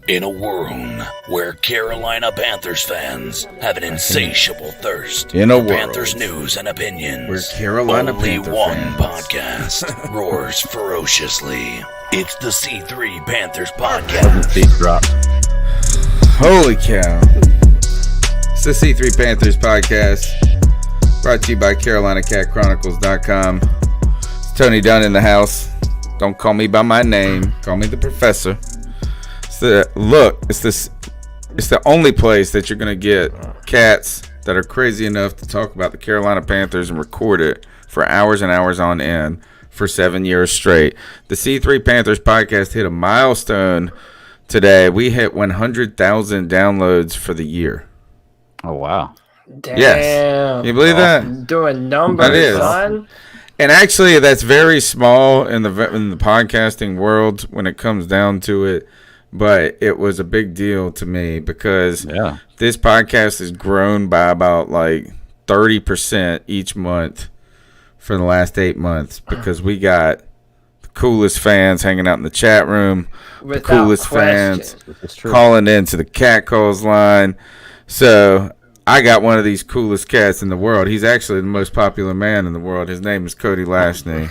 In a world where Carolina Panthers fans have an insatiable thirst in a for world Panthers news and opinions, where Carolina only Panther one fans podcast roars ferociously. It's the C3 Panthers podcast. Beat drop. Holy cow. It's the C3 Panthers podcast, brought to you by CarolinaCatChronicles.com. It's Tony Dunn in the house. Don't call me by my name. Call me the professor. It's the only place that you're going to get cats that are crazy enough to talk about the Carolina Panthers and record it for hours and hours on end for 7 years straight. The C3 Panthers podcast hit a milestone today. We hit 100,000 downloads for the year. Oh, wow. Damn. Yes. Can you believe that? Doing numbers, That is. son. And actually, that's very small in the podcasting world when it comes down to it. But it was a big deal to me because this podcast has grown by about like 30% each month for the last 8 months because we got the coolest fans hanging out in the chat room, the coolest fans calling into the cat calls line. So I got one of these coolest cats in the world. He's actually the most popular man in the world. His name is Cody Lashney.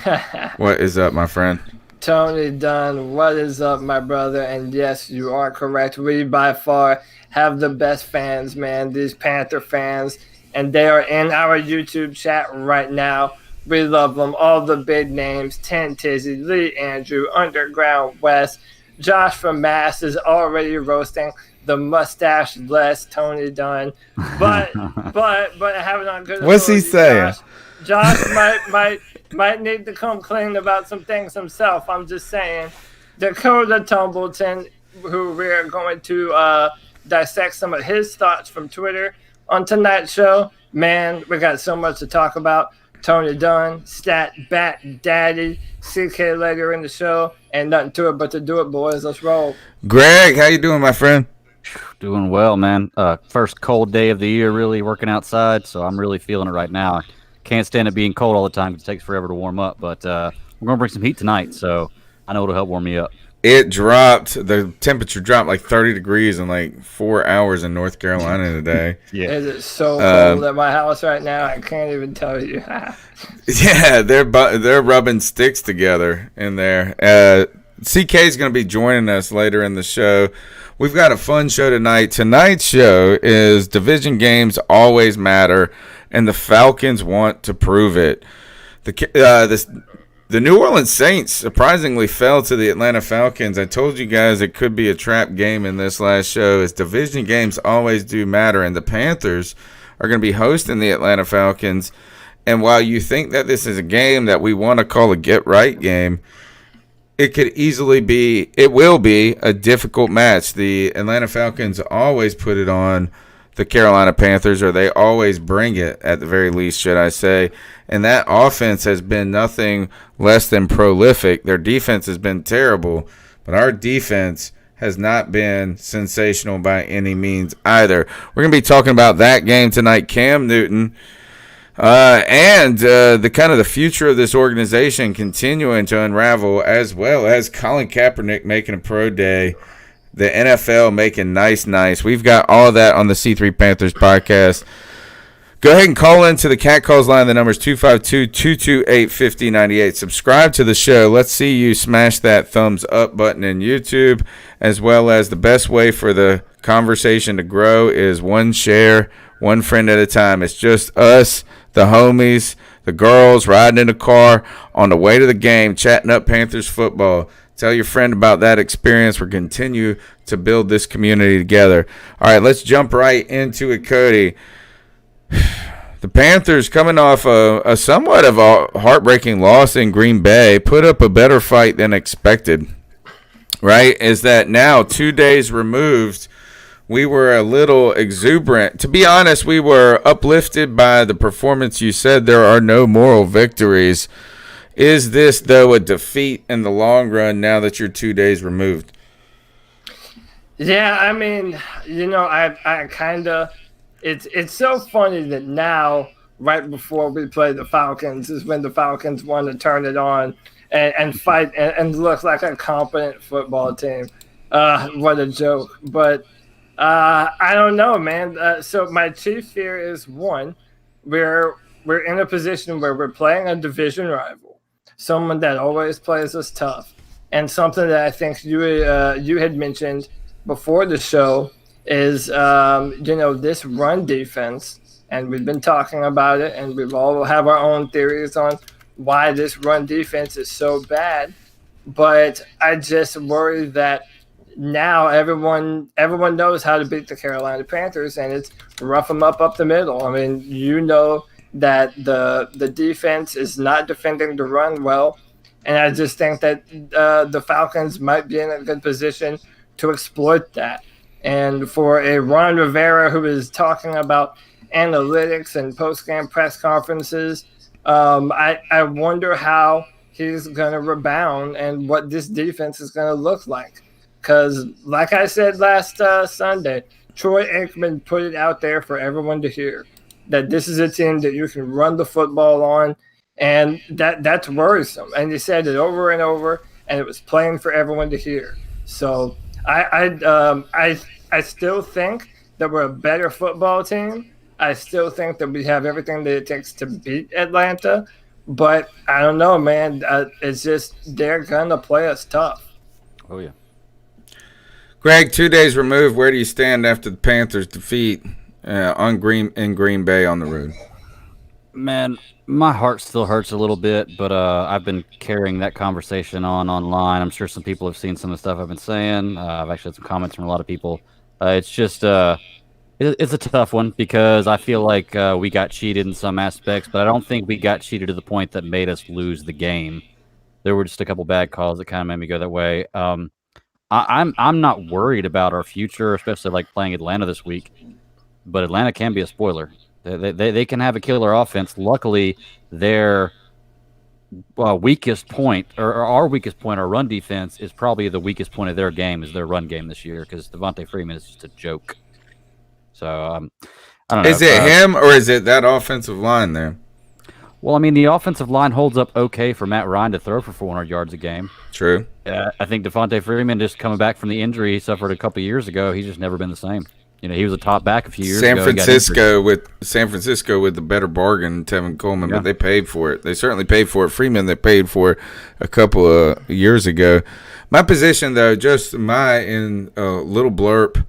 What is up, my friend? Tony Dunn, what is up, my brother? And yes, you are correct. We by far have the best fans, man. These Panther fans, and they are in our YouTube chat right now. We love them. All the big names: Ten Tizzy, Lee Andrew, Underground West, Josh from Mass is already roasting the mustache-less Tony Dunn. But having on good. What's he saying? Josh might need to come clean about some things himself. I'm just saying. Dakota Tumbleton, who we're going to dissect some of his thoughts from Twitter on tonight's show. Man, we got so much to talk about. Tony Dunn, Stat Bat Daddy, CK later in the show, and nothing to it but to do it, boys. Let's roll. Greg, how you doing, my friend? Doing well, man. First cold day of the year, really working outside, so I'm really feeling it right now. Can't stand it being cold all the time because it takes forever to warm up, but we're going to bring some heat tonight, so I know it'll help warm me up. It dropped. The temperature dropped like 30 degrees in like 4 hours in North Carolina today. Yeah. It is so cold at my house right now. I can't even tell you. Yeah, they're rubbing sticks together in there. CK is going to be joining us later in the show. We've got a fun show tonight. Tonight's show is Division Games Always Matter, and the Falcons want to prove it. The New Orleans Saints surprisingly fell to the Atlanta Falcons. I told you guys it could be a trap game in this last show, as division games always do matter, and the Panthers are going to be hosting the Atlanta Falcons. And while you think that this is a game that we want to call a get-right game, it will be a difficult match. The Atlanta Falcons always put it on the Carolina Panthers, or they always bring it, at the very least, should I say. And that offense has been nothing less than prolific. Their defense has been terrible, but our defense has not been sensational by any means either. We're going to be talking about that game tonight, Cam Newton, and the kind of the future of this organization continuing to unravel, as well as Colin Kaepernick making a pro day, the NFL making nice. We've got all of that on the C3 Panthers podcast. Go ahead and call into the Cat Calls line. The number is 252-228-5098. Subscribe to the show. Let's see you smash that thumbs up button in YouTube, as well as the best way for the conversation to grow is one share, one friend at a time. It's just us, the homies, the girls riding in the car on the way to the game, chatting up Panthers football. Tell your friend about that experience. We'll continue to build this community together. All right, let's jump right into it, Cody. The Panthers, coming off a somewhat of a heartbreaking loss in Green Bay, put up a better fight than expected, right? Is that now 2 days removed, we were a little exuberant. To be honest, we were uplifted by the performance. You said there are no moral victories. Is this, though, a defeat in the long run now that you're 2 days removed? Yeah, I mean, I kind of – it's so funny that now, right before we play the Falcons, is when the Falcons want to turn it on and fight and look like a competent football team. What a joke. But I don't know, man. So my chief fear is one, we're in a position where we're playing a division rival, someone that always plays us tough, and something that I think you had mentioned before the show is this run defense, and we've been talking about it, and we've all have our own theories on why this run defense is so bad. But I just worry that now everyone knows how to beat the Carolina Panthers, and it's rough them up the middle. I mean, that the defense is not defending the run well, and I just think that the Falcons might be in a good position to exploit that. And for a Ron Rivera who is talking about analytics and post-game press conferences, I wonder how he's going to rebound and what this defense is going to look like. Because, like I said last Sunday, Troy Aikman put it out there for everyone to hear that this is a team that you can run the football on, and that's worrisome. And he said it over and over, and it was plain for everyone to hear. So I still think that we're a better football team. I still think that we have everything that it takes to beat Atlanta. But I don't know, man. It's just they're going to play us tough. Oh, yeah. Greg, 2 days removed, where do you stand after the Panthers' defeat in Green Bay on the road? Man, my heart still hurts a little bit, but I've been carrying that conversation online. I'm sure some people have seen some of the stuff I've been saying. I've actually had some comments from a lot of people. It's just it's a tough one because I feel like we got cheated in some aspects, but I don't think we got cheated to the point that made us lose the game. There were just a couple bad calls that kind of made me go that way. I'm not worried about our future, especially like playing Atlanta this week. But Atlanta can be a spoiler. They can have a killer offense. Luckily, their weakest point, or our weakest point, our run defense, is probably the weakest point of their game, is their run game this year, because Devontae Freeman is just a joke. So I don't know. Is it him or is it that offensive line there? Well, I mean, the offensive line holds up okay for Matt Ryan to throw for 400 yards a game. True. I think Devontae Freeman, just coming back from the injury he suffered a couple of years ago, he's just never been the same. You know, he was a top back a few years ago. San Francisco with the better bargain, Tevin Coleman, but they paid for it. They certainly paid for it. Freeman, they paid for it a couple of years ago. My position, though, just in a little blurb,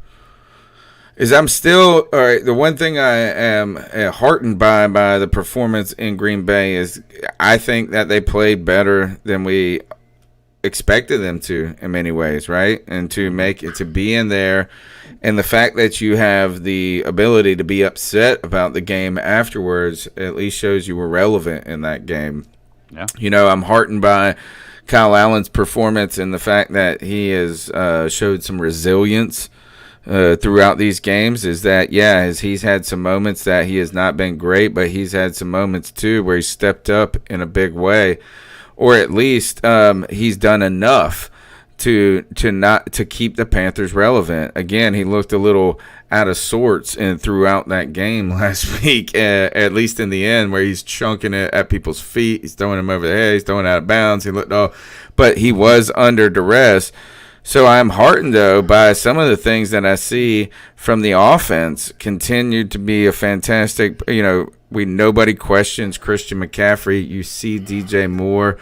is I'm still all right. The one thing I am heartened by the performance in Green Bay is I think that they played better than we expected them to in many ways, right? And to make it, to be in there, and the fact that you have the ability to be upset about the game afterwards at least shows you were relevant in that game. Yeah. You know, I'm heartened by Kyle Allen's performance and the fact that he has showed some resilience throughout these games. Is that, he's had some moments that he has not been great, but he's had some moments too where he stepped up in a big way, or at least he's done enough to keep the Panthers relevant. Again, he looked a little out of sorts and throughout that game last week, at least in the end, where he's chunking it at people's feet, he's throwing them over the head, he's throwing out of bounds. He looked but he was under duress. So I'm heartened, though, by some of the things that I see from the offense. Continued to be a fantastic, nobody questions Christian McCaffrey. You see DJ Moore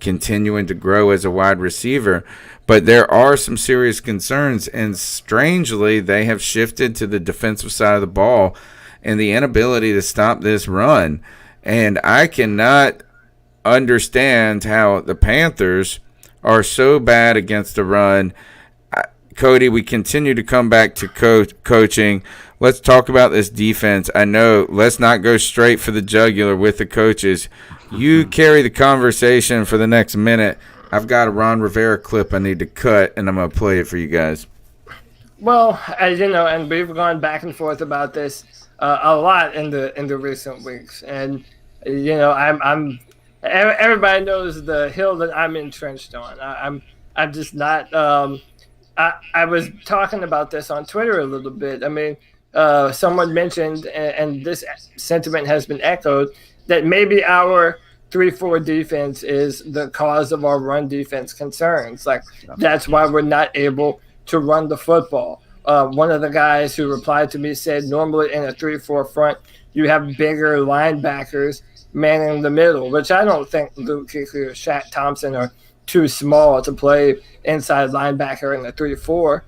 continuing to grow as a wide receiver. But there are some serious concerns, and strangely, they have shifted to the defensive side of the ball and the inability to stop this run. And I cannot understand how the Panthers are so bad against the run. Cody, we continue to come back to coaching. Let's talk about this defense. I know, let's not go straight for the jugular with the coaches. You carry the conversation for the next minute. I've got a Ron Rivera clip I need to cut, and I'm going to play it for you guys. Well, as you know, and we've gone back and forth about this a lot in the recent weeks, and I'm everybody knows the hill that I'm entrenched on. I'm just not. I was talking about this on Twitter a little bit. I mean, someone mentioned, and this sentiment has been echoed, that maybe our 3-4 defense is the cause of our run defense concerns. Like, that's why we're not able to run the football. One of the guys who replied to me said normally in a 3-4 front, you have bigger linebackers manning the middle, which I don't think Luke Kuechly or Shaq Thompson are too small to play inside linebacker in the 3-4.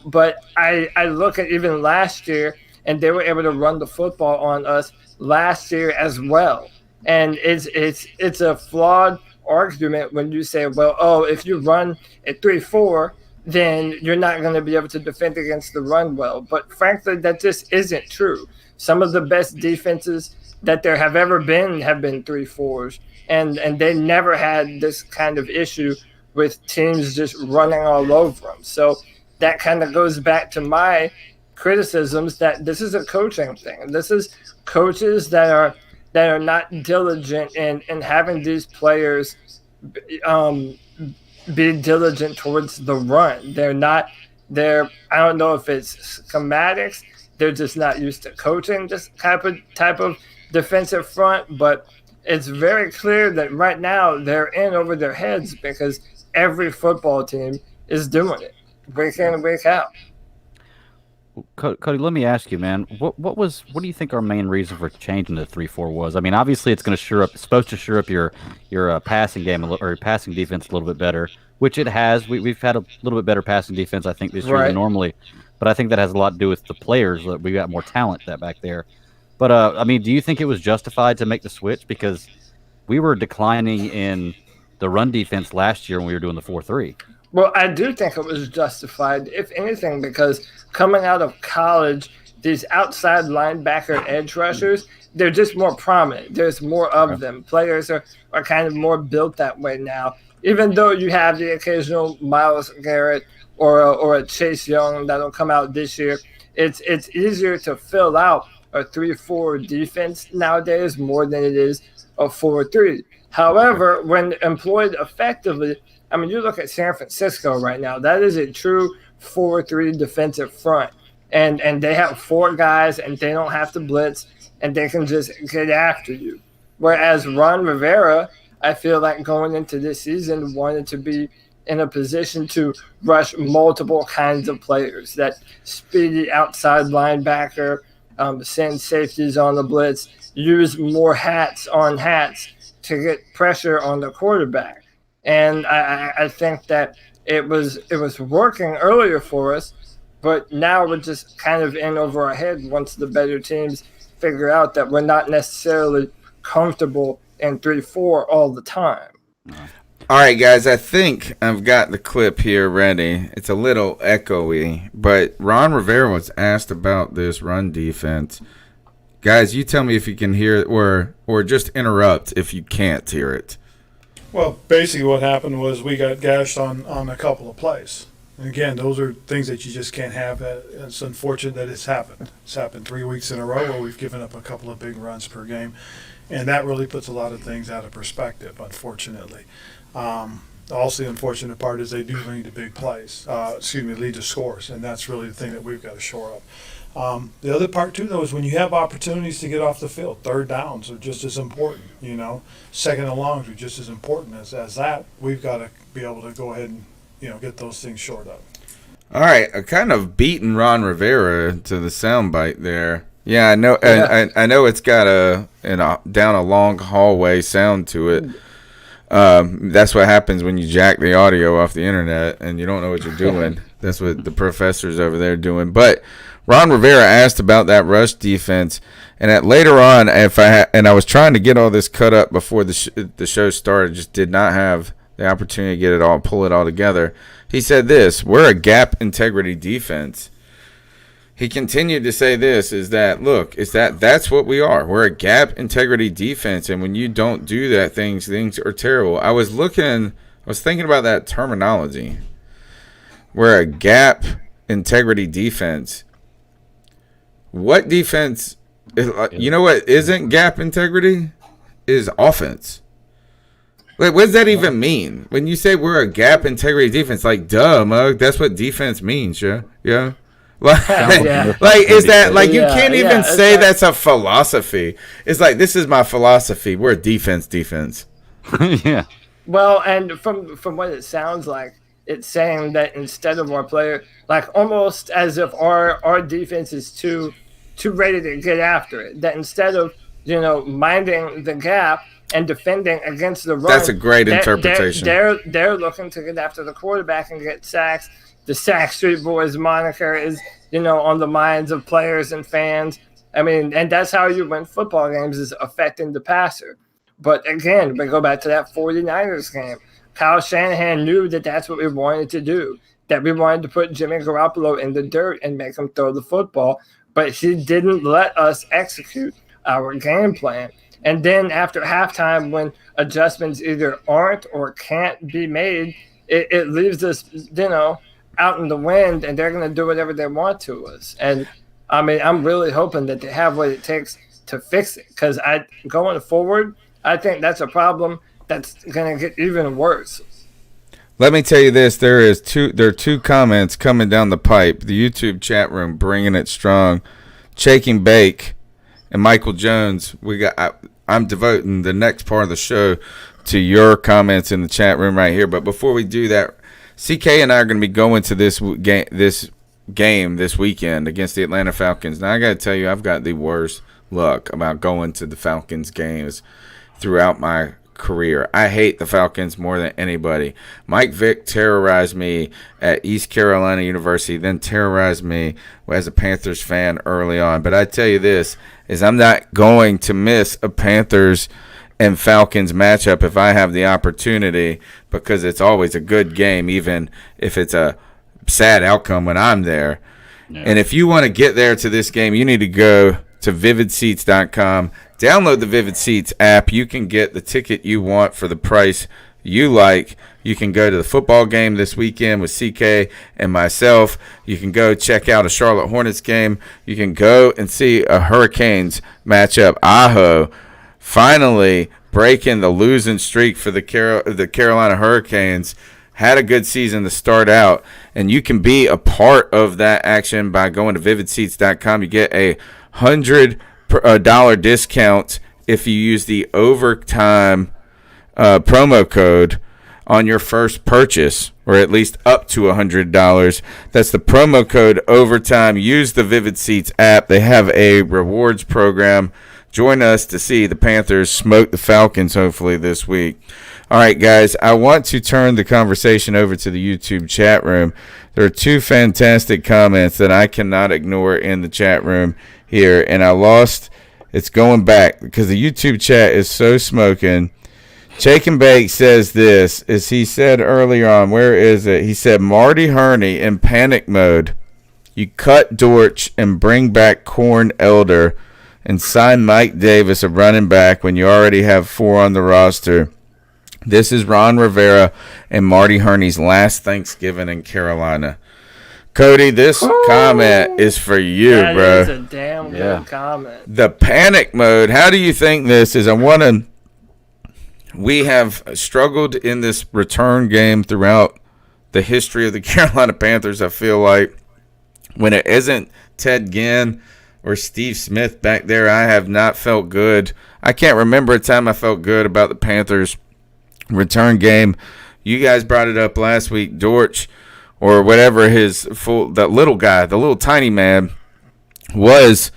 But I look at even last year, and they were able to run the football on us last year as well. And it's a flawed argument when you say, well, if you run at 3-4, then you're not going to be able to defend against the run well. But frankly, that just isn't true. Some of the best defenses that there have ever been have been 3-4s, and they never had this kind of issue with teams just running all over them. So that kind of goes back to my criticisms that this is a coaching thing. This is coaches that are not diligent in having these players be diligent towards the run. They're I don't know if it's schematics. They're just not used to coaching this type of defensive front, but it's very clear that right now they're in over their heads because every football team is doing it week in and week out. Cody, let me ask you, man. What do you think our main reason for changing to 3-4 was? I mean, obviously it's going to supposed to shore up your passing game or your passing defense a little bit better, which it has. We've had a little bit better passing defense, I think, this year than normally. But I think that has a lot to do with the players. We got more talent back there. But I mean, do you think it was justified to make the switch because we were declining in the run defense last year when we were doing the 4-3? Well, I do think it was justified, if anything, because coming out of college, these outside linebacker edge rushers, they're just more prominent. There's more of them. Players are kind of more built that way now. Even though you have the occasional Myles Garrett or a Chase Young that'll come out this year, it's easier to fill out a 3-4 defense nowadays more than it is a 4-3. However, when employed effectively, I mean, you look at San Francisco right now. That is a true 4-3 defensive front. And they have 4 guys, and they don't have to blitz, and they can just get after you. Whereas Ron Rivera, I feel like going into this season, wanted to be in a position to rush multiple kinds of players. That speedy outside linebacker, send safeties on the blitz, use more hats on hats to get pressure on the quarterback. And I think that it was working earlier for us, but now we're just kind of in over our head once the better teams figure out that we're not necessarily comfortable in 3-4 all the time. All right, guys, I think I've got the clip here ready. It's a little echoey, but Ron Rivera was asked about this run defense. Guys, you tell me if you can hear it or just interrupt if you can't hear it. Well, basically what happened was we got gashed on a couple of plays. And again, those are things that you just can't have. It's unfortunate that it's happened. It's happened 3 weeks in a row where we've given up a couple of big runs per game. And that really puts a lot of things out of perspective, unfortunately. Also, the unfortunate part is they do lead to big plays. Lead to scores. And that's really the thing that we've got to shore up. The other part, too, though, is when you have opportunities to get off the field, third downs are just as important, Second and longs are just as important as that. We've got to be able to go ahead and, get those things shored up. All right, I kind of beaten Ron Rivera to the soundbite there. Yeah, I know. Yeah. I know it's got down a long hallway sound to it. That's what happens when you jack the audio off the internet and you don't know what you're doing. That's what the professor's over there doing. But Ron Rivera asked about that rush defense, and later on, I was trying to get all this cut up before the show started, just did not have the opportunity to get it all, pull it all together. He said this: "We're a gap integrity defense." He continued to say this: that's what we are. We're a gap integrity defense, and when you don't do that, things are terrible. I was thinking about that terminology. We're a gap integrity defense. What defense? You know what isn't gap integrity? Is offense. Wait, what does that even mean? When you say we're a gap integrity defense, like, duh, mug, that's what defense means, yeah? Yeah? Is that, like, you can't even say that's a philosophy. It's like, this is my philosophy. We're a defense. Yeah. Well, and from what it sounds like, it's saying that instead of our player, like almost as if our defense is too ready to get after it. That instead of minding the gap and defending against the run, that's a great interpretation. They're looking to get after the quarterback and get sacks. The Sack Street Boys moniker is on the minds of players and fans. I mean, and that's how you win football games, is affecting the passer. But again, we go back to that 49ers game. Kyle Shanahan knew that that's what we wanted to do, that we wanted to put Jimmy Garoppolo in the dirt and make him throw the football, but he didn't let us execute our game plan. And then after halftime, when adjustments either aren't or can't be made, it leaves us, out in the wind, and they're going to do whatever they want to us. And, I mean, I'm really hoping that they have what it takes to fix it, because going forward, I think that's a problem that's going to get even worse. Let me tell you this: there are two comments coming down the pipe. The YouTube chat room bringing it strong. Shake and Bake and Michael Jones. I'm devoting the next part of the show to your comments in the chat room right here. But before we do that, CK and I are going to be going to this game this weekend against the Atlanta Falcons. Now I got to tell you, I've got the worst luck about going to the Falcons games throughout my career. I hate the Falcons more than anybody. Mike Vick terrorized me at East Carolina University, then terrorized me as a Panthers fan early on. But I tell you this, is I'm not going to miss a Panthers and Falcons matchup if I have the opportunity, because it's always a good game, even if it's a sad outcome when I'm there. Yeah. And if you want to get there to this game, you need to go to vividseats.com. Download the Vivid Seats app. You can get the ticket you want for the price you like. You can go to the football game this weekend with CK and myself. You can go check out a Charlotte Hornets game. You can go and see a Hurricanes matchup. Aho finally breaking the losing streak for the Carolina Hurricanes. Had a good season to start out, and you can be a part of that action by going to vividseats.com. You get a $100 discount if you use the overtime promo code on your first purchase, or at least up to $100. That's the promo code overtime. Use the Vivid Seats app. They have a rewards program. Join us to see the Panthers smoke the Falcons hopefully this week. All right, guys, I want to turn the conversation over to the YouTube chat room. There are two fantastic comments that I cannot ignore in the chat room here, and it's going back because the YouTube chat is so smoking. Shake and Bake says this, as he said earlier on, where is it? He said, Marty Herney in panic mode. You cut Dortch and bring back Corn Elder and sign Mike Davis, a running back, when you already have 4 on the roster. This is Ron Rivera and Marty Herney's last Thanksgiving in Carolina. Cody, this comment is for you, bro. That is a damn good comment. The panic mode. How do you think this is? We have struggled in this return game throughout the history of the Carolina Panthers. I feel like when it isn't Ted Ginn or Steve Smith back there, I have not felt good. I can't remember a time I felt good about the Panthers return game. You guys brought it up last week. Dortch, or whatever that little guy, the little tiny man, was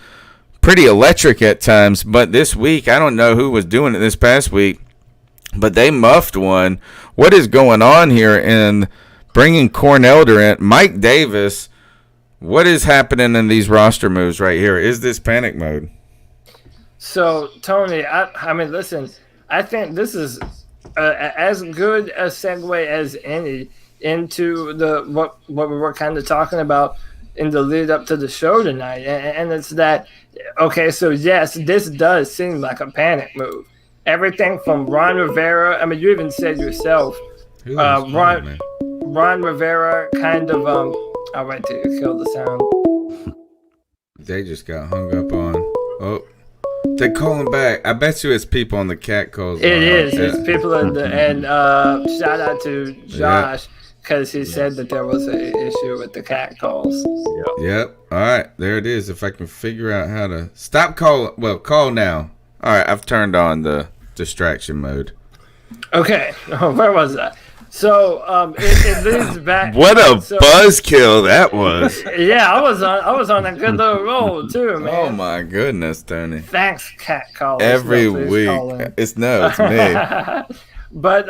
pretty electric at times. But this week, I don't know who was doing it this past week, but they muffed one. What is going on here in bringing Corn Elder in? Mike Davis, what is happening in these roster moves right here? Is this panic mode? So, Tony, I mean, listen, I think this is as good a segue as any into what we were kind of talking about in the lead up to the show tonight. And it's that, okay, so yes, this does seem like a panic move. Everything from Ron Rivera, I mean, you even said yourself, Ron Rivera kind of, I'll wait till you kill the sound. They just got hung up on. Oh, they calling back. I bet you it's people on the cat calls. It is. It's people in the, and shout out to Josh, because he said that there was an issue with the cat calls. Yep. All right, there it is. If I can figure out how to stop calling, well, call now. All right, I've turned on the distraction mode. Okay, where was that? So it leads back. What a so, buzzkill that was. Yeah, I was on a good little roll too, man. Oh my goodness, Tony. Thanks, Cat Callers. Every please week. call in. It's me. But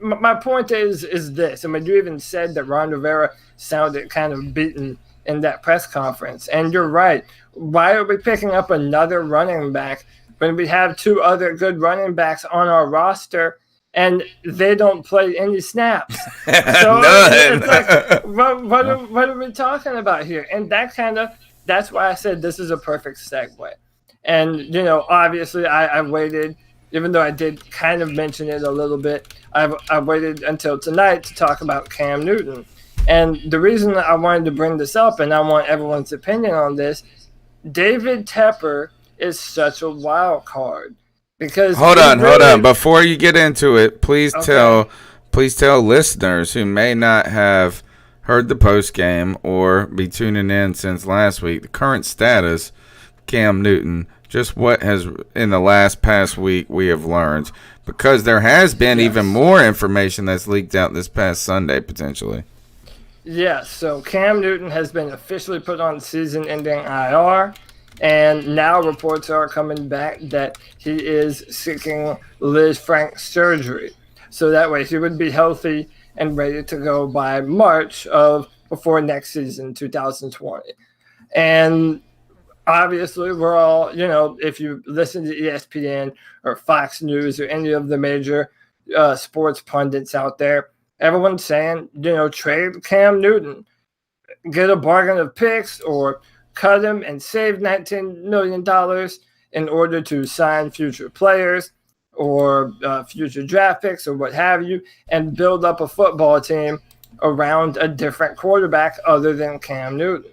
my point is this. I mean, you even said that Ron Rivera sounded kind of beaten in that press conference, and you're right. Why are we picking up another running back when we have two other good running backs on our roster and they don't play any snaps? So None. it's like, what are we talking about here? And that's why I said this is a perfect segue. And, obviously I waited, even though I did kind of mention it a little bit, I waited until tonight to talk about Cam Newton. And the reason I wanted to bring this up, and I want everyone's opinion on this, David Tepper is such a wild card. Because hold on. Before you get into it, please tell listeners who may not have heard the post game or be tuning in since last week the current status, Cam Newton. Just what has in the past week we have learned, because there has been even more information that's leaked out this past Sunday potentially. Yes, so Cam Newton has been officially put on season-ending IR. And now reports are coming back that he is seeking Liz Frank surgery. So that way he would be healthy and ready to go by March before next season, 2020. And obviously we're all, if you listen to ESPN or Fox News or any of the major sports pundits out there, everyone's saying, trade Cam Newton, get a bargain of picks or cut him and save $19 million in order to sign future players or future draft picks or what have you, and build up a football team around a different quarterback other than Cam Newton.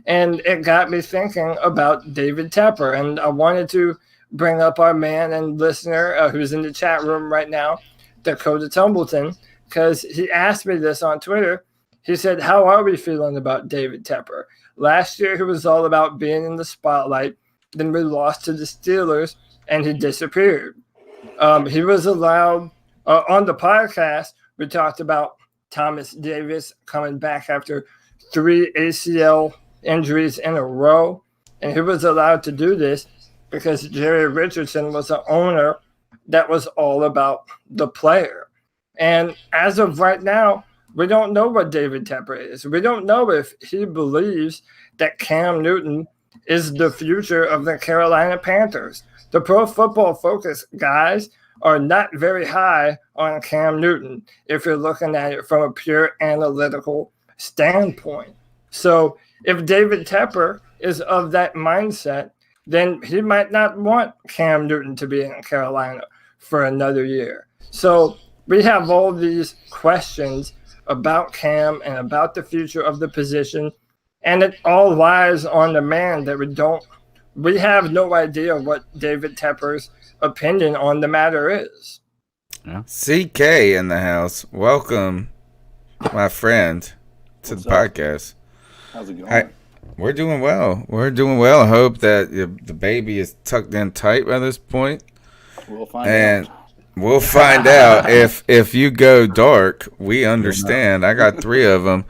And it got me thinking about David Tepper, and I wanted to bring up our man and listener who's in the chat room right now, Dakota Tumbleton, because he asked me this on Twitter. He said, how are we feeling about David Tepper? Last year, he was all about being in the spotlight. Then we lost to the Steelers, and he disappeared. He was allowed on the podcast. We talked about Thomas Davis coming back after 3 ACL injuries in a row, and he was allowed to do this because Jerry Richardson was an owner that was all about the player. And as of right now, we don't know what David Tepper is. We don't know if he believes that Cam Newton is the future of the Carolina Panthers. The Pro Football Focus guys are not very high on Cam Newton if you're looking at it from a pure analytical standpoint. So if David Tepper is of that mindset, then he might not want Cam Newton to be in Carolina for another year. So we have all these questions about Cam and about the future of the position, and it all lies on the man that we have no idea what David Tepper's opinion on the matter is. Yeah. CK in the house. Welcome, my friend, to the podcast. How's it going? We're doing well. I hope that the baby is tucked in tight by this point. We'll find out. We'll find out if you go dark. We understand. I got 3 of them.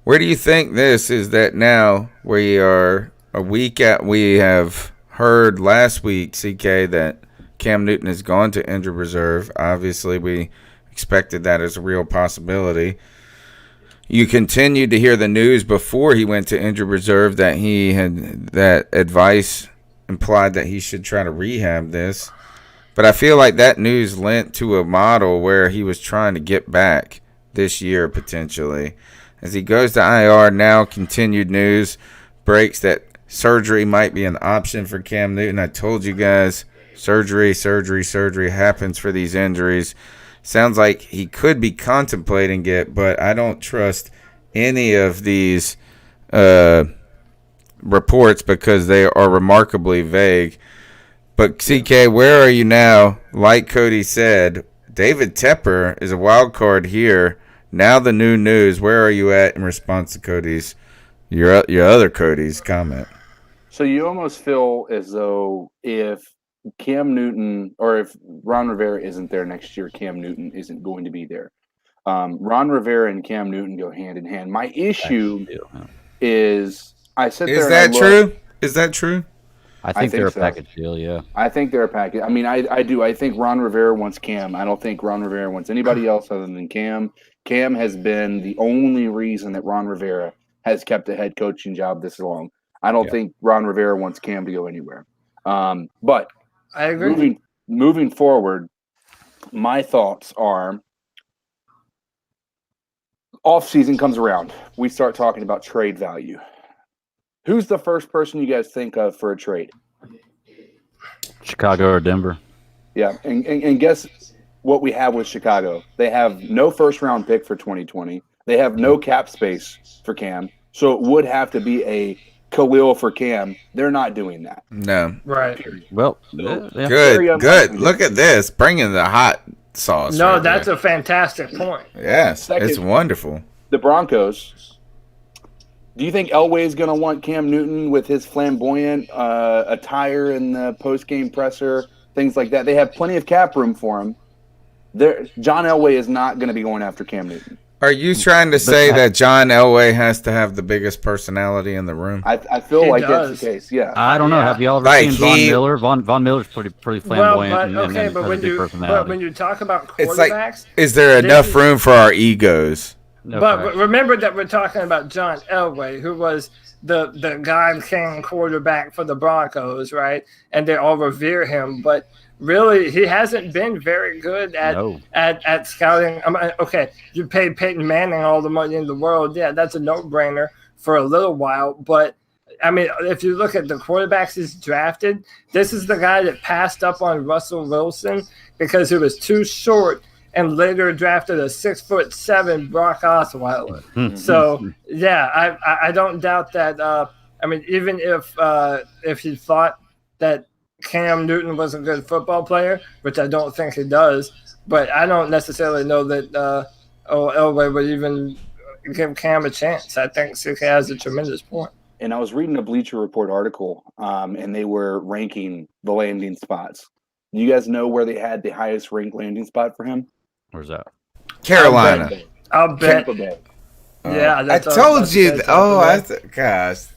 Where do you think this is that now we are a week out? We have heard last week, CK, that Cam Newton has gone to injured reserve. Obviously, we expected that as a real possibility. You continued to hear the news before he went to injured reserve that he had that advice implied that he should try to rehab this. But I feel like that news lent to a model where he was trying to get back this year potentially. As he goes to IR now, continued news breaks that surgery might be an option for Cam Newton. I told you guys, surgery happens for these injuries. Sounds like he could be contemplating it, but I don't trust any of these reports because they are remarkably vague. But, CK, where are you now? Like Cody said, David Tepper is a wild card here. Now the new news. Where are you at in response to Cody's, your other Cody's comment? So you almost feel as though if Cam Newton, or if Ron Rivera isn't there next year, Cam Newton isn't going to be there. Ron Rivera and Cam Newton go hand in hand. My issue is I sit there. Is that true? Is that true? I think they're a so. package deal, yeah. I think they're a package. I mean, I do. I think Ron Rivera wants Cam. I don't think Ron Rivera wants anybody else other than Cam. Cam has been the only reason that Ron Rivera has kept a head coaching job this long. I don't think Ron Rivera wants Cam to go anywhere. But I agree. Moving forward, my thoughts are off-season comes around. We start talking about trade value. Who's the first person you guys think of for a trade? Chicago or Denver. Yeah, and guess what we have with Chicago? They have no first-round pick for 2020. They have no cap space for Cam. So it would have to be a Khalil for Cam. They're not doing that. No. Right. Well, Good. Look at this. Bringing the hot sauce. No, right that's there. a fantastic point. Yes, Second, it's wonderful. The Broncos. Do you think Elway is going to want Cam Newton with his flamboyant attire in the post-game presser, things like that? They have plenty of cap room for him. John Elway is not going to be going after Cam Newton. Are you trying to say that John Elway has to have the biggest personality in the room? I feel like that's the case, yeah. I don't know. Have y'all ever seen Von Miller? Von Miller's pretty flamboyant. But when you talk about quarterbacks, it's like, is there enough room for our egos? But remember that we're talking about John Elway, who was the God King quarterback for the Broncos, right? And they all revere him, but really he hasn't been very good at scouting. I mean, okay, you paid Peyton Manning all the money in the world. Yeah, that's a no-brainer for a little while. But, I mean, if you look at the quarterbacks he's drafted, this is the guy that passed up on Russell Wilson because he was too short and later drafted a 6'7" Brock Osweiler. So, yeah, I don't doubt that. I mean, even if he thought that Cam Newton was a good football player, which I don't think he does, but I don't necessarily know that Elway would even give Cam a chance. I think CK has a tremendous point. And I was reading a Bleacher Report article, and they were ranking the landing spots. Do you guys know where they had the highest ranked landing spot for him? Where's that? Carolina. I'll bet. Tampa Bay. Yeah, I told you. Gosh.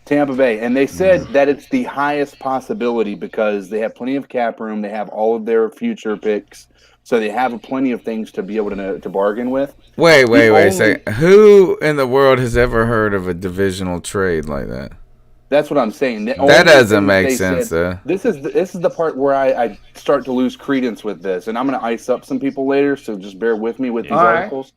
Tampa Bay. And they said that it's the highest possibility because they have plenty of cap room. They have all of their future picks. So they have plenty of things to be able to bargain with. Wait a second. Who in the world has ever heard of a divisional trade like that? That's what I'm saying. That doesn't make sense, though. This is the part where I start to lose credence with this, and I'm going to ice up some people later, so just bear with me with these articles.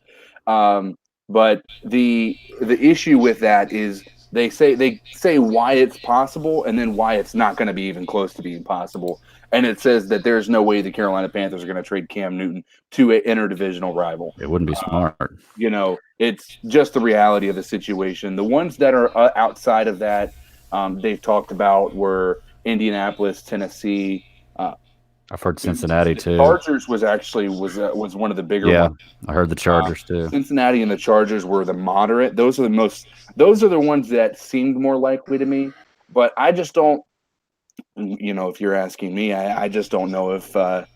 But the issue with that is they say why it's possible, and then why it's not going to be even close to being possible. And it says that there's no way the Carolina Panthers are going to trade Cam Newton to an interdivisional rival. It wouldn't be smart. It's just the reality of the situation. The ones that are outside of that, they've talked about were Indianapolis, Tennessee. I've heard Cincinnati too. Chargers was one of the bigger ones. I heard the Chargers too. Cincinnati and the Chargers were the moderate. Those are the ones that seemed more likely to me. But I just don't. If you're asking me, I just don't know if I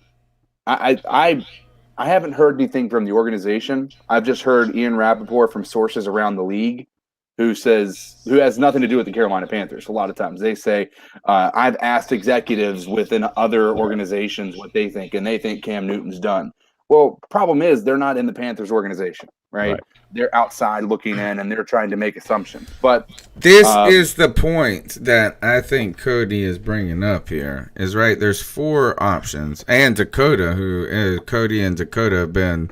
haven't heard anything from the organization. I've just heard Ian Rappaport from sources around the league who has nothing to do with the Carolina Panthers. A lot of times they say, I've asked executives within other organizations what they think, and they think Cam Newton's done. Well, problem is they're not in the Panthers organization, right? They're outside looking in, and they're trying to make assumptions. But this is the point that I think Cody is bringing up here. Is right. There's 4 options, and Dakota, Cody and Dakota have been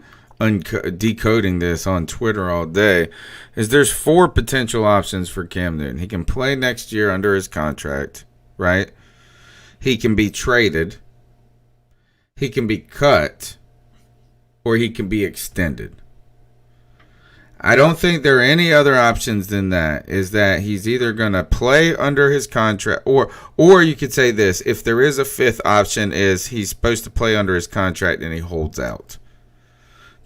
decoding this on Twitter all day. There's 4 potential options for Cam Newton. He can play next year under his contract, right? He can be traded. He can be cut. Or he can be extended. I don't think there are any other options than that. Is that he's either going to play under his contract, or you could say this: if there is a 5th option, is he's supposed to play under his contract and he holds out.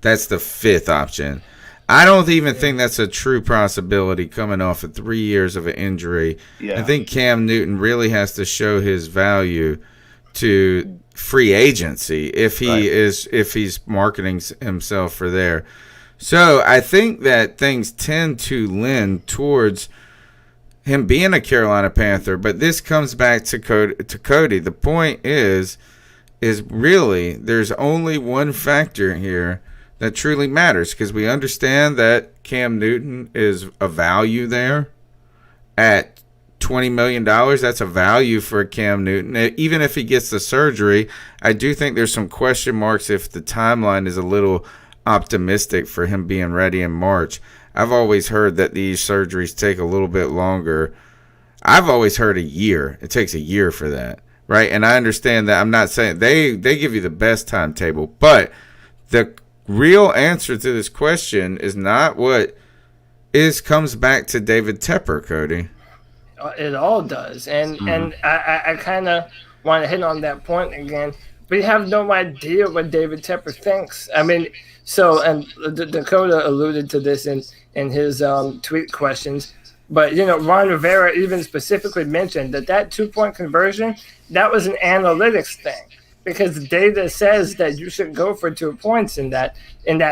That's the 5th option. I don't even think that's a true possibility coming off of 3 years of an injury. Yeah. I think Cam Newton really has to show his value free agency if he's marketing himself for there. So I think that things tend to lend towards him being a Carolina Panther, but this comes back to Cody. The point is really there's only one factor here that truly matters, because we understand that Cam Newton is a value there at $20 million. That's a value for Cam Newton. Even if he gets the surgery, I do think there's some question marks if the timeline is a little optimistic for him being ready in March. I've always heard that these surgeries take a little bit longer. I've always heard a year. It takes a year for that, right? And I understand that. I'm not saying they give you the best timetable, but the real answer to this question is not what comes back to David Tepper, Cody. It all does, and I kind of want to hit on that point again. We have no idea what David Tepper thinks. I mean, and Dakota alluded to this in his tweet questions, but Ron Rivera even specifically mentioned that 2-point conversion, that was an analytics thing, because data says that you should go for 2 points in that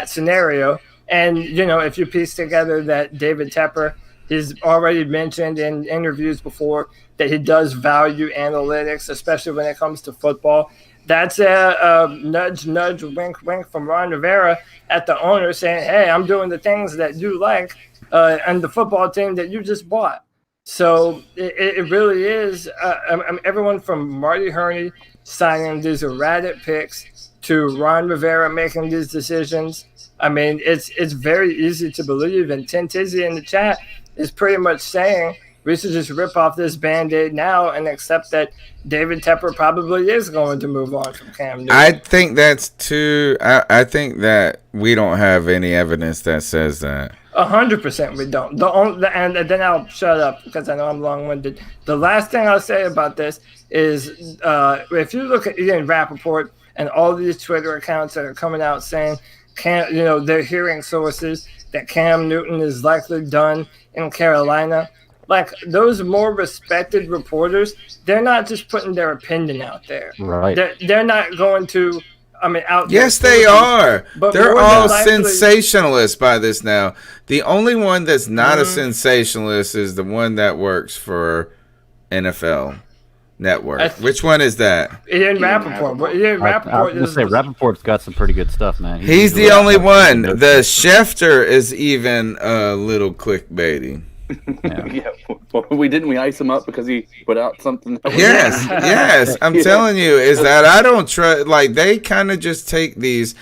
scenario. And if you piece together that David Tepper, he's already mentioned in interviews before that he does value analytics, especially when it comes to football. That's a nudge, nudge, wink, wink from Ron Rivera at the owner saying, hey, I'm doing the things that you like and the football team that you just bought. So it really is everyone from Marty Herney signing these erratic picks to Ron Rivera making these decisions. I mean, it's very easy to believe. And Tin Tizzy in the chat is pretty much saying we should just rip off this Band-Aid now and accept that David Tepper probably is going to move on from Cam Newton. I think that's too. I think that we don't have any evidence that says that. 100% we don't. And then I'll shut up because I know I'm long-winded. The last thing I'll say about this is if you look at Ian Rappaport and all these Twitter accounts that are coming out saying, they're hearing sources that Cam Newton is likely done in Carolina. Like, those more respected reporters, they're not just putting their opinion out there. Right. They're not going to, out there. Yes, they are. They're all sensationalists by this now. The only one that's not a sensationalist is the one that works for NFL Network. Which one is that? Ian Rappaport. Ian Rappaport. I was going to say, Rappaport's got some pretty good stuff, man. He's the only one. The Schefter is even a little clickbaity. Yeah. We ice him up because he put out something. Yes. I'm telling you, is that I don't trust. Like, they kind of just take these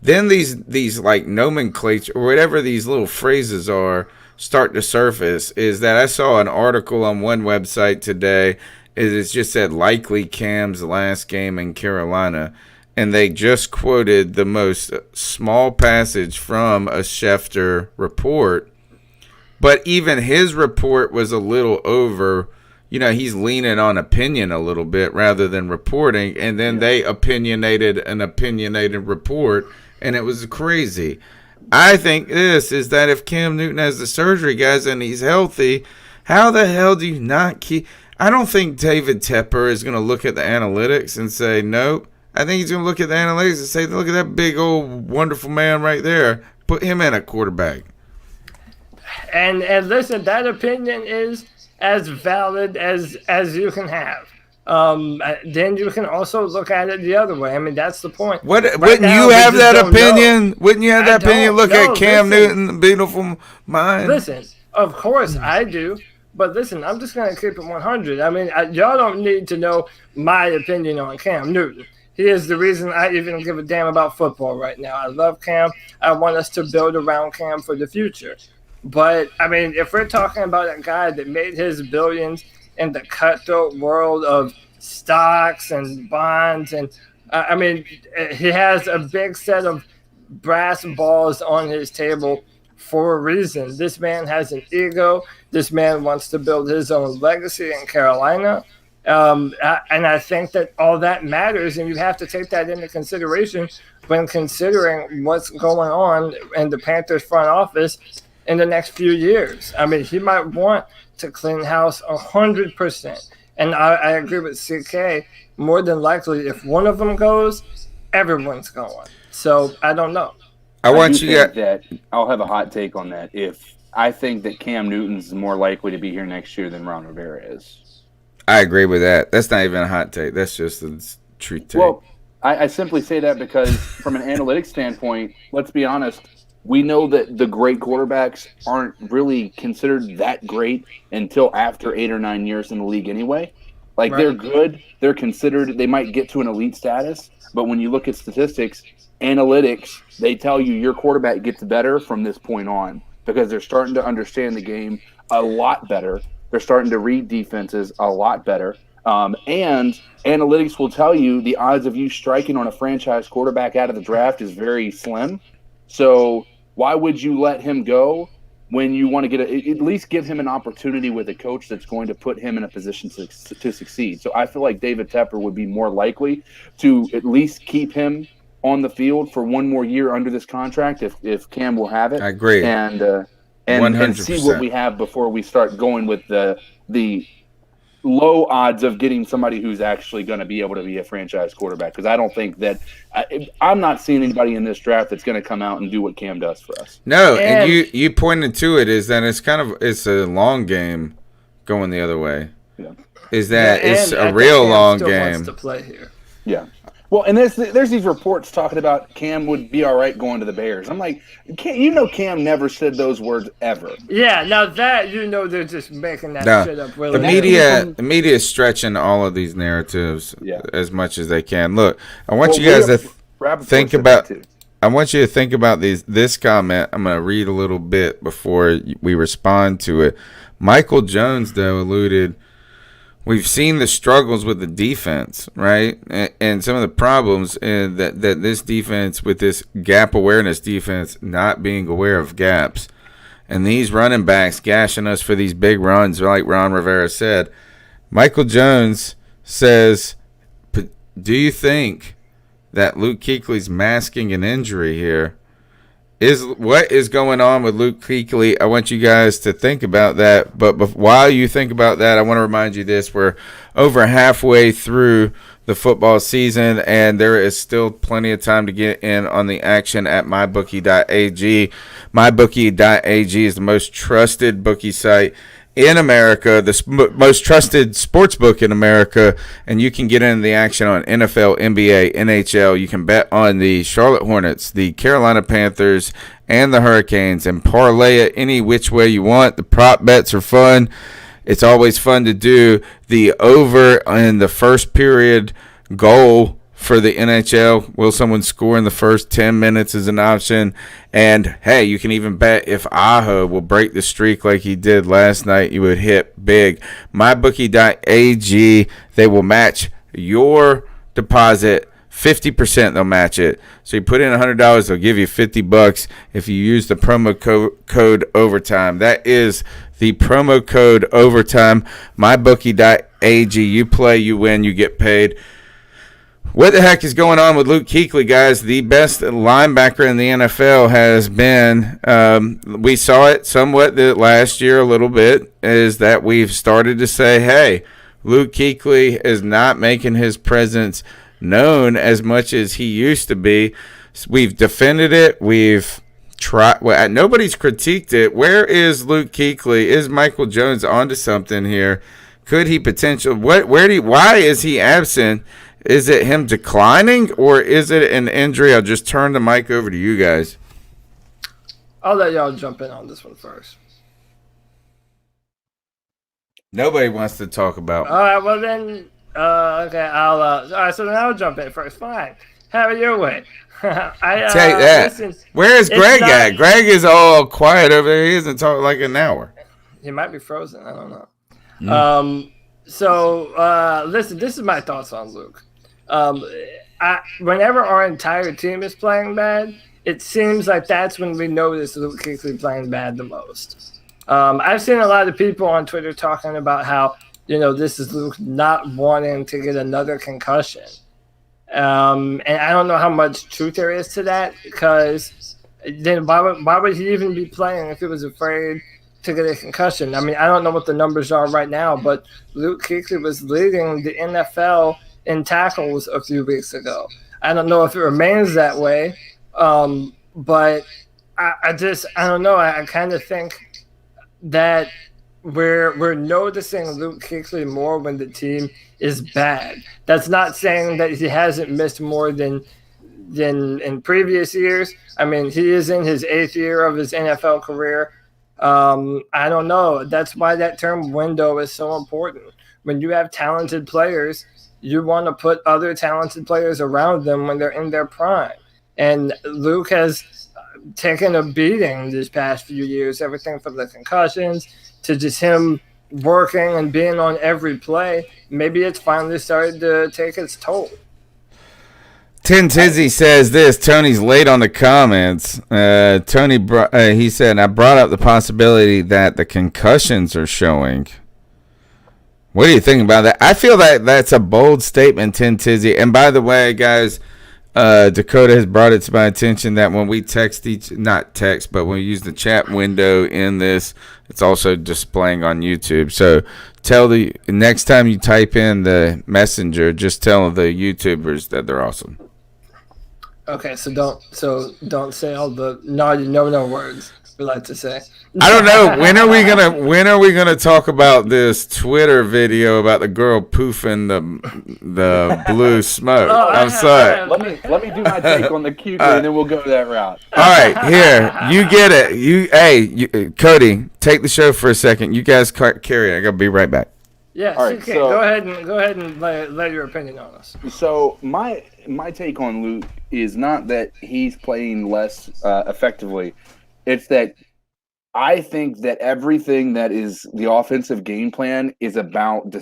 like nomenclature or whatever these little phrases are start to surface. Is that I saw an article on one website today. It just said likely Cam's last game in Carolina, and they just quoted the most small passage from a Schefter report. But even his report was a little over, he's leaning on opinion a little bit rather than reporting. And then they opinionated an opinionated report, and it was crazy. I think this is that if Cam Newton has the surgery, guys, and he's healthy, how the hell do you not keep... I don't think David Tepper is going to look at the analytics and say, nope. I think he's going to look at the analytics and say, look at that big old wonderful man right there. Put him in at quarterback. And listen, that opinion is as valid as you can have. Then you can also look at it the other way. I mean, that's the point. Wouldn't you have that opinion? Wouldn't you have that opinion? Look at Cam Newton, the beautiful mind. Listen, of course I do. But listen, I'm just going to keep it 100. I mean, y'all don't need to know my opinion on Cam Newton. He is the reason I even give a damn about football right now. I love Cam. I want us to build around Cam for the future. But, I mean, if we're talking about a guy that made his billions in the cutthroat world of stocks and bonds, and, he has a big set of brass balls on his table for a reason. This man has an ego. This man wants to build his own legacy in Carolina. And I think that all that matters, and you have to take that into consideration when considering what's going on in the Panthers front office in the next few years. I mean, he might want to clean house 100%. And I agree with CK. More than likely, if one of them goes, everyone's going. So I don't know. I want do you think guys. that I'll have a hot take on that. If I think that Cam Newton's more likely to be here next year than Ron Rivera is. I agree with that. That's not even a hot take. That's just a true take. Well, I simply say that because from an analytics standpoint, let's be honest, we know that the great quarterbacks aren't really considered that great until after 8 or 9 years in the league anyway. Like, Right. they're good. They're considered – they might get to an elite status. But when you look at statistics, analytics, they tell you your quarterback gets better from this point on because they're starting to understand the game a lot better. They're starting to read defenses a lot better. And analytics will tell you the odds of you striking on a franchise quarterback out of the draft is very slim. So why would you let him go when you want to get at least give him an opportunity with a coach that's going to put him in a position to succeed? So I feel like David Tepper would be more likely to at least keep him on the field for one more year under this contract if Cam will have it. I agree. And 100%. see what we have before we start going with the low odds of getting somebody who's actually going to be able to be a franchise quarterback. Because I don't think that I'm not seeing anybody in this draft that's going to come out and do what Cam does for us. No, and you pointed to it is that it's a long game going the other way. Yeah. Is that it's And a I think real Cam long still wants game. to play here. Yeah. Well, and there's these reports talking about Cam would be all right going to the Bears. I'm like, Cam never said those words ever. Yeah, now that they're just making that No, shit up. the Really. the media is stretching all of these narratives Yeah. as much as they can. Look, I want Well, you guys to Rappaport think said about. that too. I want you to think about this comment. I'm going to read a little bit before we respond to it. Michael Jones, though, alluded, we've seen the struggles with the defense, right? And some of the problems that this defense, with this gap awareness defense, not being aware of gaps. And these running backs gashing us for these big runs, like Ron Rivera said. Michael Jones says, do you think that Luke Kuechly's masking an injury here? What is going on with Luke Kuechly? I want you guys to think about that. But while you think about that, I want to remind you this. We're over halfway through the football season, and there is still plenty of time to get in on the action at mybookie.ag. Mybookie.ag is the most trusted bookie site in America, the most trusted sports book in America, and you can get into the action on NFL, NBA, NHL. You can bet on the Charlotte Hornets, the Carolina Panthers, and the Hurricanes, and parlay it any which way you want. The prop bets are fun. It's always fun to do. The over in the first period goal for the NHL. Will someone score in the first 10 minutes is an option. And, hey, you can even bet if Aho will break the streak like he did last night, you would hit big. MyBookie.ag, they will match your deposit 50%. They'll match it. So you put in $100, they'll give you $50 if you use the promo code OVERTIME. That is the promo code OVERTIME. MyBookie.ag. You play, you win, you get paid. What the heck is going on with Luke Kuechly, guys? The best linebacker in the NFL has been, we saw it somewhat last year a little bit, is that we've started to say, hey, Luke Kuechly is not making his presence known as much as he used to be. We've defended it. We've tried. Well, nobody's critiqued it. Where is Luke Kuechly? Is Michael Jones onto something here? Could he potentially? Why is he absent? Is it him declining, or is it an injury? I'll just turn the mic over to you guys. I'll let y'all jump in on this one first. Nobody wants to talk about. All right, well then, okay, all right, so then I'll jump in first. Fine, have it your way. Take that. Listen, where is Greg not- at? Greg is all quiet over there. He hasn't talked like an hour. He might be frozen. I don't know. So listen, this is my thoughts on Luke. Whenever our entire team is playing bad, it seems like that's when we notice Luke Kuechly playing bad the most. I've seen a lot of people on Twitter talking about how, this is Luke not wanting to get another concussion. And I don't know how much truth there is to that, because then why would he even be playing if he was afraid to get a concussion. I mean, I don't know what the numbers are right now, but Luke Kuechly was leading the NFL in tackles a few weeks ago. I don't know if it remains that way, but I don't know. I kind of think that we're noticing Luke Kuechly more when the team is bad. That's not saying that he hasn't missed more than in previous years. I mean, he is in his 8th year of his NFL career. I don't know. That's why that term window is so important. When you have talented players, you want to put other talented players around them when they're in their prime. And Luke has taken a beating these past few years, everything from the concussions to just him working and being on every play. Maybe it's finally started to take its toll. Tin Tizzy says this. Tony's late on the comments. Tony, he said, I brought up the possibility that the concussions are showing. What do you think about that? I feel that that's a bold statement, Tin Tizzy. And by the way, guys, Dakota has brought it to my attention that when we but when we use the chat window in this, it's also displaying on YouTube. So next time you type in the messenger, just tell the YouTubers that they're awesome. Okay, so don't say all the naughty no words we like to say. I don't know. When are we gonna talk about this Twitter video about the girl poofing the blue smoke? I'm sorry. Let me do my take on the cutie, and then we'll go that route. All right, here you get it. Cody, take the show for a second. You guys carry it. I gotta be right back. Yes, all right, okay. Go ahead and lay your opinion on us. So my take on Luke is not that he's playing less effectively. It's that I think that everything that is the offensive game plan is about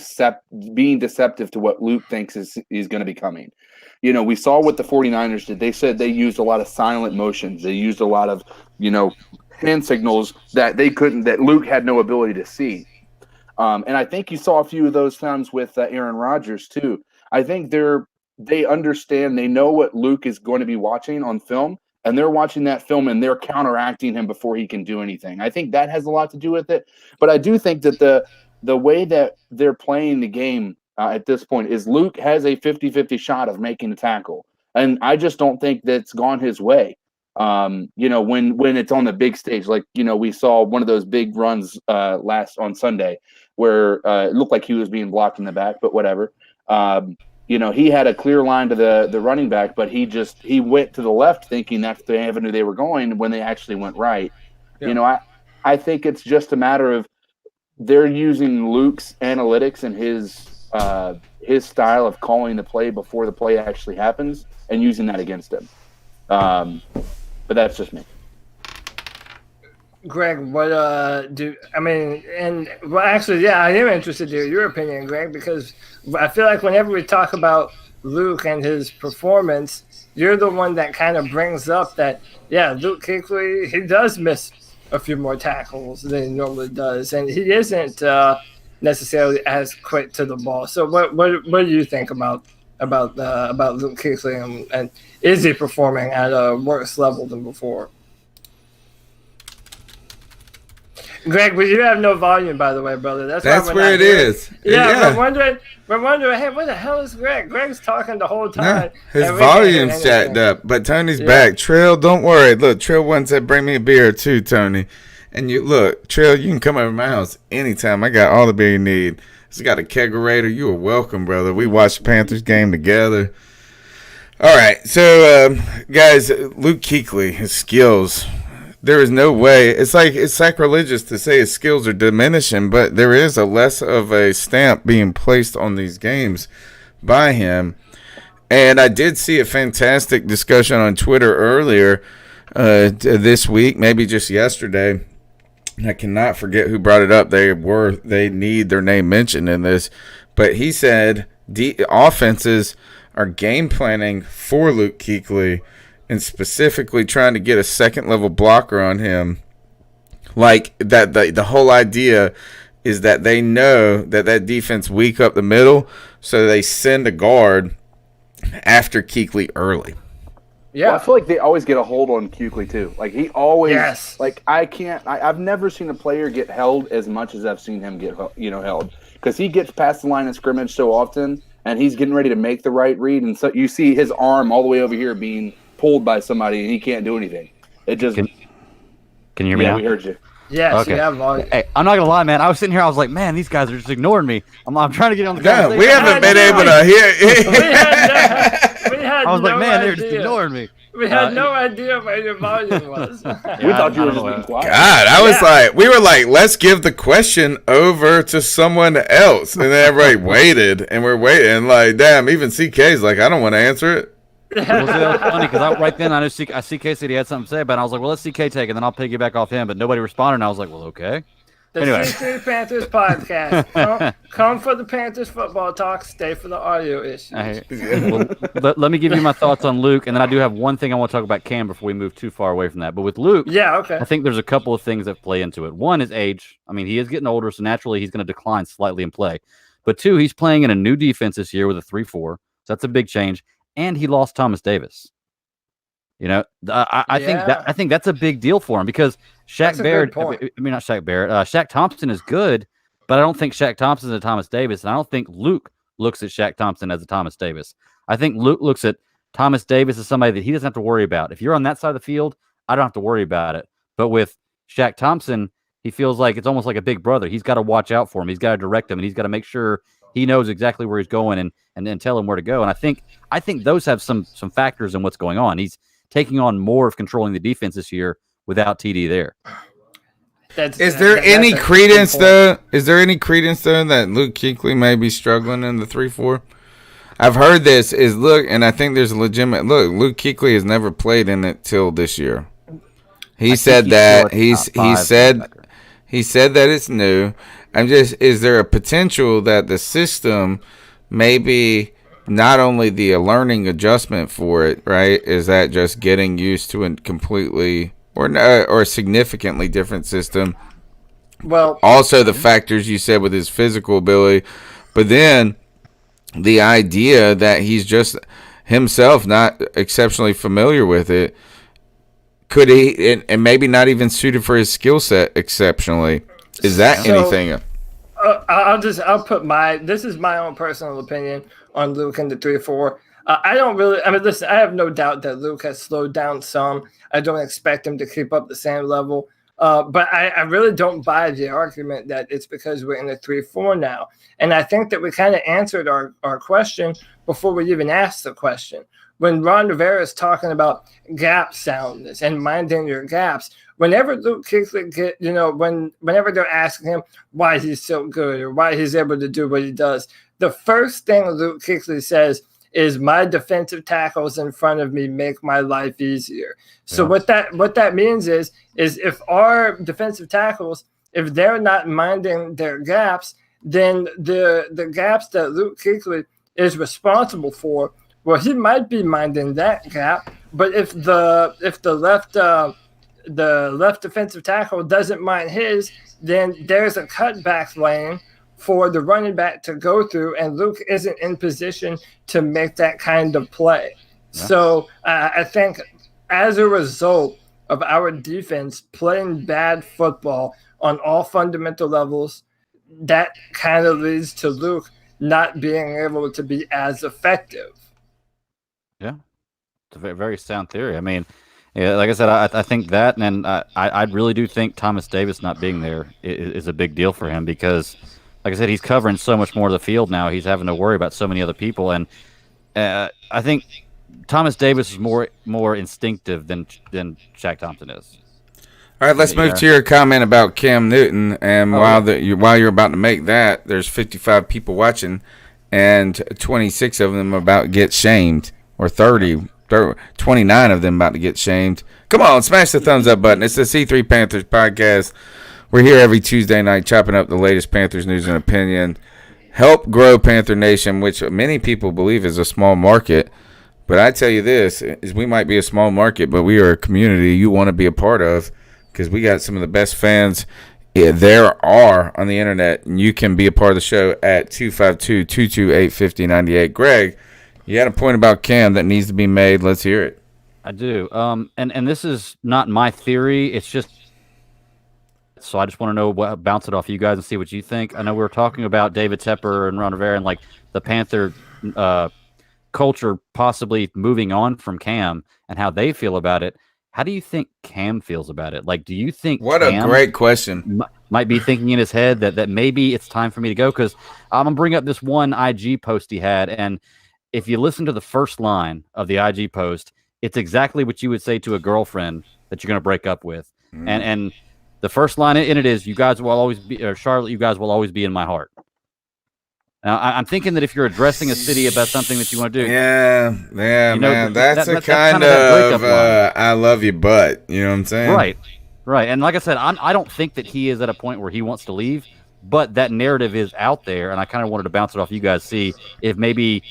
being deceptive to what Luke thinks is going to be coming. You know, we saw what the 49ers did. They said they used a lot of silent motions. They used a lot of, hand signals that Luke had no ability to see. And I think you saw a few of those times with Aaron Rodgers too. I think they understand, they know what Luke is going to be watching on film, and they're watching that film and they're counteracting him before he can do anything. I think that has a lot to do with it. But I do think that the way that they're playing the game at this point is Luke has a 50-50 shot of making a tackle. And I just don't think that's gone his way. When it's on the big stage, like, we saw one of those big runs last on Sunday where it looked like he was being blocked in the back, but whatever. He had a clear line to the running back, but he went to the left thinking that's the avenue they were going when they actually went right. Yeah. I think it's just a matter of they're using Luke's analytics and his style of calling the play before the play actually happens and using that against him. But that's just me. Greg, I am interested to hear your opinion, Greg, because I feel like whenever we talk about Luke and his performance, you're the one that kind of brings up that, Luke Kuechly, he does miss a few more tackles than he normally does, and he isn't necessarily as quick to the ball. So what do you think about Luke Kuechly, and is he performing at a worse level than before? Greg, but you have no volume, by the way, brother. That's where it is. Yeah, we're wondering, hey, what the hell is Greg? Greg's talking the whole time. His volume's jacked up, but Tony's back. Trill, don't worry. Look, Trill once said, bring me a beer too, Tony. And Trill, you can come over to my house anytime. I got all the beer you need. It's got a kegerator. You are welcome, brother. We watched the Panthers game together. All right, so guys, Luke Kuechly, his skills. There is no way. It's like it's sacrilegious to say his skills are diminishing, but there is a less of a stamp being placed on these games by him. And I did see a fantastic discussion on Twitter earlier this week, maybe just yesterday. I cannot forget who brought it up. They need their name mentioned in this, but he said offenses are game planning for Luke Kuechly and specifically trying to get a second-level blocker on him. Like, that the whole idea is that they know that defense weak up the middle, so they send a guard after Kuechly early. Yeah. Well, I feel like they always get a hold on Kuechly too. Like he always, Yes. like I've never seen a player get held as much as I've seen him get held, because he gets past the line of scrimmage so often, and he's getting ready to make the right read, and so you see his arm all the way over here being pulled by somebody, and he can't do anything. It just Can you hear me yeah, now? we heard you. Yes, Okay. you have volume. Hey, I'm not gonna lie, man. I was sitting here. I was like, man, these guys are just ignoring me. I'm trying to get on the No, conversation. we haven't been able to hear. We had I was like, no man, they're just idea. ignoring me. We had no idea where your volume was. We Yeah, thought you I were don't just know. being quiet. God, I was like, we were like, let's give the question over to someone else, and then everybody waited, and we're waiting. Like, damn, even CK's like, I don't want to answer it. Well, see, that was funny because right then I knew CK said he had something to say about it. And I was like, well, let CK take it, and then I'll piggyback off him. But nobody responded, and I was like, well, okay. The Anyway. C3 Panthers podcast. Come for the Panthers football talk. Stay for the audio issues. Well, let me give you my thoughts on Luke, and then I do have one thing I want to talk about Cam before we move too far away from that. But with Luke, Yeah, okay. I think there's a couple of things that play into it. One is age. I mean, he is getting older, so naturally he's going to decline slightly in play. But two, he's playing in a new defense this year with a 3-4, so that's a big change. And he lost Thomas Davis. You know, I think that's a big deal for him because That's Shaq a Barrett. good point. I mean, not Shaq Barrett. Shaq Thompson is good, but I don't think Shaq Thompson is a Thomas Davis, and I don't think Luke looks at Shaq Thompson as a Thomas Davis. I think Luke looks at Thomas Davis as somebody that he doesn't have to worry about. If you're on that side of the field, I don't have to worry about it. But with Shaq Thompson, he feels like it's almost like a big brother. He's got to watch out for him. He's got to direct him, and he's got to make sure he knows exactly where he's going and tell him where to go. And I think those have some factors in what's going on. He's taking on more of controlling the defense this year without TD there. Is there any credence though? Is there any credence though that Luke Kuechly may be struggling in the 3-4? I've heard this is look, and I think there's a legitimate look. Luke Kuechly has never played in it till this year. He said that he said that it's new. Is there a potential that the system maybe not only the learning adjustment for it, right? Is that just getting used to a completely or a significantly different system? Well, also the factors you said with his physical ability, but then the idea that he's just himself not exceptionally familiar with it. Could he, and maybe not even suited for his skill set exceptionally. Is that anything? I'll put this is my own personal opinion on Luke in the 3-4. Listen, I have no doubt that Luke has slowed down some. I don't expect him to keep up the same level. But I really don't buy the argument that it's because we're in the 3-4 now. And I think that we kind of answered our question before we even asked the question. When Ron Rivera is talking about gap soundness and minding your gaps, whenever Luke Kuechly whenever they're asking him why he's so good or why he's able to do what he does, the first thing Luke Kuechly says is my defensive tackles in front of me make my life easier. So what that means is if our defensive tackles, if they're not minding their gaps, then the gaps that Luke Kuechly is responsible for, well, he might be minding that gap, but if the left defensive tackle doesn't mind his, then there's a cutback lane for the running back to go through, and Luke isn't in position to make that kind of play. Yeah. So I think as a result of our defense playing bad football on all fundamental levels, that kind of leads to Luke not being able to be as effective. Yeah, it's a very, very sound theory. I mean, yeah, like I said, I think that, and I really do think Thomas Davis not being there is a big deal for him because, like I said, he's covering so much more of the field now. He's having to worry about so many other people, and I think Thomas Davis is more instinctive than Shaq Thompson is. All right, let's move to your comment about Cam Newton. And while you're about to make that, there's 55 people watching, and 26 of them about to get shamed, or 29 of them about to get shamed. Come on, smash the thumbs up button. It's the C3 Panthers podcast. We're here every Tuesday night chopping up the latest Panthers news and opinion. Help grow Panther Nation, which many people believe is a small market. But I tell you this, is we might be a small market, but we are a community you want to be a part of because we got some of the best fans there are on the internet. And you can be a part of the show at 252-228-5098. Greg, you had a point about Cam that needs to be made. Let's hear it. I do. And this is not my theory. It's just so I just want to know bounce it off you guys and see what you think. I know we were talking about David Tepper and Ron Rivera and like the Panther culture possibly moving on from Cam and how they feel about it. How do you think Cam feels about it? Like, do you think What Cam a great question. might be thinking in his head that maybe it's time for me to go? Because I'm gonna bring up this one IG post he had, and if you listen to the first line of the IG post, it's exactly what you would say to a girlfriend that you're gonna break up with, and the first line in it is, "You guys will always be," or Charlotte, "You guys will always be in my heart." Now, I'm thinking that if you're addressing a city about something that you want to do, Yeah, man, that's a that's kind that of breakup line. I love you, but you know what I'm saying? Right. And like I said, I don't think that he is at a point where he wants to leave, but that narrative is out there, and I kind of wanted to bounce it off you guys, see if maybe.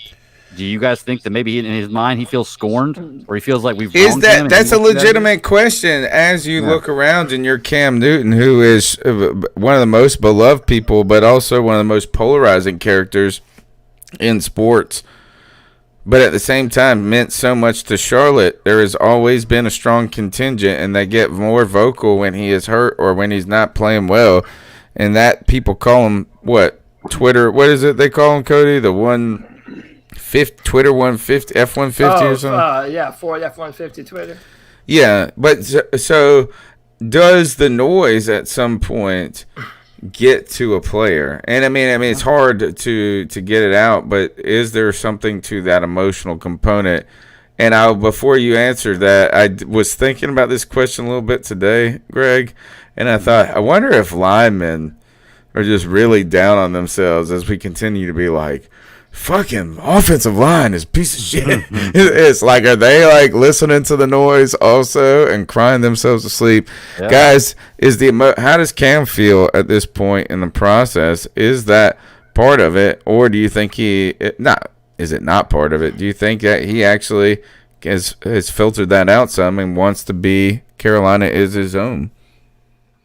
Do you guys think that maybe in his mind he feels scorned, or he feels like we've wronged him? That's a legitimate question as you look around and you're Cam Newton, who is one of the most beloved people, but also one of the most polarizing characters in sports. But at the same time, meant so much to Charlotte. There has always been a strong contingent, and they get more vocal when he is hurt or when he's not playing well. And that people call him what? Twitter? What is it they call him, Cody? The one. Twitter 150 F-150 or something. Ford F-150 Twitter. Yeah, but so does the noise at some point get to a player? And I mean it's hard to get it out, but is there something to that emotional component? And before you answer that, I was thinking about this question a little bit today, Greg, and I thought, I wonder if linemen are just really down on themselves as we continue to be like, fucking offensive line is a piece of shit. It's like, are they like listening to the noise also and crying themselves to sleep? Yeah. Guys, how does Cam feel at this point in the process? Is that part of it, or do you think is it not part of it? Do you think that he actually has filtered that out some and wants to be Carolina is his own?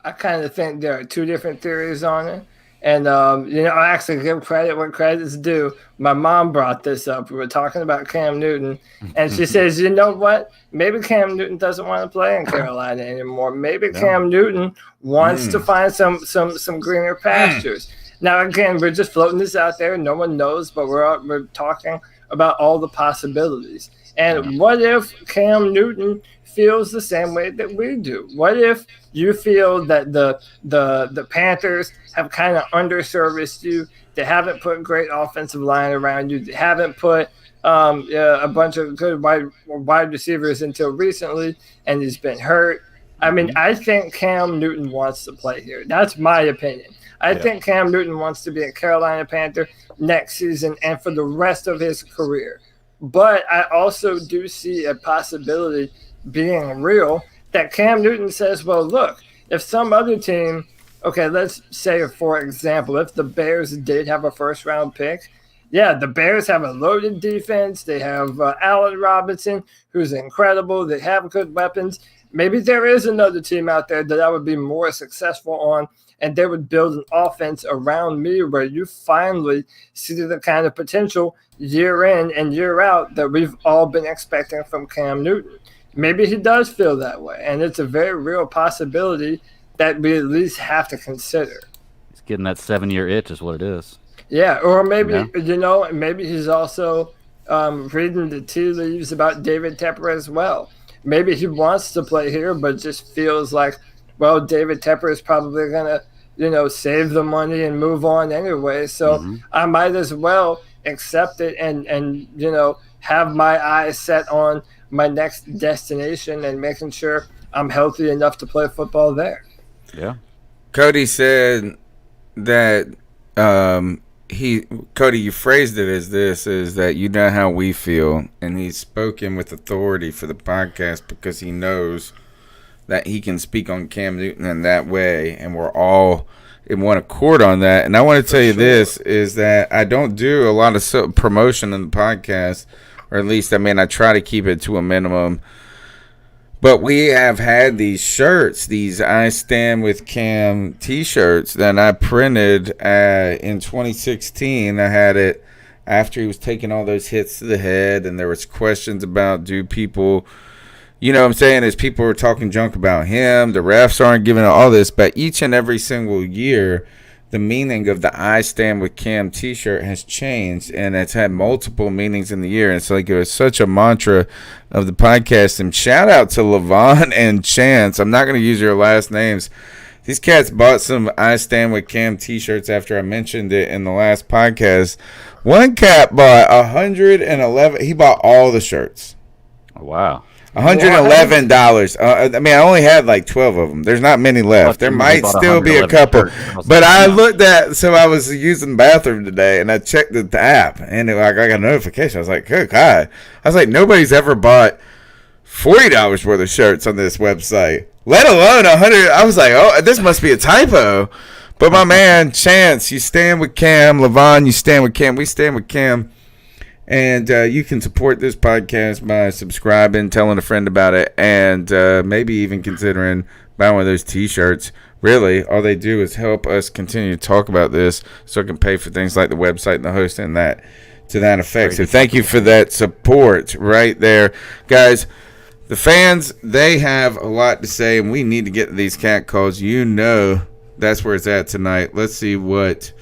I kind of think there are two different theories on it. And, I actually give credit where credit's due. My mom brought this up. We were talking about Cam Newton, and she says, you know what? Maybe Cam Newton doesn't want to play in Carolina anymore. Maybe Cam Newton wants to find some greener pastures. Now, again, we're just floating this out there. No one knows, but we're talking about all the possibilities. And what if Cam Newton feels the same way that we do? What if you feel that the Panthers have kind of underserviced you? They haven't put great offensive line around you. They haven't put a bunch of good wide receivers until recently, and he's been hurt. I mean, I think Cam Newton wants to play here. That's my opinion. I think Cam Newton wants to be a Carolina Panther next season and for the rest of his career. But I also do see a possibility being real that Cam Newton says, well, look, if some other team, okay, let's say, for example, if the Bears did have a first-round pick, the Bears have a loaded defense. They have Allen Robinson, who's incredible. They have good weapons. Maybe there is another team out there that I would be more successful on, and they would build an offense around me where you finally see the kind of potential year in and year out that we've all been expecting from Cam Newton. Maybe he does feel that way, and it's a very real possibility that we at least have to consider. He's getting that 7-year itch is what it is. Yeah, or maybe, maybe he's also reading the tea leaves about David Tepper as well. Maybe he wants to play here, but just feels like, well, David Tepper is probably going to, save the money and move on anyway. So I might as well accept it and have my eyes set on my next destination and making sure I'm healthy enough to play football there. Yeah. Cody said that Cody, you phrased it as this, is that you know how we feel, and he's spoken with authority for the podcast because he knows that he can speak on Cam Newton in that way, and we're all in one accord on that. And I want to tell you this, is that I don't do a lot of promotion in the podcast, or at least, I try to keep it to a minimum. But we have had these shirts, these I Stand With Cam t-shirts that I printed in 2016. I had it after he was taking all those hits to the head, and there was questions about, do people you know what I'm saying, as people are talking junk about him, the refs aren't giving all this, but each and every single year, the meaning of the I Stand With Cam t-shirt has changed, and it's had multiple meanings in the year. And it's like it was such a mantra of the podcast. And shout out to Levon and Chance. I'm not going to use your last names. These cats bought some I Stand With Cam t-shirts after I mentioned it in the last podcast. One cat bought 111. He bought all the shirts. Oh, wow. $111. I mean, I only had like 12 of them. There's not many left. There might still be a couple. But I looked at, so I was using the bathroom today, and I checked the app, and I got a notification. I was like, good God. I was like, nobody's ever bought $40 worth of shirts on this website, let alone 100. I was like, oh, this must be a typo. But my man, Chance, you stand with Cam. Levon, you stand with Cam. We stand with Cam. And you can support this podcast by subscribing, telling a friend about it, and maybe even considering buying one of those T-shirts. Really, all they do is help us continue to talk about this so I can pay for things like the website and the host and that to that effect. So thank you for that support right there. Guys, the fans, they have a lot to say, and we need to get to these cat calls. You know that's where it's at tonight. Let's see what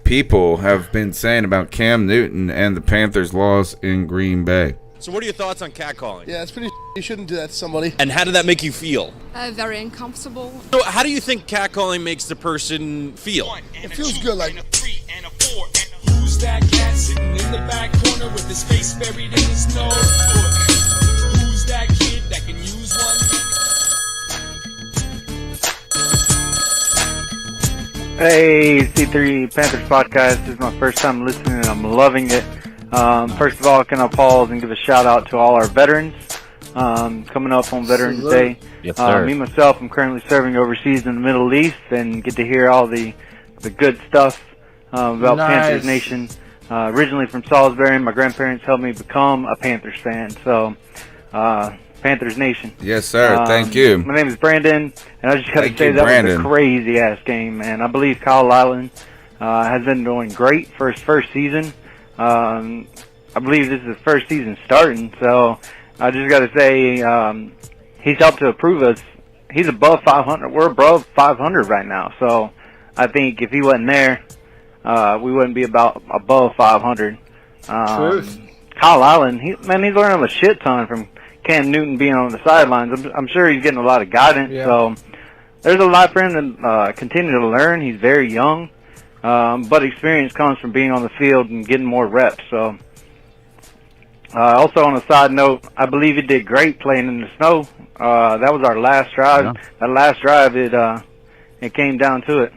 people have been saying about Cam Newton and the Panthers' loss in Green Bay. So what are your thoughts on catcalling? Yeah, it's pretty. You shouldn't do that to somebody. And how did that make you feel? Very uncomfortable. So how do you think catcalling makes the person feel? It feels good, like. Who's that cat sitting in the back corner with his face buried in his nose? Who's that kid that can use one? Hey, C3 Panthers podcast. This is my first time listening, and I'm loving it. First of all, can I pause and give a shout out to all our veterans coming up on Veterans Day. Yes, sir. Me, myself, I'm currently serving overseas in the Middle East and get to hear all the good stuff about Panthers Nation. Originally from Salisbury, my grandparents helped me become a Panthers fan. So, Panthers Nation. Yes, sir. Thank you. My name is Brandon, and I just got to say that was a crazy-ass game, man. I believe Kyle Allen has been doing great for his first season. I believe this is his first season starting, so I just got to say he's helped to prove us. He's above 500. We're above 500 right now, so I think if he wasn't there, we wouldn't be above 500. Kyle Allen, he's learning a shit ton from Cam Newton being on the sidelines. I'm sure he's getting a lot of guidance, so there's a lot for him to continue to learn. He's very young, but experience comes from being on the field and getting more reps. So, also on a side note, I believe he did great playing in the snow. That was our last drive. Yeah. That last drive, it came down to it.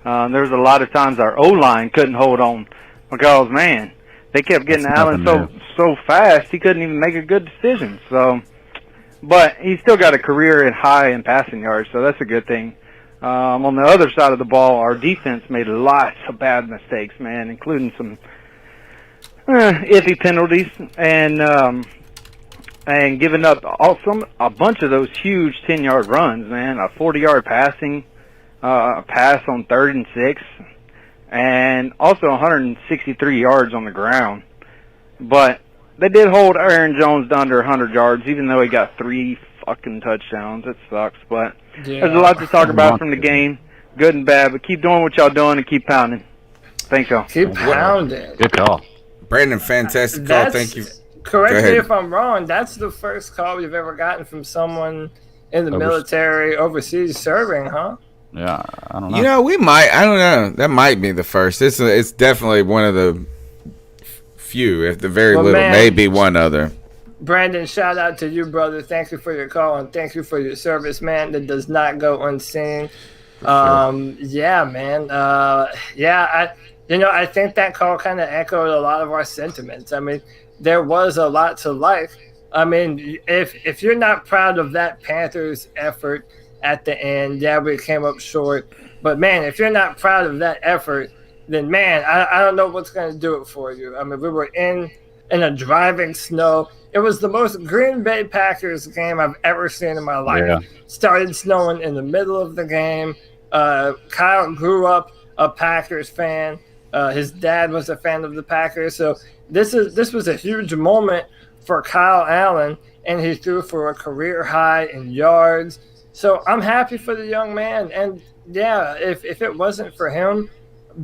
There was a lot of times our O-line couldn't hold on because, man, they kept getting Allen so fast he couldn't even make a good decision. So, but he still got a career at high in passing yards, so that's a good thing. On the other side of the ball, our defense made lots of bad mistakes, man, including some iffy penalties and giving up a bunch of those huge 10-yard runs, man. A 40-yard passing pass on 3rd and 6. And also 163 yards on the ground. But they did hold Aaron Jones to under 100 yards, even though he got 3 fucking touchdowns. It sucks, but there's a lot to talk about from the game, good and bad. But keep doing what y'all doing and keep pounding. Thanks, y'all. Keep pounding. Good call. Brandon, fantastic call. Thank you. Correct me if I'm wrong. That's the first call we've ever gotten from someone in the military overseas serving, huh? Yeah, I don't know. You know, I don't know. That might be the first. It's definitely one of the few, if the very little, man, maybe one other. Brandon, shout out to you, brother. Thank you for your call and thank you for your service, man. That does not go unseen. Yeah, man. I think that call kind of echoed a lot of our sentiments. I mean, there was a lot to like. I mean, if you're not proud of that Panthers effort at the end, yeah, we came up short. But, man, if you're not proud of that effort, then, man, I don't know what's going to do it for you. I mean, we were in a driving snow. It was the most Green Bay Packers game I've ever seen in my life. Yeah. Started snowing in the middle of the game. Kyle grew up a Packers fan. His dad was a fan of the Packers. So this was a huge moment for Kyle Allen, and he threw for a career high in yards. So I'm happy for the young man. And yeah, if it wasn't for him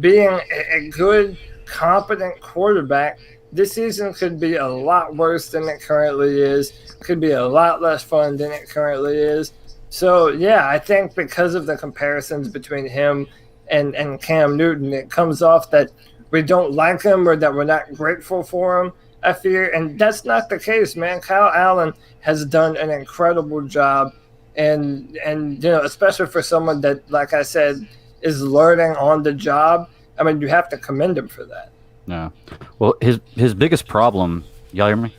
being a good, competent quarterback, this season could be a lot worse than it currently is. Could be a lot less fun than it currently is. So yeah, I think because of the comparisons between him and Cam Newton, it comes off that we don't like him or that we're not grateful for him, I fear. And that's not the case, man. Kyle Allen has done an incredible job. And especially for someone that, like I said, is learning on the job, I mean, you have to commend him for that. No. Well, his biggest problem, y'all hear me?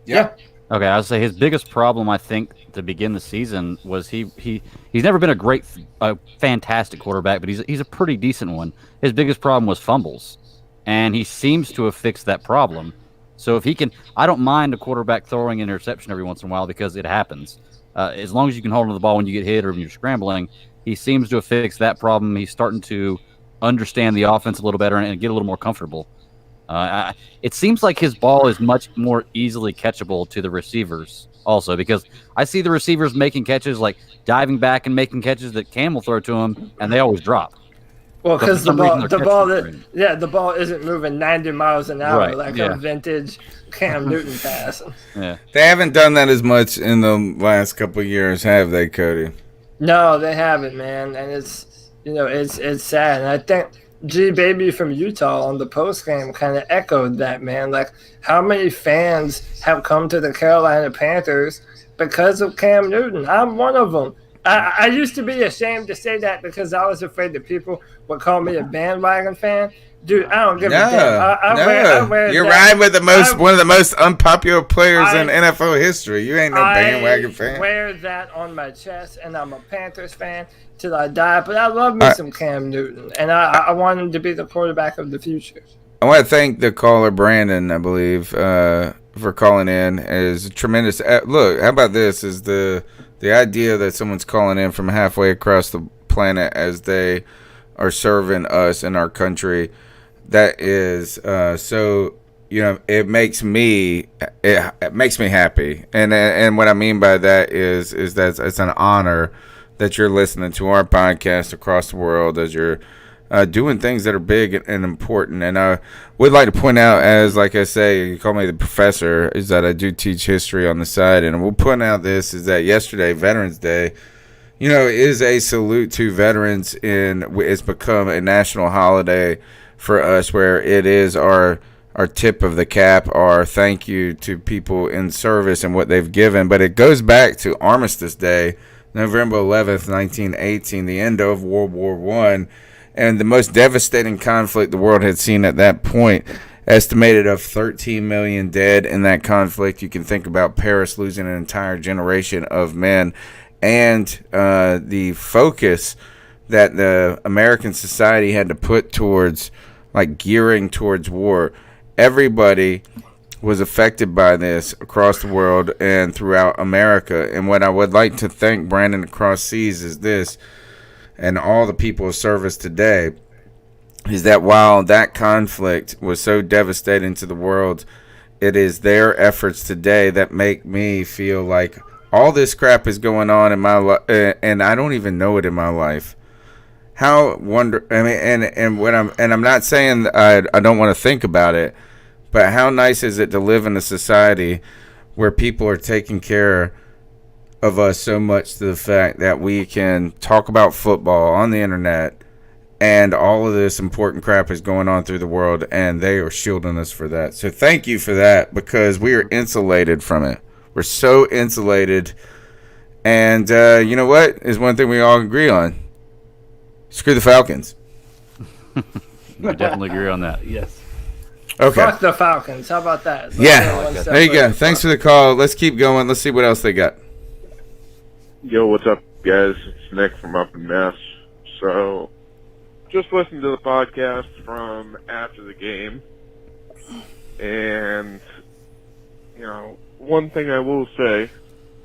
Yeah. Okay, I would say his biggest problem, I think, to begin the season was he's never been a fantastic quarterback, but he's a pretty decent one. His biggest problem was fumbles, and he seems to have fixed that problem. So if he can, I don't mind a quarterback throwing an interception every once in a while because it happens. As long as you can hold on to the ball when you get hit or when you're scrambling, he seems to have fixed that problem. He's starting to understand the offense a little better and get a little more comfortable. It seems like his ball is much more easily catchable to the receivers also, because I see the receivers making catches, like diving back and making catches that Cam will throw to him, and they always drop. Well, because the ball isn't moving 90 miles an hour like a vintage Cam Newton pass. Yeah, they haven't done that as much in the last couple of years, have they, Cody? No, they haven't, man, and it's sad. And I think G Baby from Utah on the post game kind of echoed that, man. Like, how many fans have come to the Carolina Panthers because of Cam Newton? I'm one of them. I used to be ashamed to say that because I was afraid that people would call me a bandwagon fan. Dude, I don't give a damn. I wear You're that. riding with one of the most unpopular players in NFL history. You ain't no bandwagon fan. I wear that on my chest, and I'm a Panthers fan till I die. But I love me some Cam Newton, and I want him to be the quarterback of the future. I want to thank the caller, Brandon, I believe, for calling in. Is tremendous. Look, how about this? Is the idea that someone's calling in from halfway across the planet as they are serving us in our country. That is so, it makes me happy, and what I mean by that is that it's an honor that you're listening to our podcast across the world as you're doing things that are big and important. And I would like to point out, as like I say, you call me the professor, is that I do teach history on the side, and we'll point out this is that yesterday, Veterans Day, is a salute to veterans, and it's become a national holiday for us, where it is our tip of the cap, our thank you to people in service and what they've given. But it goes back to Armistice Day, November 11th, 1918, the end of World War I, and the most devastating conflict the world had seen at that point. Estimated of 13 million dead in that conflict. You can think about Paris losing an entire generation of men, and the focus that the American society had to put towards gearing towards war. Everybody was affected by this across the world and throughout America. And what I would like to thank Brandon across seas is this, and all the people of service today, is that while that conflict was so devastating to the world, it is their efforts today that make me feel like all this crap is going on in my life, and I don't even know it in my life. I'm not saying I don't want to think about it, but how nice is it to live in a society where people are taking care of us so much to the fact that we can talk about football on the internet, and all of this important crap is going on through the world, and they are shielding us for that. So thank you for that, because we are insulated from it. We're so insulated. And you know what is one thing we all agree on? Screw the Falcons. We definitely agree on that. Yes. Okay. Fuck the Falcons. How about that? There you go. Thanks for the call. Let's keep going. Let's see what else they got. Yo, what's up, guys? It's Nick from up in Mass. So, just listened to the podcast from after the game, and, one thing I will say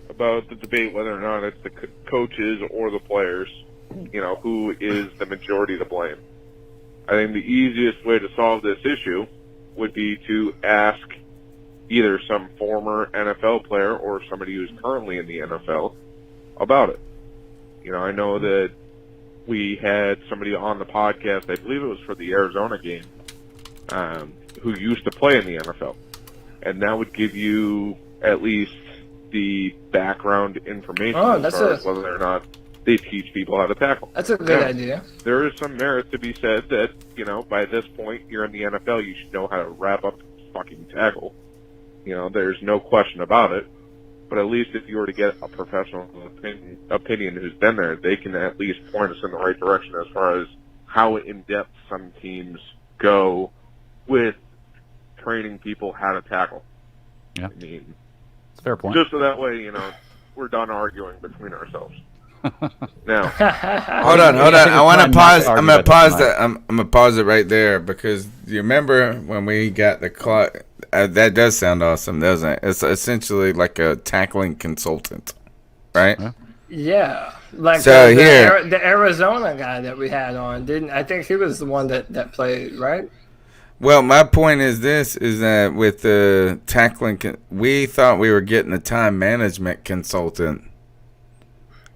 about the debate, whether or not it's the coaches or the players, who is the majority to blame. I think the easiest way to solve this issue would be to ask either some former NFL player or somebody who's currently in the NFL about it. I know that we had somebody on the podcast, I believe it was for the Arizona game, who used to play in the NFL. And that would give you at least the background information as far as whether or not they teach people how to tackle. That's a good idea. There is some merit to be said that, by this point, you're in the NFL, you should know how to wrap up fucking tackle. There's no question about it. But at least if you were to get a professional opinion who's been there, they can at least point us in the right direction as far as how in-depth some teams go with training people how to tackle. Yeah. I mean, it's a fair point. Just so that way, we're done arguing between ourselves. Now, hold on. I want to pause. I'm gonna pause that. I'm gonna pause it right there because you remember when we got the clock. That does sound awesome, doesn't it? It's essentially like a tackling consultant, right? Yeah, like so the Arizona guy that we had on I think he was the one that played, right? Well, my point is that with the tackling, we thought we were getting a time management consultant.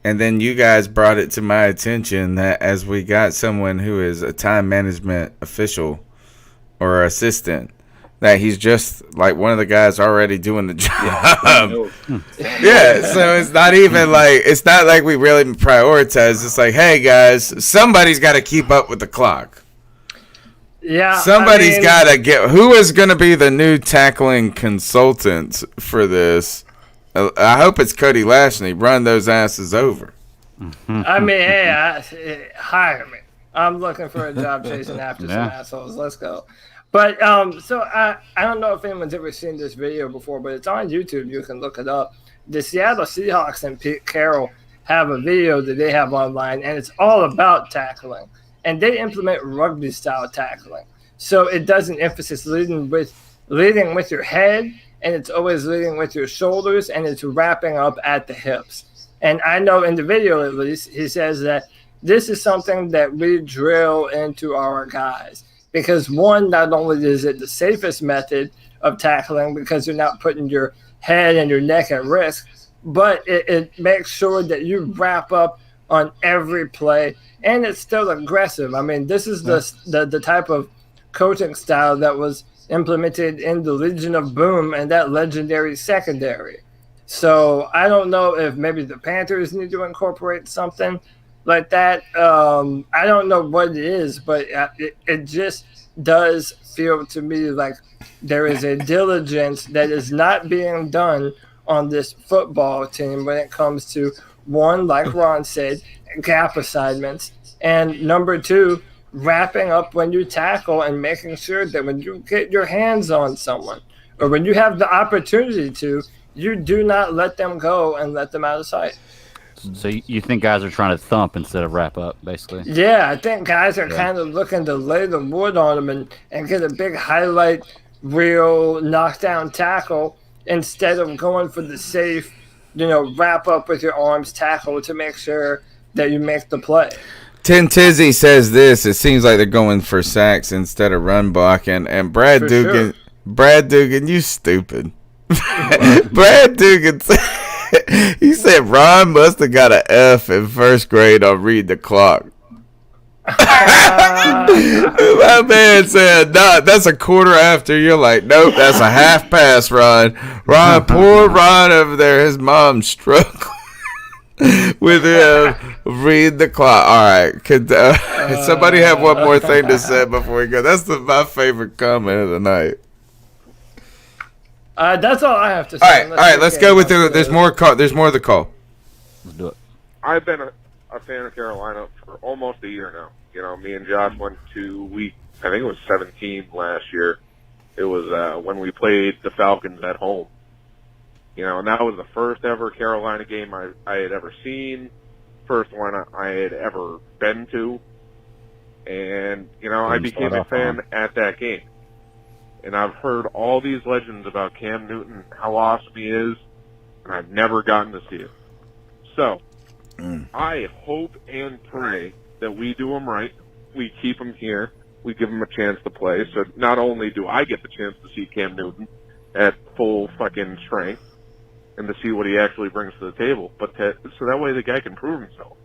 And then you guys brought it to my attention that as we got someone who is a time management official or assistant, that he's just like one of the guys already doing the job. Yeah, so it's not like we really prioritize. It's like, hey guys, somebody's got to keep up with the clock. Yeah, somebody's got to get. Who is going to be the new tackling consultant for this? I hope it's Cody Lashley. Run those asses over. I mean, hey, hire me. I'm looking for a job chasing after some assholes. Let's go. But so I don't know if anyone's ever seen this video before, but it's on YouTube. You can look it up. The Seattle Seahawks and Pete Carroll have a video that they have online, and it's all about tackling. And they implement rugby-style tackling. So it does an emphasis leading with your head, and it's always leading with your shoulders, and it's wrapping up at the hips. And I know in the video, at least, he says that this is something that we drill into our guys. Because one, not only is it the safest method of tackling because you're not putting your head and your neck at risk, but it makes sure that you wrap up on every play, and it's still aggressive. I mean, this is the type of coaching style that was implemented in the Legion of Boom and that legendary secondary. So I don't know if maybe the Panthers need to incorporate something like that. I don't know what it is, but it just does feel to me like there is a diligence that is not being done on this football team when it comes to, one, like Ron said, gap assignments, and number two, wrapping up when you tackle and making sure that when you get your hands on someone or when you have the opportunity to, you do not let them go and let them out of sight. So you think guys are trying to thump instead of wrap up, basically? Yeah, I think guys are kind of looking to lay the wood on them and get a big highlight reel knockdown tackle instead of going for the safe, wrap up with your arms tackle to make sure that you make the play. Tin Tizzy says this. It seems like they're going for sacks instead of run blocking. And Brad Dugan, you stupid. Brad Dugan he said Ron must have got an F in first grade on read the clock. My man said, "No, that's a quarter after." You're like, "Nope, that's a half pass, Ron." Poor Ron over there. His mom's struggling with him. Read the clock. All right, could somebody have one more thing to say before we go? That's my favorite comment of the night. That's all I have to say. All right. Let's go with the. There's more call. There's more of the call. Let's do it. I've been a fan of Carolina for almost a year now. Me and Josh went to week, I think it was 17 last year. It was when we played the Falcons at home. And that was the first ever Carolina game I had ever seen, first one I had ever been to. And, I became a fan at that game. And I've heard all these legends about Cam Newton, how awesome he is, and I've never gotten to see it. So, I hope and pray that we do him right, we keep him here, we give him a chance to play. So not only do I get the chance to see Cam Newton at full fucking strength and to see what he actually brings to the table. So that way the guy can prove himself.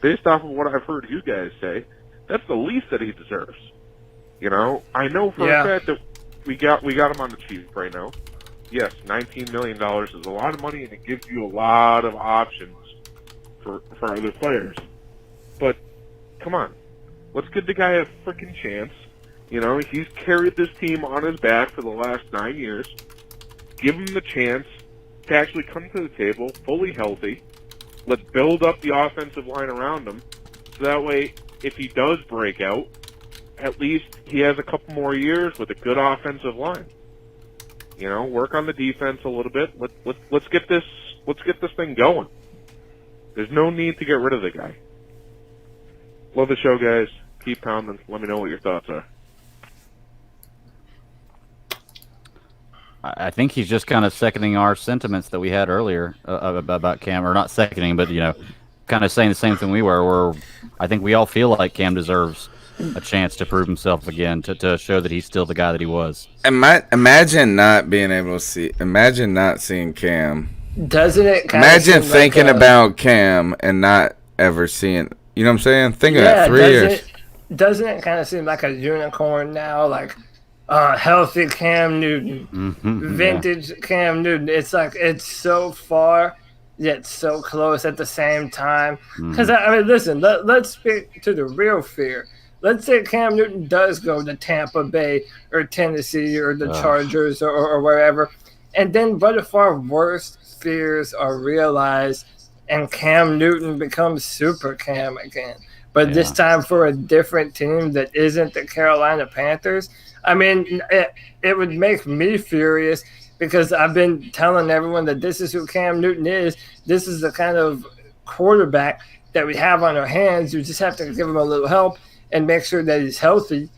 Based off of what I've heard you guys say, that's the least that he deserves. You know, I know for a fact that we got him on the cheap right now. Yes, $19 million is a lot of money, and it gives you a lot of options for other players. But come on, let's give the guy a freaking chance. You know, he's carried this team on his back for the last 9 years. Give him the chance to actually come to the table fully healthy. Let's build up the offensive line around him, so that way, if he does break out, at least he has a couple more years with a good offensive line. You know, work on the defense a little bit. Let's get this thing going. There's no need to get rid of the guy. Love the show, guys. Keep pounding. Let me know what your thoughts are. I think he's just kind of seconding our sentiments that we had earlier about Cam, or not seconding, but kind of saying the same thing we were. Where I think we all feel like Cam deserves a chance to prove himself again, to show that he's still the guy that he was. Imagine not being able to see. Imagine not seeing Cam. Doesn't it? Imagine thinking about Cam and not ever seeing. You know what I'm saying? Think of that 3 years. Doesn't it kind of seem like a unicorn now? Like healthy Cam Newton, vintage Cam Newton. It's like it's so far yet so close at the same time. Because I mean, listen, let's speak to the real fear. Let's say Cam Newton does go to Tampa Bay or Tennessee or the Chargers or wherever, and then what if our worst fears are realized and Cam Newton becomes Super Cam again, but this time for a different team that isn't the Carolina Panthers? I mean, it would make me furious because I've been telling everyone that this is who Cam Newton is. This is the kind of quarterback that we have on our hands. You just have to give him a little help and make sure that he's healthy.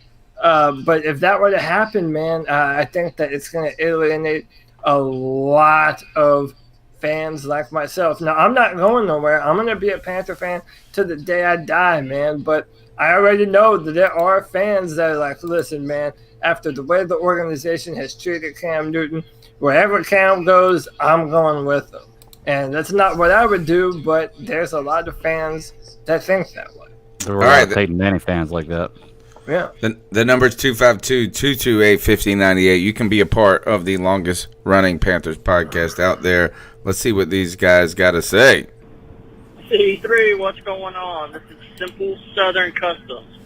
But if that were to happen, man, I think that it's going to alienate a lot of fans like myself. Now, I'm not going nowhere. I'm going to be a Panther fan to the day I die, man. But I already know that there are fans that are like, listen, man, after the way the organization has treated Cam Newton, wherever Cam goes, I'm going with him. And that's not what I would do, but there's a lot of fans that think that way. There were a lot of Peyton Manning fans like that. Yeah. The number is 252-228-5098. You can be a part of the longest running Panthers podcast out there. Let's see what these guys got to say. C3, what's going on? This is Simple Southern Customs.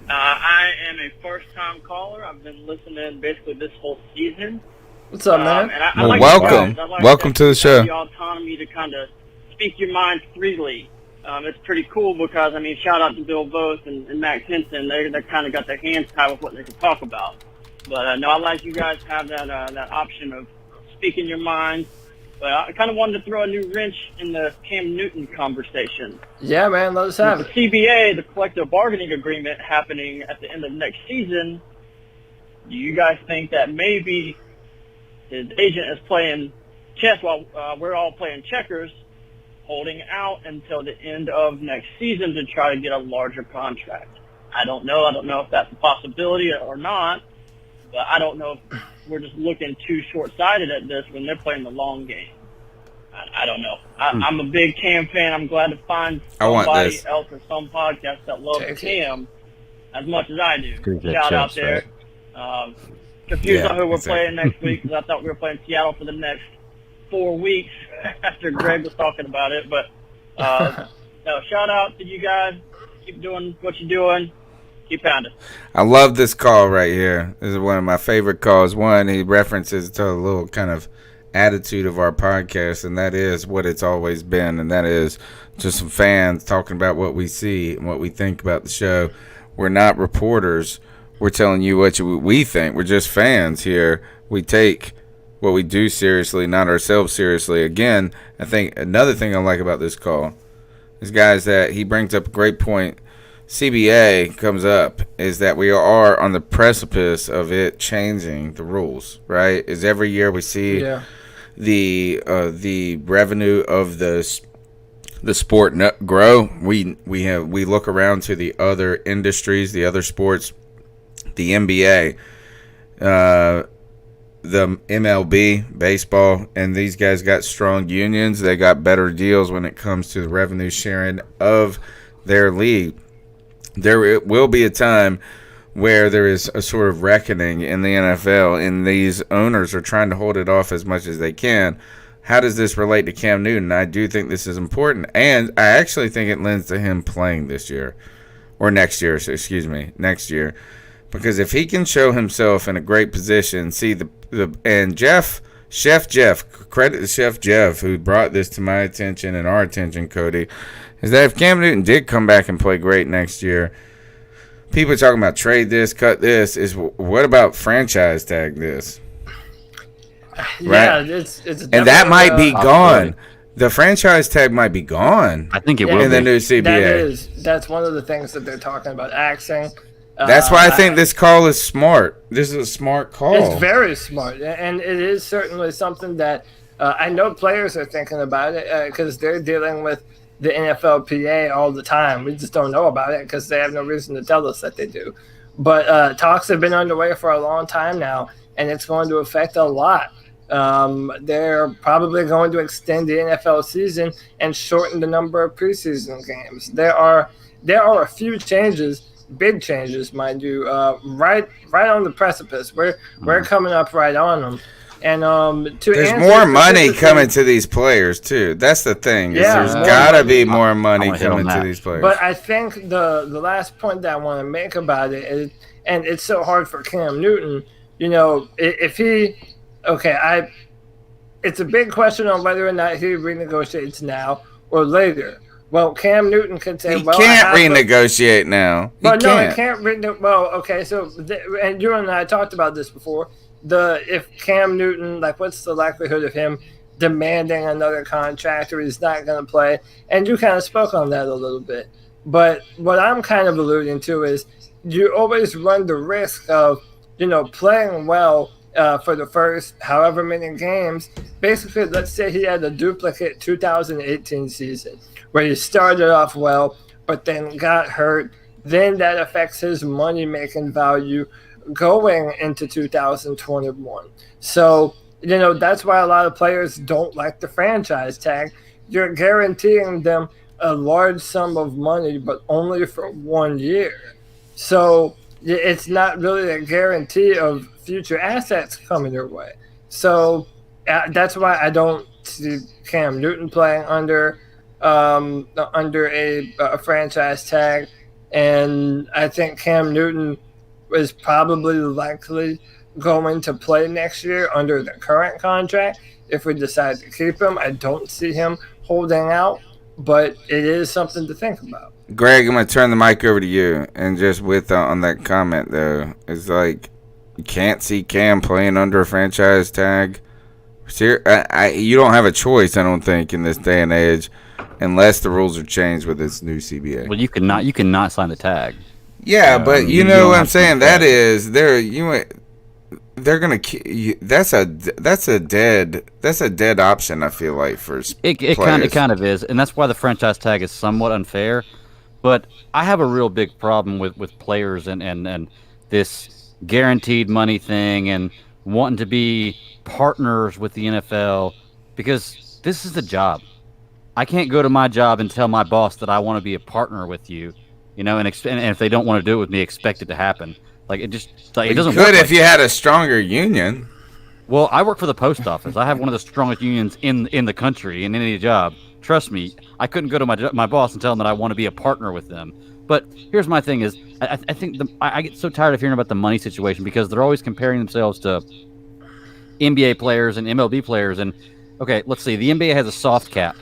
I am a first-time caller. I've been listening basically this whole season. What's up, man? Well, welcome. Welcome to the show. The autonomy to kind of speak your mind freely. It's pretty cool because, I mean, shout out to Bill Voth and Matt Henson. They kind of got their hands tied with what they can talk about. But no, I like you guys have that option of speaking your mind. But I kind of wanted to throw a new wrench in the Cam Newton conversation. Yeah, man, let's have it. The CBA, the collective bargaining agreement happening at the end of next season, do you guys think that maybe his agent is playing chess while we're all playing checkers, holding out until the end of next season to try to get a larger contract? I don't know. I don't know if that's a possibility or not, but I don't know if we're just looking too short-sighted at this when they're playing the long game. I don't know. I'm a big Cam fan. I'm glad to find somebody else or some podcast that loves Cam as much as I do. Shout out there. Confused on who we're playing next week because I thought we were playing Seattle for the next 4 weeks after Greg was talking about it. But no, shout out to you guys. Keep doing what you're doing. Keep pounding. I love this call right here. This is one of my favorite calls. One, he references to a little kind of attitude of our podcast, and that is what it's always been, and that is just some fans talking about what we see and what we think about the show. We're not reporters. We're telling you what we think. We're just fans here. We take what we do seriously, not ourselves seriously. Again, I think another thing I like about this call is, guys, that he brings up a great point. CBA comes up is that we are on the precipice of it changing the rules, right? Is every year we see the revenue of the sport grow. We look around to the other industries, the other sports, the NBA. The the MLB baseball, and these guys got strong unions. They got better deals when it comes to the revenue sharing of their league. There will be a time where there is a sort of reckoning in the NFL, and these owners are trying to hold it off as much as they can. How does this relate to Cam Newton? I do think this is important, and I actually think it lends to him playing this year, or next year, next year. Because if he can show himself in a great position, and Chef Jeff, credit to Chef Jeff, who brought this to my attention and our attention, Cody, is that if Cam Newton did come back and play great next year, people are talking about trade this, cut this, what about franchise tag this? Yeah, right? it's and that might be gone. The franchise tag might be gone. I think it will in the new CBA. That's one of the things that they're talking about axing. That's why I think this call is smart. This is a smart call. It's very smart, and it is certainly something that I know players are thinking about it because they're dealing with the NFLPA all the time. We just don't know about it because they have no reason to tell us that they do. But talks have been underway for a long time now, and it's going to affect a lot. They're probably going to extend the NFL season and shorten the number of preseason games. There are a few changes. Big changes, mind you, right on the precipice. We're coming up right on them, and there's more money coming to these players too. That's the thing. There's gotta be more money coming to these players. But I think the last point that I want to make about it is, and it's so hard for Cam Newton. You know, if he, it's a big question on whether or not he renegotiates now or later. Well, Cam Newton could say, he can't renegotiate now. But no, he can't renegotiate. Well, okay, so, and you and I talked about this before. If Cam Newton, what's the likelihood of him demanding another contract or he's not going to play? And you kind of spoke on that a little bit. But what I'm kind of alluding to is you always run the risk of, playing well for the first however many games. Basically, let's say he had a duplicate 2018 season where he started off well, but then got hurt. Then that affects his money-making value going into 2021. So, that's why a lot of players don't like the franchise tag. You're guaranteeing them a large sum of money, but only for 1 year. So it's not really a guarantee of future assets coming your way. So that's why I don't see Cam Newton playing under a franchise tag, and I think Cam Newton is probably likely going to play next year under the current contract. If we decide to keep him, I don't see him holding out, but it is something to think about. Greg, I'm going to turn the mic over to you, and just on that comment, though, it's like you can't see Cam playing under a franchise tag. You don't have a choice, I don't think, in this day and age, unless the rules are changed with this new CBA. Well, you cannot sign the tag. Yeah, but you know what I'm saying. That is they're gonna. That's a dead option. I feel like for it kind of is, and that's why the franchise tag is somewhat unfair. But I have a real big problem with players and this guaranteed money thing and wanting to be partners with the NFL, because this is the job. I can't go to my job and tell my boss that I want to be a partner with you, and if they don't want to do it with me, expect it to happen. It doesn't work. If you had a stronger union. Well, I work for the post office. I have one of the strongest unions in the country in any job. Trust me, I couldn't go to my boss and tell them that I want to be a partner with them. But here's my thing is, I think I get so tired of hearing about the money situation because they're always comparing themselves to NBA players and MLB players. And okay, let's see. The NBA has a soft cap,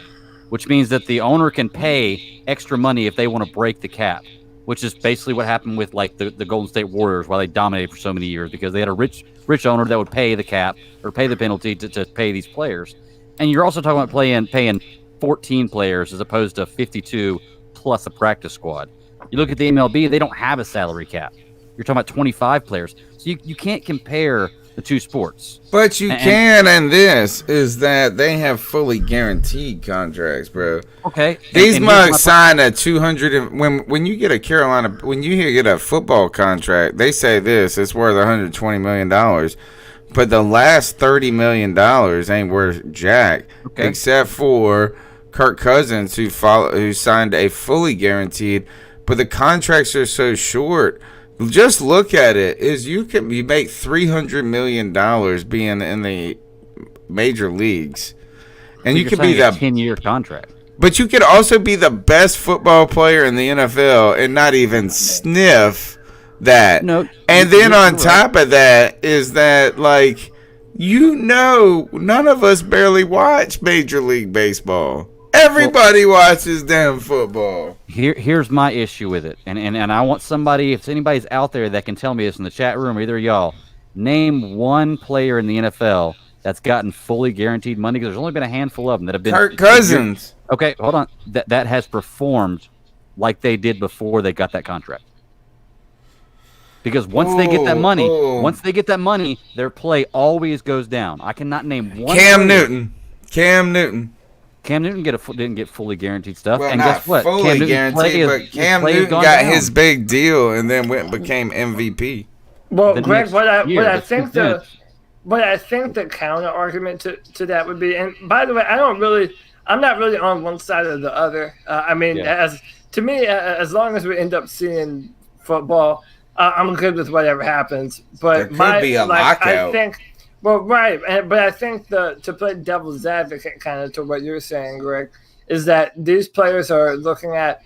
which means that the owner can pay extra money if they want to break the cap, which is basically what happened with the Golden State Warriors while they dominated for so many years, because they had a rich owner that would pay the cap or pay the penalty to pay these players. And you're also talking about paying 14 players as opposed to 52 plus a practice squad. You look at the MLB, they don't have a salary cap. You're talking about 25 players. So you can't compare the two sports. But you can, and this is that they have fully guaranteed contracts, bro. Okay. These mugs sign a 200 when you get a get a football contract, they say it's worth $120 million. but the last $30 million ain't worth jack, except for Kirk Cousins, who signed a fully guaranteed, but the contracts are so short. Just look at it. You make $300 million being in the major leagues, and you could be the 10-year contract. But you could also be the best football player in the NFL and not even sniff that. No, and then on top of that is that, like, none of us barely watch Major League Baseball. Everybody watches damn football. Here's my issue with it, and I want somebody, if anybody's out there that can tell me this in the chat room, or either y'all, name one player in the NFL that's gotten fully guaranteed money, because there's only been a handful of them that have been. Kirk Cousins. Okay, hold on. That has performed like they did before they got that contract. Because once they get that money, their play always goes down. I cannot name one. Cam Newton didn't get fully guaranteed stuff. Well, and not guess what? fully guaranteed, but Cam Newton got his big deal and then became MVP. Well, Greg, what I think the counter argument to that would be, and by the way, I'm not really on one side or the other. As long as we end up seeing football, I'm good with whatever happens. But there could be a lockout. I think, but I think to play devil's advocate, kind of to what you're saying, Greg, is that these players are looking at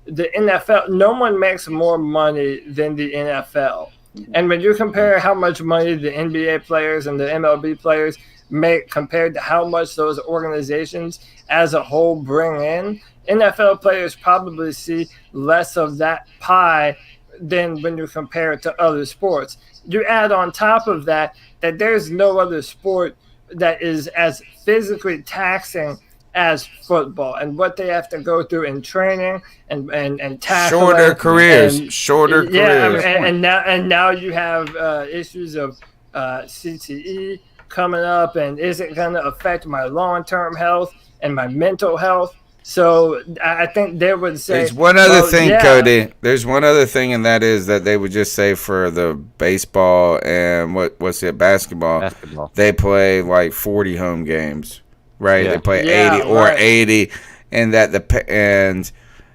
the NFL. No one makes more money than the NFL. And when you compare how much money the NBA players and the MLB players make compared to how much those organizations as a whole bring in, NFL players probably see less of that pie than when you compare it to other sports. You add on top of that there's no other sport that is as physically taxing as football, and what they have to go through in training and tackling. Shorter careers. And now you have issues of CTE coming up, and is it going to affect my long-term health and my mental health? So I think they would say. There's one other thing, Cody. There's one other thing, and that is that they would just say for the baseball and basketball. They play like 40 home games, right? They play 80, and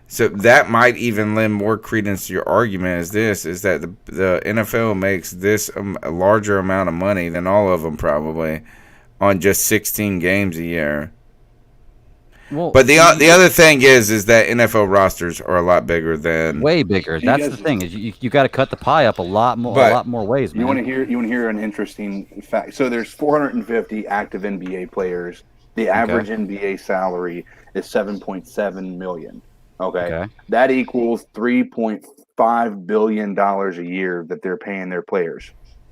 so that might even lend more credence to your argument. Is that the NFL makes this a larger amount of money than all of them probably on just 16 games a year. Well, but the other thing is that NFL rosters are a lot bigger than way bigger. That's the thing is you got to cut the pie up a lot more ways. Man. You want to hear an interesting fact? So there's 450 active NBA players. The average NBA salary is $7.7 million. Okay, that equals $3.5 billion a year that they're paying their players.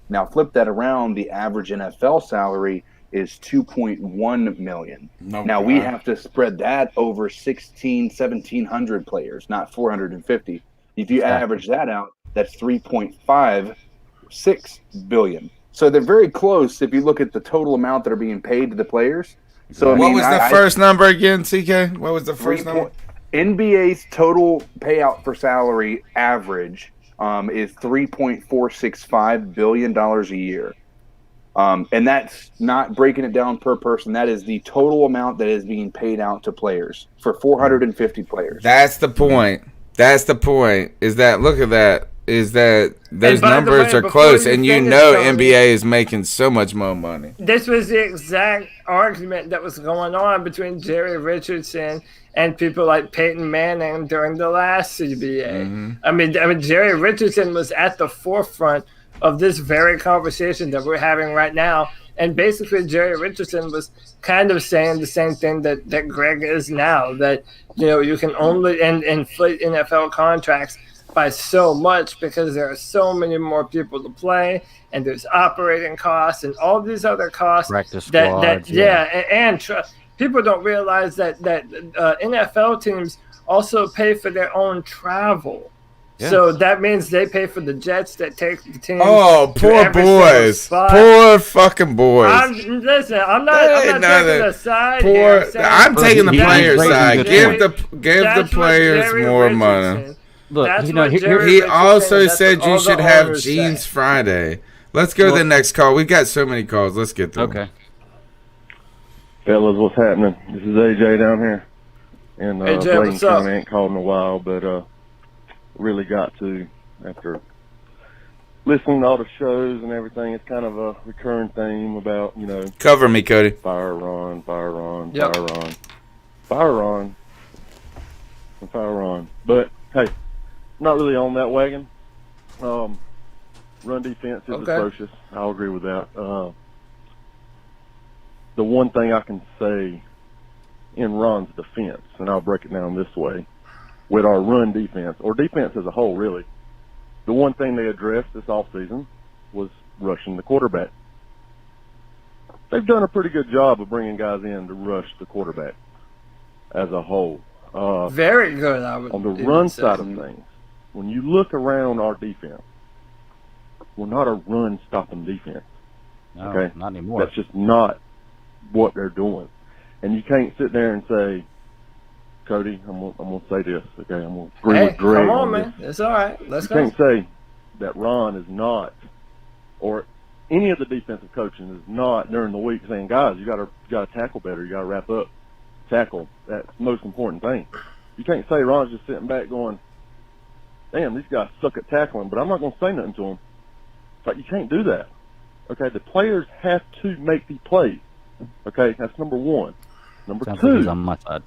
Now flip that around. The average NFL salary is $2.1 million. Now we have to spread that over 1,700 players, not 450. If you average that out, that's $3.56 billion. So they're very close if you look at the total amount that are being paid to the players. So what was the first number again, TK? What was the first number? NBA's total payout for salary average is $3.465 billion a year. And that's not breaking it down per person. That is the total amount that is being paid out to players for 450 players. That's the point. Is that, look at that, is that those numbers are close, and NBA is making so much more money. This was the exact argument that was going on between Jerry Richardson and people like Peyton Manning during the last CBA. Mm-hmm. I mean, Jerry Richardson was at the forefront of this very conversation that we're having right now. And basically Jerry Richardson was kind of saying the same thing that Greg is now, that, you can only inflate NFL contracts by so much because there are so many more people to play, and there's operating costs and all these other costs. Practice squads, people don't realize that NFL teams also pay for their own travel. Yes. So that means they pay for the jets that take the team. Oh, poor boys. Poor fucking boys. I'm not taking a side. I'm taking the players' side. Give the players more money. Look, he also said you should have Jeans Friday. Let's go to the next call. We've got so many calls. Let's get through. Okay. Fellas, what's happening? This is AJ down here. And AJ, Blaine what's up? County ain't called in a while, but really got to after listening to all the shows and everything. It's kind of a recurring theme about, Cover me, Cody. fire Ron, fire Ron, Yep. fire Ron, fire Ron, and fire Ron. But hey, not really on that wagon. Run defense is Okay. atrocious. I'll agree with that. The one thing I can say in Ron's defense, and I'll break it down this way, with our run defense, or defense as a whole, really, the one thing they addressed this offseason was rushing the quarterback. They've done a pretty good job of bringing guys in to rush the quarterback as a whole. Very good, I would On the even run say. side of things, when you look around our defense, we're not a run-stopping defense. No, Okay? not anymore. That's just not what they're doing. And you can't sit there and say, Cody, I'm gonna say this, okay? I'm gonna agree Hey, with Greg come on, this. man. It's all right. Let's You go. can't say that Ron is not, or any of the defensive coaching is not during the week saying, guys, you gotta tackle better, you gotta wrap up, tackle. That's the most important thing. You can't say Ron's just sitting back going, damn, these guys suck at tackling, but I'm not gonna say nothing to them. It's like, you can't do that. Okay, the players have to make the plays. Okay, that's number one. Number Sounds two. like he's on my side.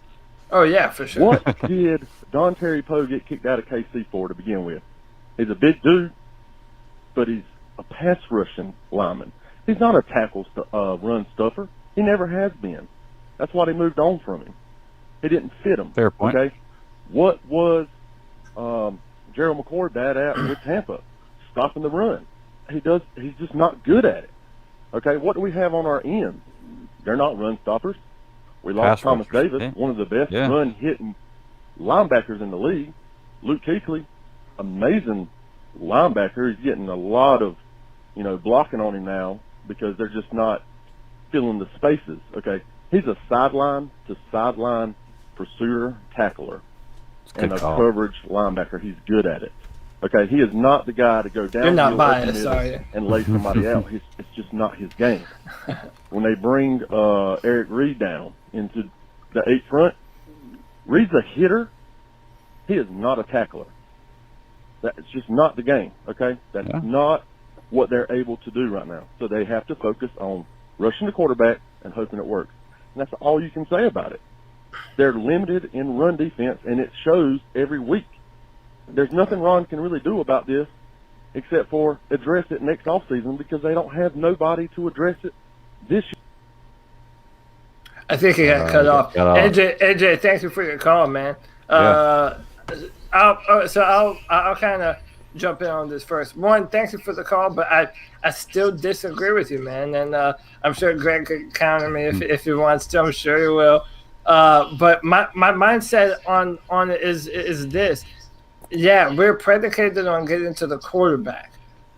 Oh, yeah, for sure. What did Don Terry Poe get kicked out of KC for to begin with? He's a big dude, but he's a pass rushing lineman. He's not a run stuffer. He never has been. That's why they moved on from him. It didn't fit him. Fair point. Okay, what was Gerald McCoy bad at with Tampa? Stopping the run. He's just not good at it. Okay, what do we have on our end? They're not run stoppers. We lost Pass Thomas rushers, Davis, yeah. one of the best Yeah. run-hitting linebackers in the league. Luke Kuechly, amazing linebacker. He's getting a lot of, blocking on him now because they're just not filling the spaces. Okay, he's a sideline-to-sideline pursuer, tackler, and a call. coverage linebacker. He's good at it. Okay, he is not the guy to go down. You're not biased, are you? And lay somebody out. It's just not his game. When they bring Eric Reed down into the 8 front, Reed's a hitter. He is not a tackler. That's just not the game, okay? That's not what they're able to do right now. So they have to focus on rushing the quarterback and hoping it works. And that's all you can say about it. They're limited in run defense, and it shows every week. There's nothing Ron can really do about this except for address it next offseason because they don't have nobody to address it this year. I think he got cut off. AJ, thank you for your call, man. I'll kind of jump in on this first. One, thank you for the call, but I still disagree with you, man. And I'm sure Greg could counter me if he wants to. I'm sure he will. But my mindset on it is this. Yeah, we're predicated on getting to the quarterback.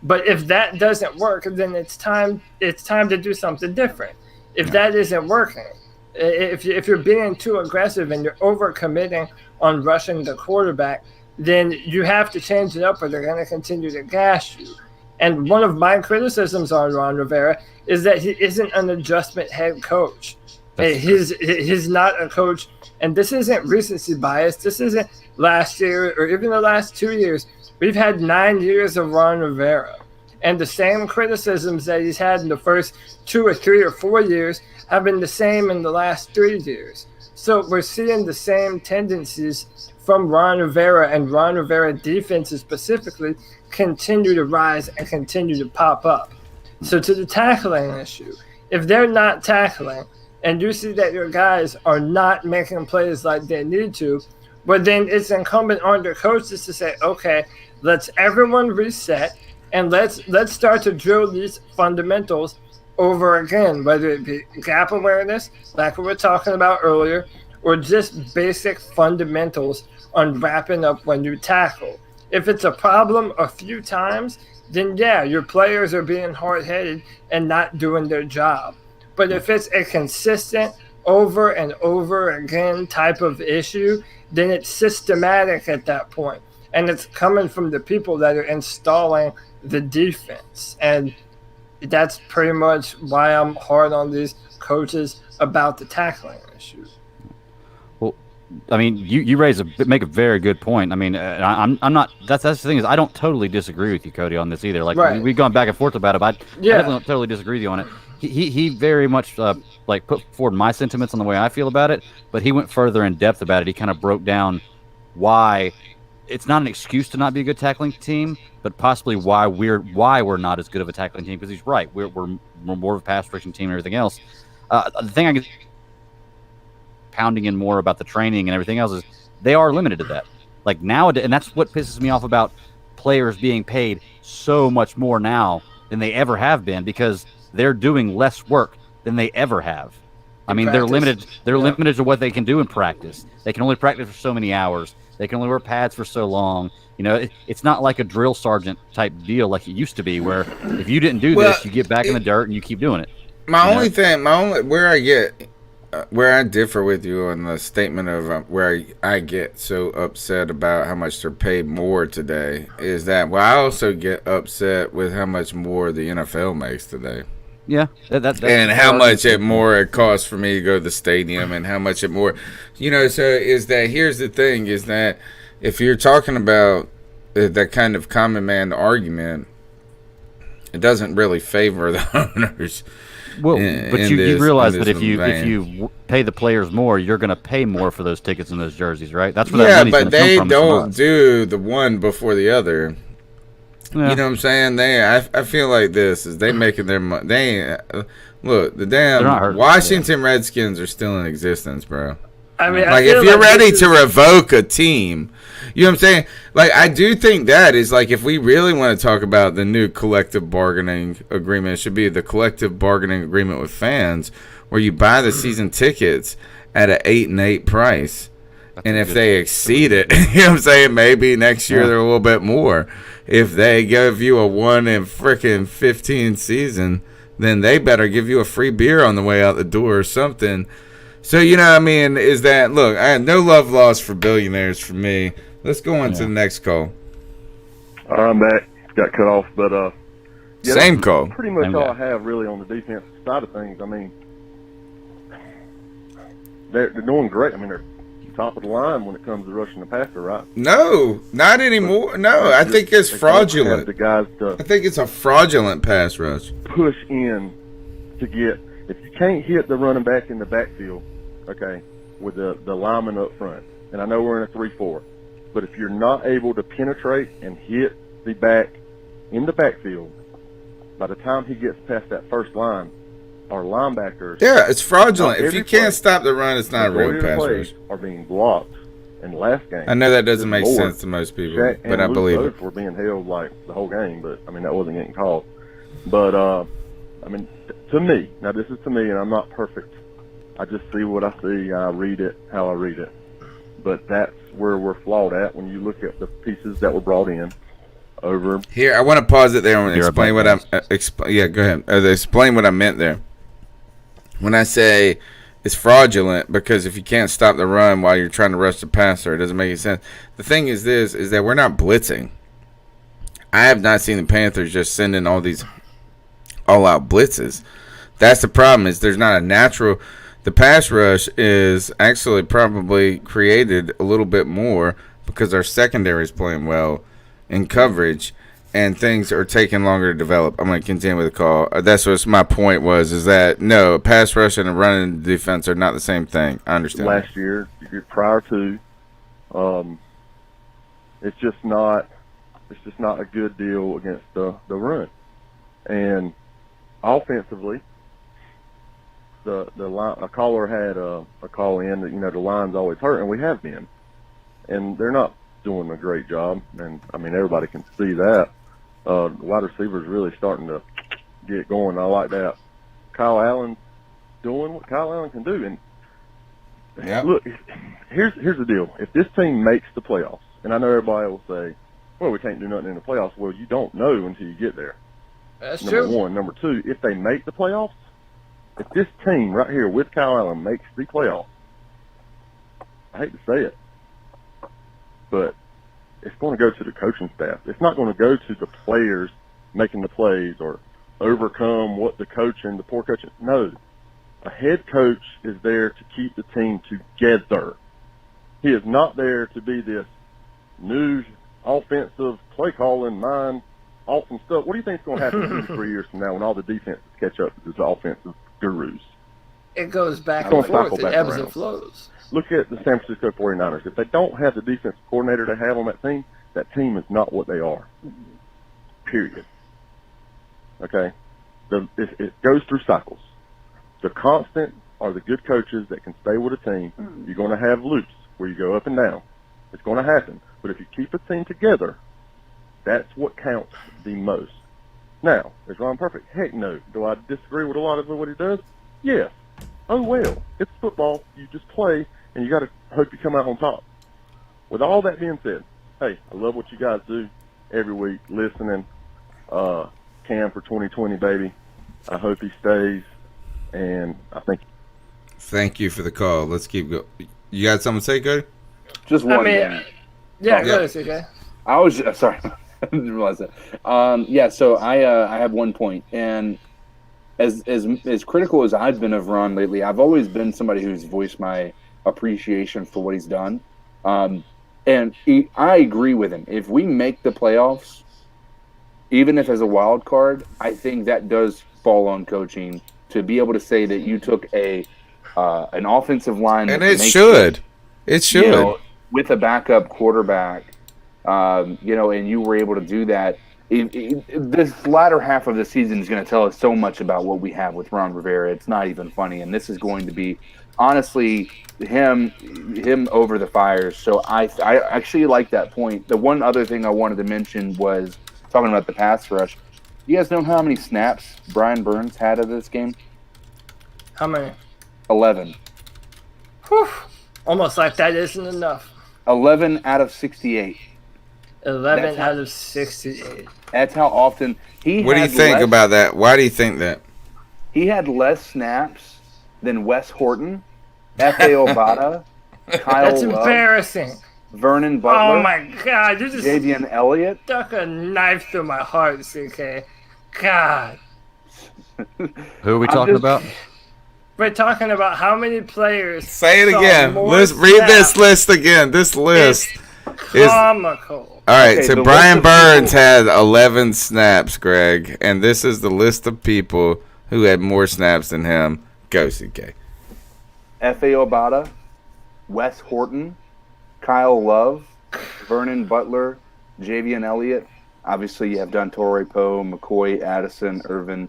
But if that doesn't work, then it's time to do something different. If that isn't working, if you're being too aggressive and you're overcommitting on rushing the quarterback, then you have to change it up or they're going to continue to gash you. And one of my criticisms on Ron Rivera is that he isn't an adjustment head coach. He's not a coach, and this isn't recency bias. This isn't last year or even the last 2 years. We've had 9 years of Ron Rivera, and the same criticisms that he's had in the first 2 or 3 or 4 years have been the same in the last 3 years. So we're seeing the same tendencies from Ron Rivera, and Ron Rivera defenses specifically continue to rise and continue to pop up. So to the tackling issue, if they're not tackling, and you see that your guys are not making plays like they need to, but then it's incumbent on their coaches to say, okay, let's everyone reset and let's start to drill these fundamentals over again, whether it be gap awareness, like we were talking about earlier, or just basic fundamentals on wrapping up when you tackle. If it's a problem a few times, then yeah, your players are being hard-headed and not doing their job. But if it's a consistent over and over again type of issue, then it's systematic at that point. And it's coming from the people that are installing the defense. And that's pretty much why I'm hard on these coaches about the tackling issue. Well, I mean, you make a very good point. I mean, I'm not. That's the thing is, I don't totally disagree with you, Cody, on this either. Like Right. we've gone back and forth about it. But I Yeah. definitely don't totally disagree with you on it. He very much like put forward my sentiments on the way I feel about it, but he went further in depth about it. He kind of broke down why it's not an excuse to not be a good tackling team, but possibly why we're not as good of a tackling team. Because he's right, we're more of a pass rushing team and everything else. The thing I get pounding in more about the training and everything else is they are limited to that. Like nowadays, and that's what pisses me off about players being paid so much more now than they ever have been, because they're doing less work than they ever have. I mean, they're limited. They're limited to what they can do in practice. They can only practice for so many hours. They can only wear pads for so long. You know, it's not like a drill sergeant type deal like it used to be, where if you didn't do this, you get back in the dirt and you keep doing it. Where I differ with you on the statement of where I get so upset about how much they're paid more today is that, well, I also get upset with how much more the NFL makes today. Yeah, that's and how much more it costs for me to go to the stadium, and how much it more, So is that, here's the thing, is that if you're talking about that kind of common man argument, it doesn't really favor the owners. Well, but you realize that if you pay the players more, you're going to pay more for those tickets and those jerseys, right? That's where that money's going to come from. Yeah, but they don't do the one before the other. Yeah. You know what I'm saying? I feel like this is they making their money. Look, the damn Washington Redskins are still in existence, bro. I mean, like if you're ready to revoke a team, you know what I'm saying? Like, I do think that is like, if we really want to talk about the new collective bargaining agreement, it should be the collective bargaining agreement with fans, where you buy the season tickets at an 8-8 price. And if they exceed it, you know what I'm saying? Maybe next year they're a little bit more. If they give you a 1-in-15 season, then they better give you a free beer on the way out the door or something. So, you know what I mean? Is that, look, I had no love lost for billionaires for me. Let's go on to the next call. I'm back. Got cut off, but same call. Pretty much all I have really on the defensive side of things. I mean, they're doing great. I mean, they're top of the line when it comes to rushing the passer, right? No, not anymore. No, I think it's fraudulent. The guys I think it's a fraudulent pass rush. Push in to get, if you can't hit the running back in the backfield, okay, with the lineman up front, and I know we're in a 3-4, but if you're not able to penetrate and hit the back in the backfield, by the time he gets past that first line, our linebackers. Yeah, it's fraudulent. If you can't stop the run, it's not a real pass rush. Are being blocked in the last game. I know that doesn't make sense to most people, but I believe it. We're being held like the whole game, but I mean that wasn't getting called. But I mean, to me, now this is to me, and I'm not perfect. I just see what I see. I read it how I read it. But that's where we're flawed at when you look at the pieces that were brought in. Over here, I want to pause it there and explain what I'm. Yeah, go ahead. Explain what I meant there. When I say it's fraudulent, because if you can't stop the run while you're trying to rush the passer, it doesn't make any sense. The thing is this, is that we're not blitzing. I have not seen the Panthers just sending all these all-out blitzes. That's the problem, is there's not a natural. The pass rush is actually probably created a little bit more because our secondary is playing well in coverage, and things are taking longer to develop. I'm going to continue with the call. That's what my point was, is that, no, pass rush and a running defense are not the same thing. I understand. Last year, prior to, it's just not a good deal against the run. And offensively, a caller had a call in that, the line's always hurt, and we have been. And they're not doing a great job, and, I mean, everybody can see that. The wide receiver's really starting to get going. I like that. Kyle Allen's doing what Kyle Allen can do. And look, here's the deal. If this team makes the playoffs, and I know everybody will say, well, we can't do nothing in the playoffs. Well, you don't know until you get there. That's Number true. one. Number two, if they make the playoffs, if this team right here with Kyle Allen makes the playoffs, I hate to say it, but it's going to go to the coaching staff. It's not going to go to the players making the plays or overcome what the poor coaching. No. A head coach is there to keep the team together. He is not there to be this new offensive play calling, mind, awesome stuff. What do you think is going to happen 2 to 3 years from now when all the defenses catch up to the offensive gurus? It goes back and forth. It ebbs and flows. Look at the San Francisco 49ers. If they don't have the defensive coordinator they have on that team is not what they are. Period. Okay? It goes through cycles. The constant are the good coaches that can stay with a team. You're going to have loops where you go up and down. It's going to happen. But if you keep a team together, that's what counts the most. Now, is Ron perfect? Heck no. Do I disagree with a lot of what he does? Yes. Oh, well. It's football. You just play, and you got to hope you come out on top. With all that being said, hey, I love what you guys do every week, listening. Cam for 2020, baby. I hope he stays, and I think. Thank you for the call. Let's keep going. You got something to say, Cody? Just one thing. Yeah, go ahead, okay. I was sorry. I didn't realize that. So I have 1 point, and as critical as I've been of Ron lately, I've always been somebody who's voiced my appreciation for what he's done. And I agree with him. If we make the playoffs, even if as a wild card, I think that does fall on coaching to be able to say that you took an offensive line, and it should. With a backup quarterback. And you were able to do that. This latter half of the season is going to tell us so much about what we have with Ron Rivera. It's not even funny, and this is going to be, honestly, him over the fires. So I actually like that point. The one other thing I wanted to mention was talking about the pass rush. You guys know how many snaps Brian Burns had of this game? How many? 11. Whew. Almost like that isn't enough. 11 out of 68. 11 out of 68. That's how often he. What do you think about that? Why do you think that? He had less snaps than Wes Horton, F.A. Obata, Kyle That's Love, embarrassing. Vernon Butler. Oh my God! You just Javian Elliott. Stuck a knife through my heart, CK. God. Who are we talking about? We're talking about how many players. Say it again. Let's read this list again. This list is comical. All right, so Brian Burns had 11 snaps, Greg, and this is the list of people who had more snaps than him. Go, CK. F.A. Obata, Wes Horton, Kyle Love, Vernon Butler, Javian Elliott. Obviously, you have Dontore Poe, McCoy, Addison, Irvin,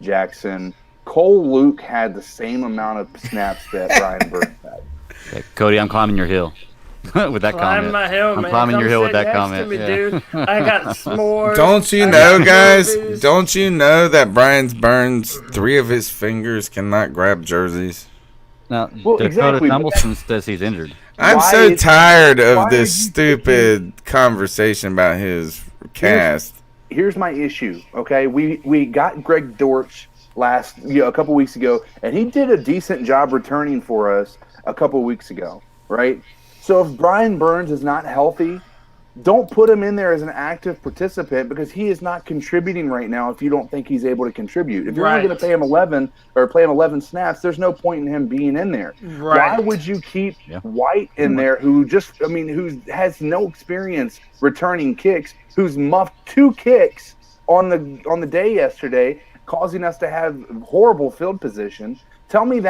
Jackson. Cole Luke had the same amount of snaps that Brian Burns had. Okay, Cody, I'm climbing your hill. With that comment. My hill, I'm man. climbing your hill with that Next comment. to me, Yeah. dude. I got s'mores. Don't you know, guys? Don't you know that Brian Burns, 3 of his fingers cannot grab jerseys? Now, Dakota Tumbleton says he's injured. I'm so tired of this stupid conversation about his cast. Here's my issue, okay? We got Greg Dortch a couple weeks ago, and he did a decent job returning for us a couple weeks ago, right? So if Brian Burns is not healthy, don't put him in there as an active participant because he is not contributing right now if you don't think he's able to contribute. If you're only going to pay him 11 snaps, there's no point in him being in there. Right. Why would you keep White in there who has no experience returning kicks, who's muffed 2 kicks on the day yesterday, causing us to have horrible field position? Tell me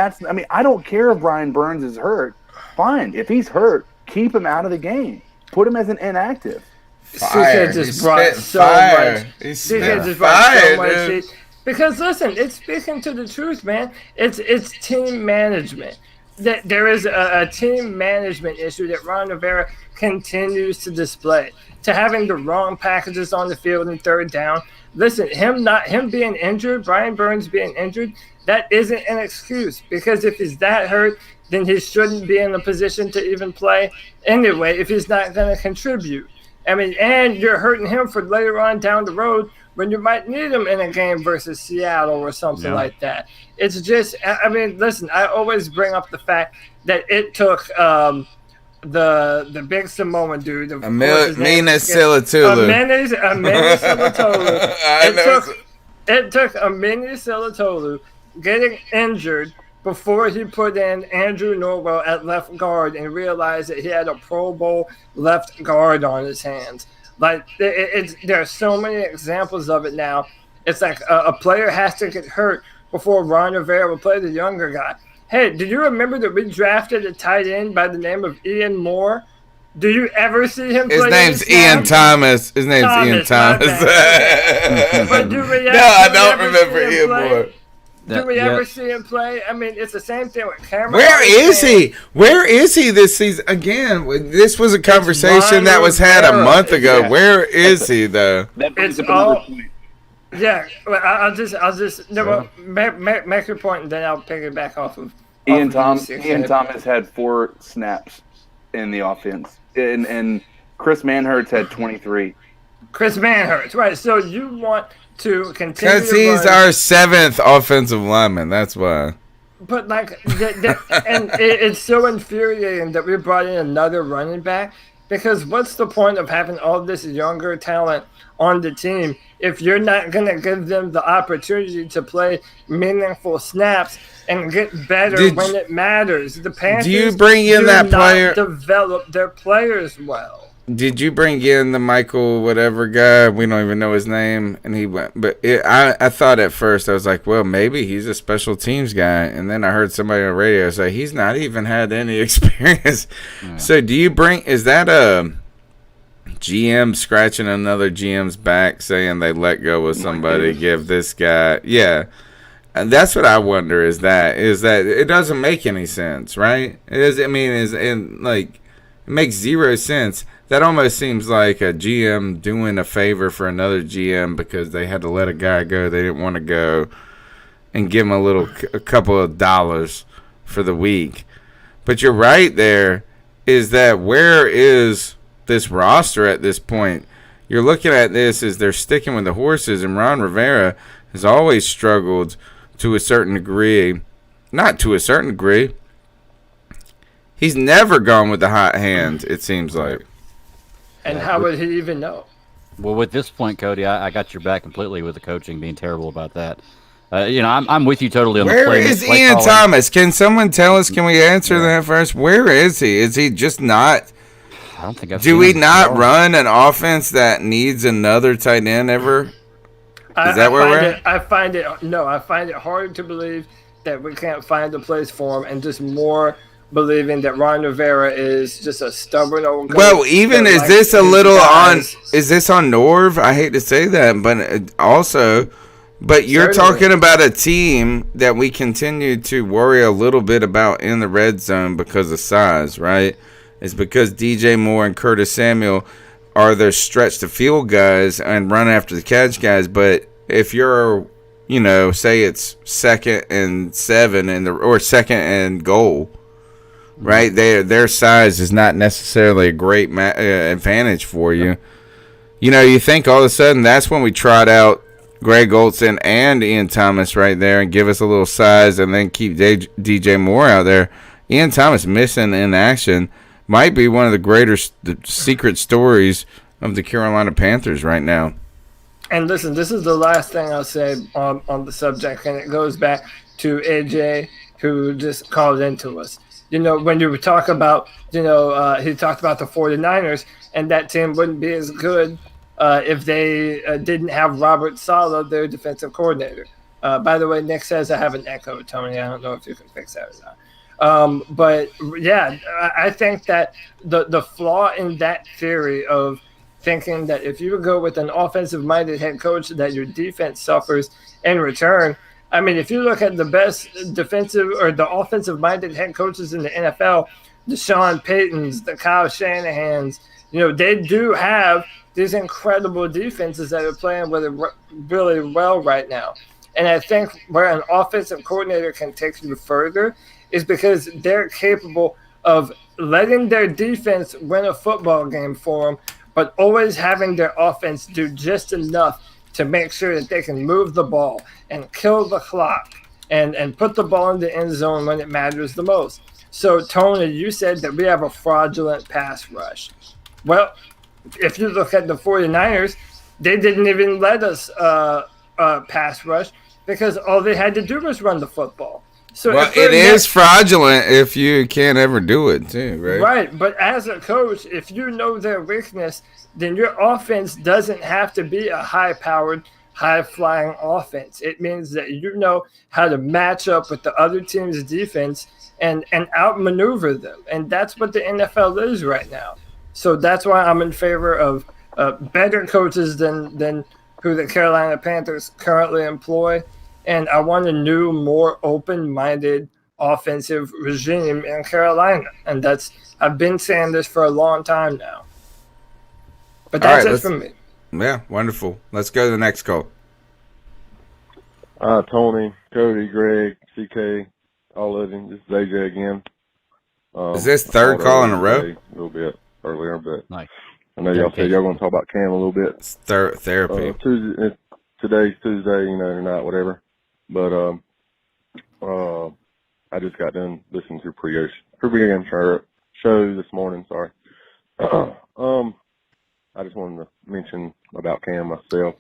I don't care if Brian Burns is hurt. Fine. If he's hurt, keep him out of the game. Put him as an inactive. Fire. Just brought so fire. much. He's just fire, brought so dude. much. Because listen, it's speaking to the truth, man. It's team management. There is a team management issue that Ron Rivera continues to display. To having the wrong packages on the field in 3rd down. Listen, him being injured, Brian Burns being injured, that isn't an excuse. Because if he's that hurt, then he shouldn't be in a position to even play anyway if he's not going to contribute. I mean, and you're hurting him for later on down the road when you might need him in a game versus Seattle or something like that. It's just, listen, I always bring up the fact that it took the big Samoan dude. It took a mini Silatolu getting injured before he put in Andrew Norwell at left guard and realized that he had a Pro Bowl left guard on his hands. Like, there are so many examples of it now. It's like a player has to get hurt before Ron Rivera will play the younger guy. Hey, do you remember that we drafted a tight end by the name of Ian Moore? Do you ever see him play? His name's Ian Thomas. His name's Ian Thomas. But do we I don't remember Ian Moore. Do we ever see him play? I mean, it's the same thing with Cameron. Where is he? Where is he this season? Again, this was a conversation that was had a month ago. Yeah. Where is he, though? That brings up another point. Yeah, well, I'll just make your point, and then I'll pick it back off of Ian Thomas had 4 snaps in the offense, and Chris Manhertz had 23. Chris Manhertz, right? So you want to continue Because he's our 7th offensive lineman. That's why. But and it's so infuriating that we brought in another running back. Because what's the point of having all this younger talent on the team if you're not going to give them the opportunity to play meaningful snaps and get better when it matters? The Panthers do you bring in that player? Develop their players well. Did you bring in the Michael whatever guy? We don't even know his name. And he went, but I thought at first, I was like, well, maybe he's a special teams guy. And then I heard somebody on the radio say he's not even had any experience. Yeah. So do you is that a GM scratching another GM's back saying they let go of somebody, give this guy? Yeah. And that's what I wonder is that it doesn't make any sense, right? It makes zero sense. That almost seems like a GM doing a favor for another GM because they had to let a guy go they didn't want to go and give him a couple of dollars for the week. But you're right there is that where is this roster at this point? You're looking at this as they're sticking with the horses, and Ron Rivera has always struggled to a certain degree. Not to a certain degree. He's never gone with the hot hand, it seems like. And how would he even know? Well, with this point, Cody, I got your back completely with the coaching being terrible about that. I'm with you totally on the play. Where is Ian Thomas? Can someone tell us? Can we answer that first? Where is he? Is he just not? I don't think I've Do we not run an offense that needs another tight end ever? Is that where we're at? I find it hard to believe that we can't find a place for him, and just more believing that Ron Rivera is just a stubborn old coach. Well, even is this on Norv? I hate to say that, but also, you're talking about a team that we continue to worry a little bit about in the red zone because of size, right? It's because DJ Moore and Curtis Samuel are the stretch to field guys and run after the catch guys, but if you're, say it's 2nd and 7 or 2nd and goal, right? Their size is not necessarily a great advantage for you. You think all of a sudden that's when we trot out Greg Olsen and Ian Thomas right there and give us a little size and then keep DJ Moore out there. Ian Thomas missing in action might be one of the greater secret stories of the Carolina Panthers right now. And listen, this is the last thing I'll say on the subject, and it goes back to AJ, who just called into us. When you talk about, he talked about the 49ers, and that team wouldn't be as good if they didn't have Robert Saleh, their defensive coordinator. By the way, Nick says I have an echo, Tony. I don't know if you can fix that or not. But, yeah, I think that the flaw in that theory of thinking that if you go with an offensive-minded head coach that your defense suffers in return. I mean, if you look at the best defensive or the offensive-minded head coaches in the NFL, the Sean Paytons, the Kyle Shanahans, they do have these incredible defenses that are playing really well right now. And I think where an offensive coordinator can take you further is because they're capable of letting their defense win a football game for them, but always having their offense do just enough to make sure that they can move the ball and kill the clock and put the ball in the end zone when it matters the most. So, Tony, you said that we have a fraudulent pass rush. Well, if you look at the 49ers, they didn't even let us pass rush because all they had to do was run the football. So well, it is fraudulent if you can't ever do it too, right? Right, but as a coach, if you know their weakness, then your offense doesn't have to be a high-powered, high-flying offense. It means that you know how to match up with the other team's defense and outmaneuver them. And that's what the NFL is right now. So that's why I'm in favor of better coaches than who the Carolina Panthers currently employ. And I want a new, more open-minded offensive regime in Carolina. And I've been saying this for a long time now. But that's it for me. Yeah, wonderful. Let's go to the next call. Tony, Cody, Greg, CK, all of them. This is AJ again. Is this third call in a row? A little bit earlier, but nice. I know y'all said y'all going to talk about Cam a little bit. It's therapy. Today's Tuesday, tonight, whatever. But I just got done listening to pre-game show this morning. Sorry. I just wanted to mention about Cam myself.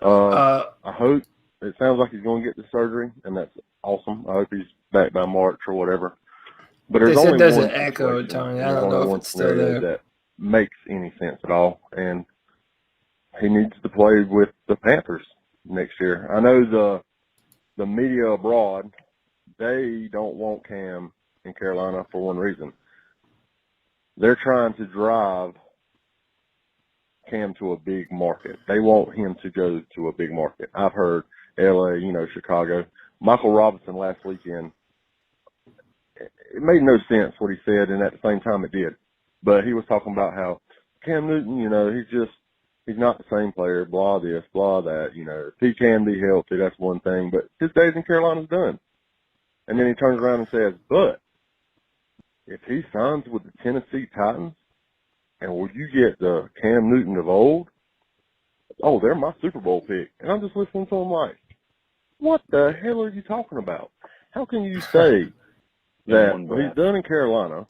I hope it sounds like he's going to get the surgery, and that's awesome. I hope he's back by March or whatever. But there's an echo, Tony. I don't know if it's still there. That makes any sense at all, and he needs to play with the Panthers next year. I know the media abroad, they don't want Cam in Carolina for one reason. They're trying to drive Cam to a big market. They want him to go to a big market. I've heard LA, Chicago. Michael Robinson last weekend, it made no sense what he said, and at the same time it did. But he was talking about how Cam Newton, he's not the same player, blah this, blah that. If he can be healthy, that's one thing, but his days in Carolina's done. And then he turns around and says, but if he signs with the Tennessee Titans, and will you get the Cam Newton of old? Oh, they're my Super Bowl pick. And I'm just listening to him like, what the hell are you talking about? How can you say that he's done in Carolina,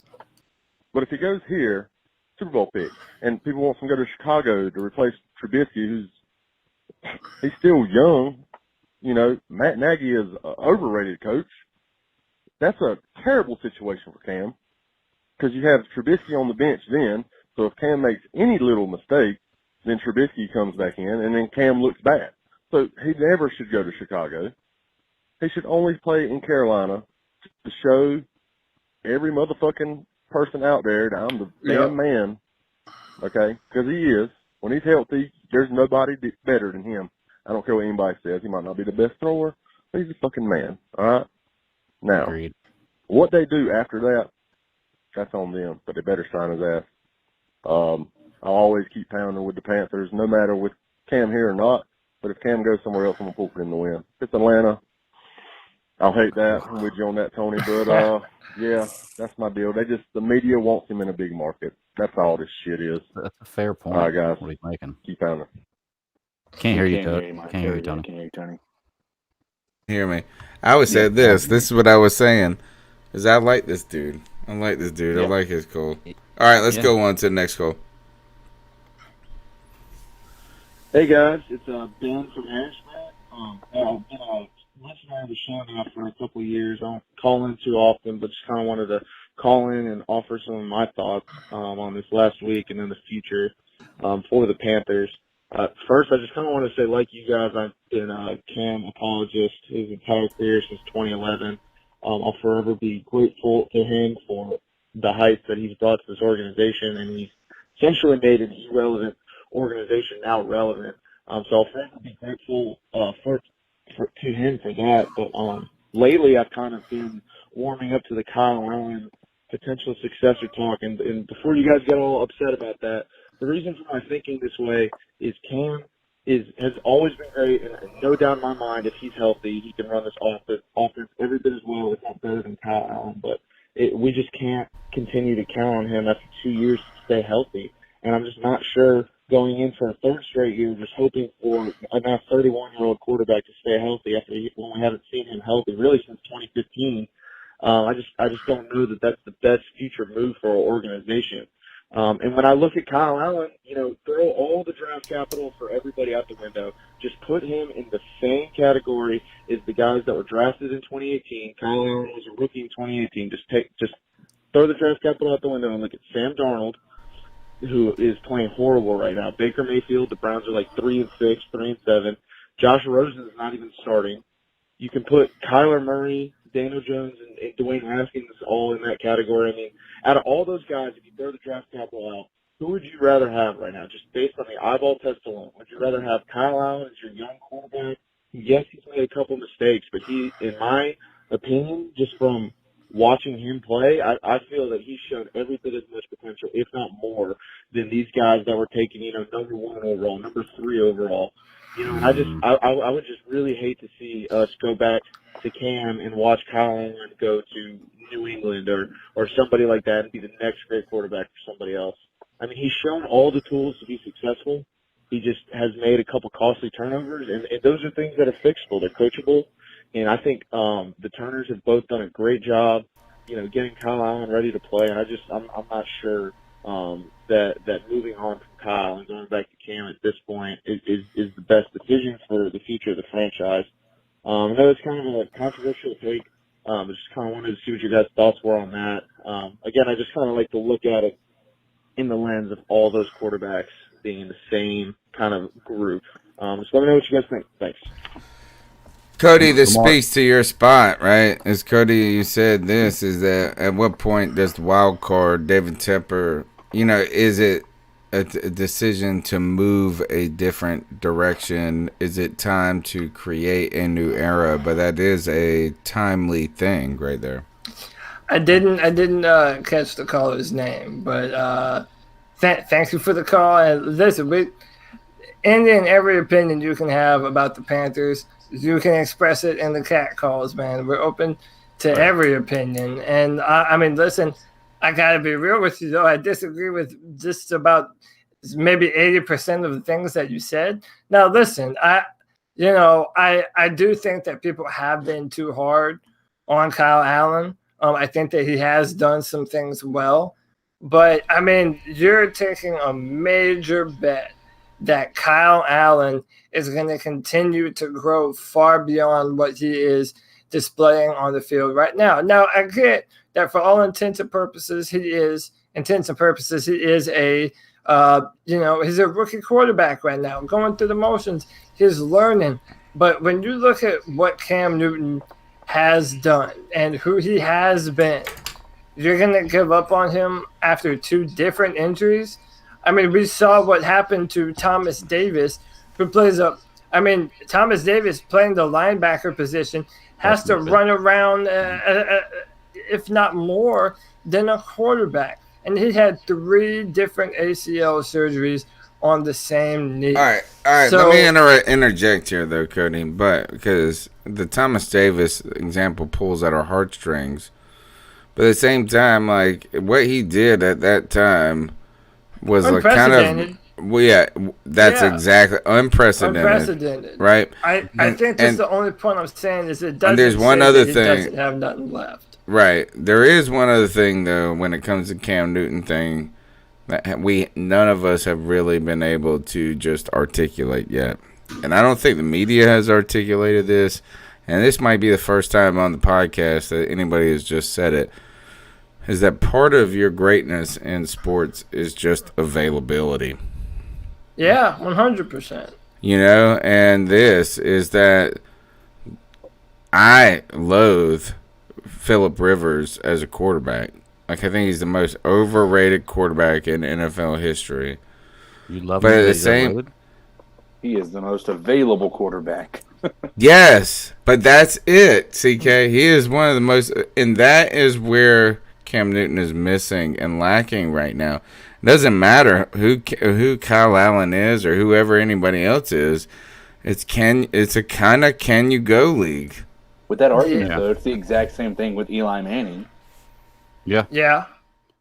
but if he goes here, Super Bowl pick, and people want him to go to Chicago to replace Trubisky, he's still young. Matt Nagy is an overrated coach. That's a terrible situation for Cam because you have Trubisky on the bench then. So if Cam makes any little mistake, then Trubisky comes back in, and then Cam looks bad. So he never should go to Chicago. He should only play in Carolina to show every motherfucking person out there that I'm the damn man, okay? Because he is. When he's healthy, there's nobody better than him. I don't care what anybody says. He might not be the best thrower, but he's a fucking man, all right? Now, Agreed. What they do after that, that's on them, but they better sign his ass. I'll always keep pounding with the Panthers, no matter with Cam here or not. But if Cam goes somewhere else, I'm going to pull for him to win. If it's Atlanta, I'll hate that. I'm with you on that, Tony. But, yeah, that's my deal. The media wants him in a big market. That's all this shit is. That's a fair point. All right, guys. What he's making. Keep pounding. Can't hear you, Tony. Can't hear you, Tony. Can't hear you, Tony. Hear me. I always said this. This is what I was saying. Is I like this dude. I like this dude. I like his call. All right, let's go on to the next call. Hey guys, it's Ben from Harrisburg. I've been a listener of the show now for a couple of years. I don't call in too often, but just kind of wanted to call in and offer some of my thoughts on this last week and in the future for the Panthers. First, I just kind of want to say, like you guys, I've been a Cam apologist his entire career since 2011. I'll forever be grateful to him for the heights that he's brought to this organization, and he's essentially made an irrelevant organization now relevant. So I'll forever be grateful to him for that. But lately, I've kind of been warming up to the Kyle Allen potential successor talk, and before you guys get all upset about that, the reason for my thinking this way is Cam has always been great, and no doubt in my mind, if he's healthy, he can run this offense every bit as well, if not better than Kyle Allen. But we just can't continue to count on him after 2 years to stay healthy. And I'm just not sure going in for a third straight year, just hoping for a now 31-year-old quarterback to stay healthy when we haven't seen him healthy really since 2015. I just don't know that that's the best future move for our organization. And when I look at Kyle Allen, throw all the draft capital for everybody out the window. Just put him in the same category as the guys that were drafted in 2018. Kyle Allen was a rookie in 2018. Just throw the draft capital out the window and look at Sam Darnold, who is playing horrible right now. Baker Mayfield, the Browns are like 3-6, 3-7. Josh Rosen is not even starting. You can put Kyler Murray, Daniel Jones, and Dwayne Haskins all in that category. I mean, out of all those guys, if you throw the draft capital out, who would you rather have right now, just based on the eyeball test alone? Would you rather have Kyle Allen as your young quarterback? Yes, he's made a couple mistakes, but he, in my opinion, just from watching him play, I feel that he's shown every bit as much potential, if not more, than these guys that were taken, number 1 overall, number 3 overall. And I would just really hate to see us go back to Cam and watch Kyle Allen go to New England or somebody like that and be the next great quarterback for somebody else. I mean, he's shown all the tools to be successful. He just has made a couple costly turnovers, and those are things that are fixable. They're coachable. And I think the Turners have both done a great job, getting Kyle Allen ready to play. And I'm not sure that moving on from Kyle and going back to Cam at this point is the best decision for the future of the franchise. I know it's kind of a controversial take, but just kind of wanted to see what your guys' thoughts were on that. Again, I just kind of like to look at it in the lens of all those quarterbacks being in the same kind of group. So let me know what you guys think. Thanks. Cody, this speaks to your spot, right? As Cody, you said this, is that at what point does the wild card, David Tepper, is it a decision to move a different direction? Is it time to create a new era? But that is a timely thing right there. I didn't catch the caller's name, but thank you for the call. And listen, in every opinion you can have about the Panthers, you can express it in the cat calls, man. We're open to every opinion. And I mean, listen, I got to be real with you, though. I disagree with just about maybe 80% of the things that you said. Now, listen, I do think that people have been too hard on Kyle Allen. I think that he has done some things well. But, I mean, you're taking a major bet that Kyle Allen is going to continue to grow far beyond what he is displaying on the field right now. Now, I get that for all intents and purposes, he is a he's a rookie quarterback right now, going through the motions. He's learning. But when you look at what Cam Newton has done and who he has been, you're going to give up on him after 2 different injuries? I mean, we saw what happened to Thomas Davis, who plays Thomas Davis playing the linebacker position, has to run around, if not more, than a quarterback. And he had 3 different ACL surgeries on the same knee. All right. So, let me interject here, though, Cody, because the Thomas Davis example pulls at our heartstrings. But at the same time, like, what he did at that time was like kind of, exactly unprecedented, right? I think that's the only point I'm saying is it doesn't. And there's one other thing. Doesn't have nothing left. Right. There is one other thing though when it comes to Cam Newton thing that none of us have really been able to just articulate yet, and I don't think the media has articulated this. And this might be the first time on the podcast that anybody has just said it. Is that part of your greatness in sports is just availability. Yeah, 100%. And this is that I loathe Phillip Rivers as a quarterback. Like, I think he's the most overrated quarterback in NFL history. You love but him, at the same, he is the most available quarterback. Yes, but that's it, CK. He is one of the most, and that is where Cam Newton is missing and lacking right now. It doesn't matter who Kyle Allen is or whoever anybody else is. It's a kind of can you go league. With that argument, though, it's the exact same thing with Eli Manning. Yeah. Yeah.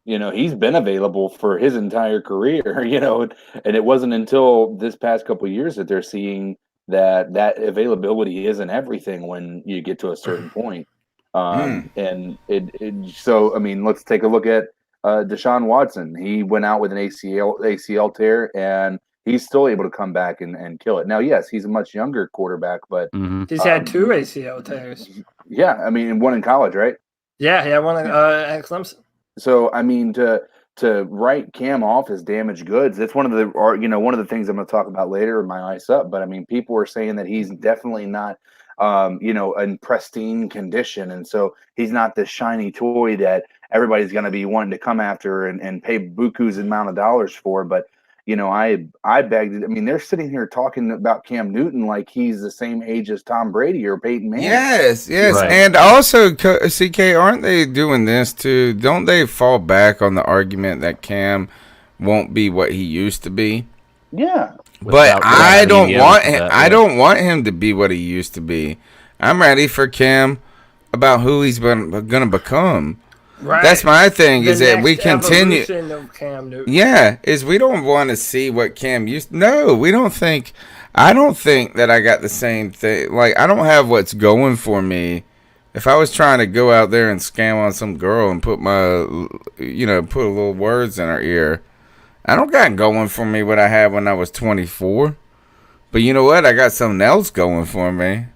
He's been available for his entire career, and it wasn't until this past couple of years that they're seeing that availability isn't everything when you get to a certain point. And so, I mean, let's take a look at Deshaun Watson. He went out with an ACL tear, and he's still able to come back and kill it. Now, yes, he's a much younger quarterback, but he's had 2 ACL tears. Yeah, I mean, one in college, right? Yeah, he had one at Clemson. So, I mean, to write Cam off as damaged goods, that's one of the things I'm going to talk about later in my Ice Up. But I mean, people are saying that he's definitely not, in pristine condition, and so he's not this shiny toy that everybody's going to be wanting to come after and pay buku's amount of dollars for. But I begged. I mean, they're sitting here talking about Cam Newton like he's the same age as Tom Brady or Peyton Manning. Yes, Right. and also, CK, aren't they doing this too? Don't they fall back on the argument that Cam won't be what he used to be? Yeah, but I don't want him. I don't want him to be what he used to be. I'm ready for Cam about who he's going to become. Right. That's my thing. Is that we continue? Of Cam Newton. Yeah, is we don't want to see what Cam used. No, we don't think. I don't think that I got the same thing. Like, I don't have what's going for me. If I was trying to go out there and scam on some girl and put put a little words in her ear, I don't got going for me what I had when I was 24. But you know what? I got something else going for me.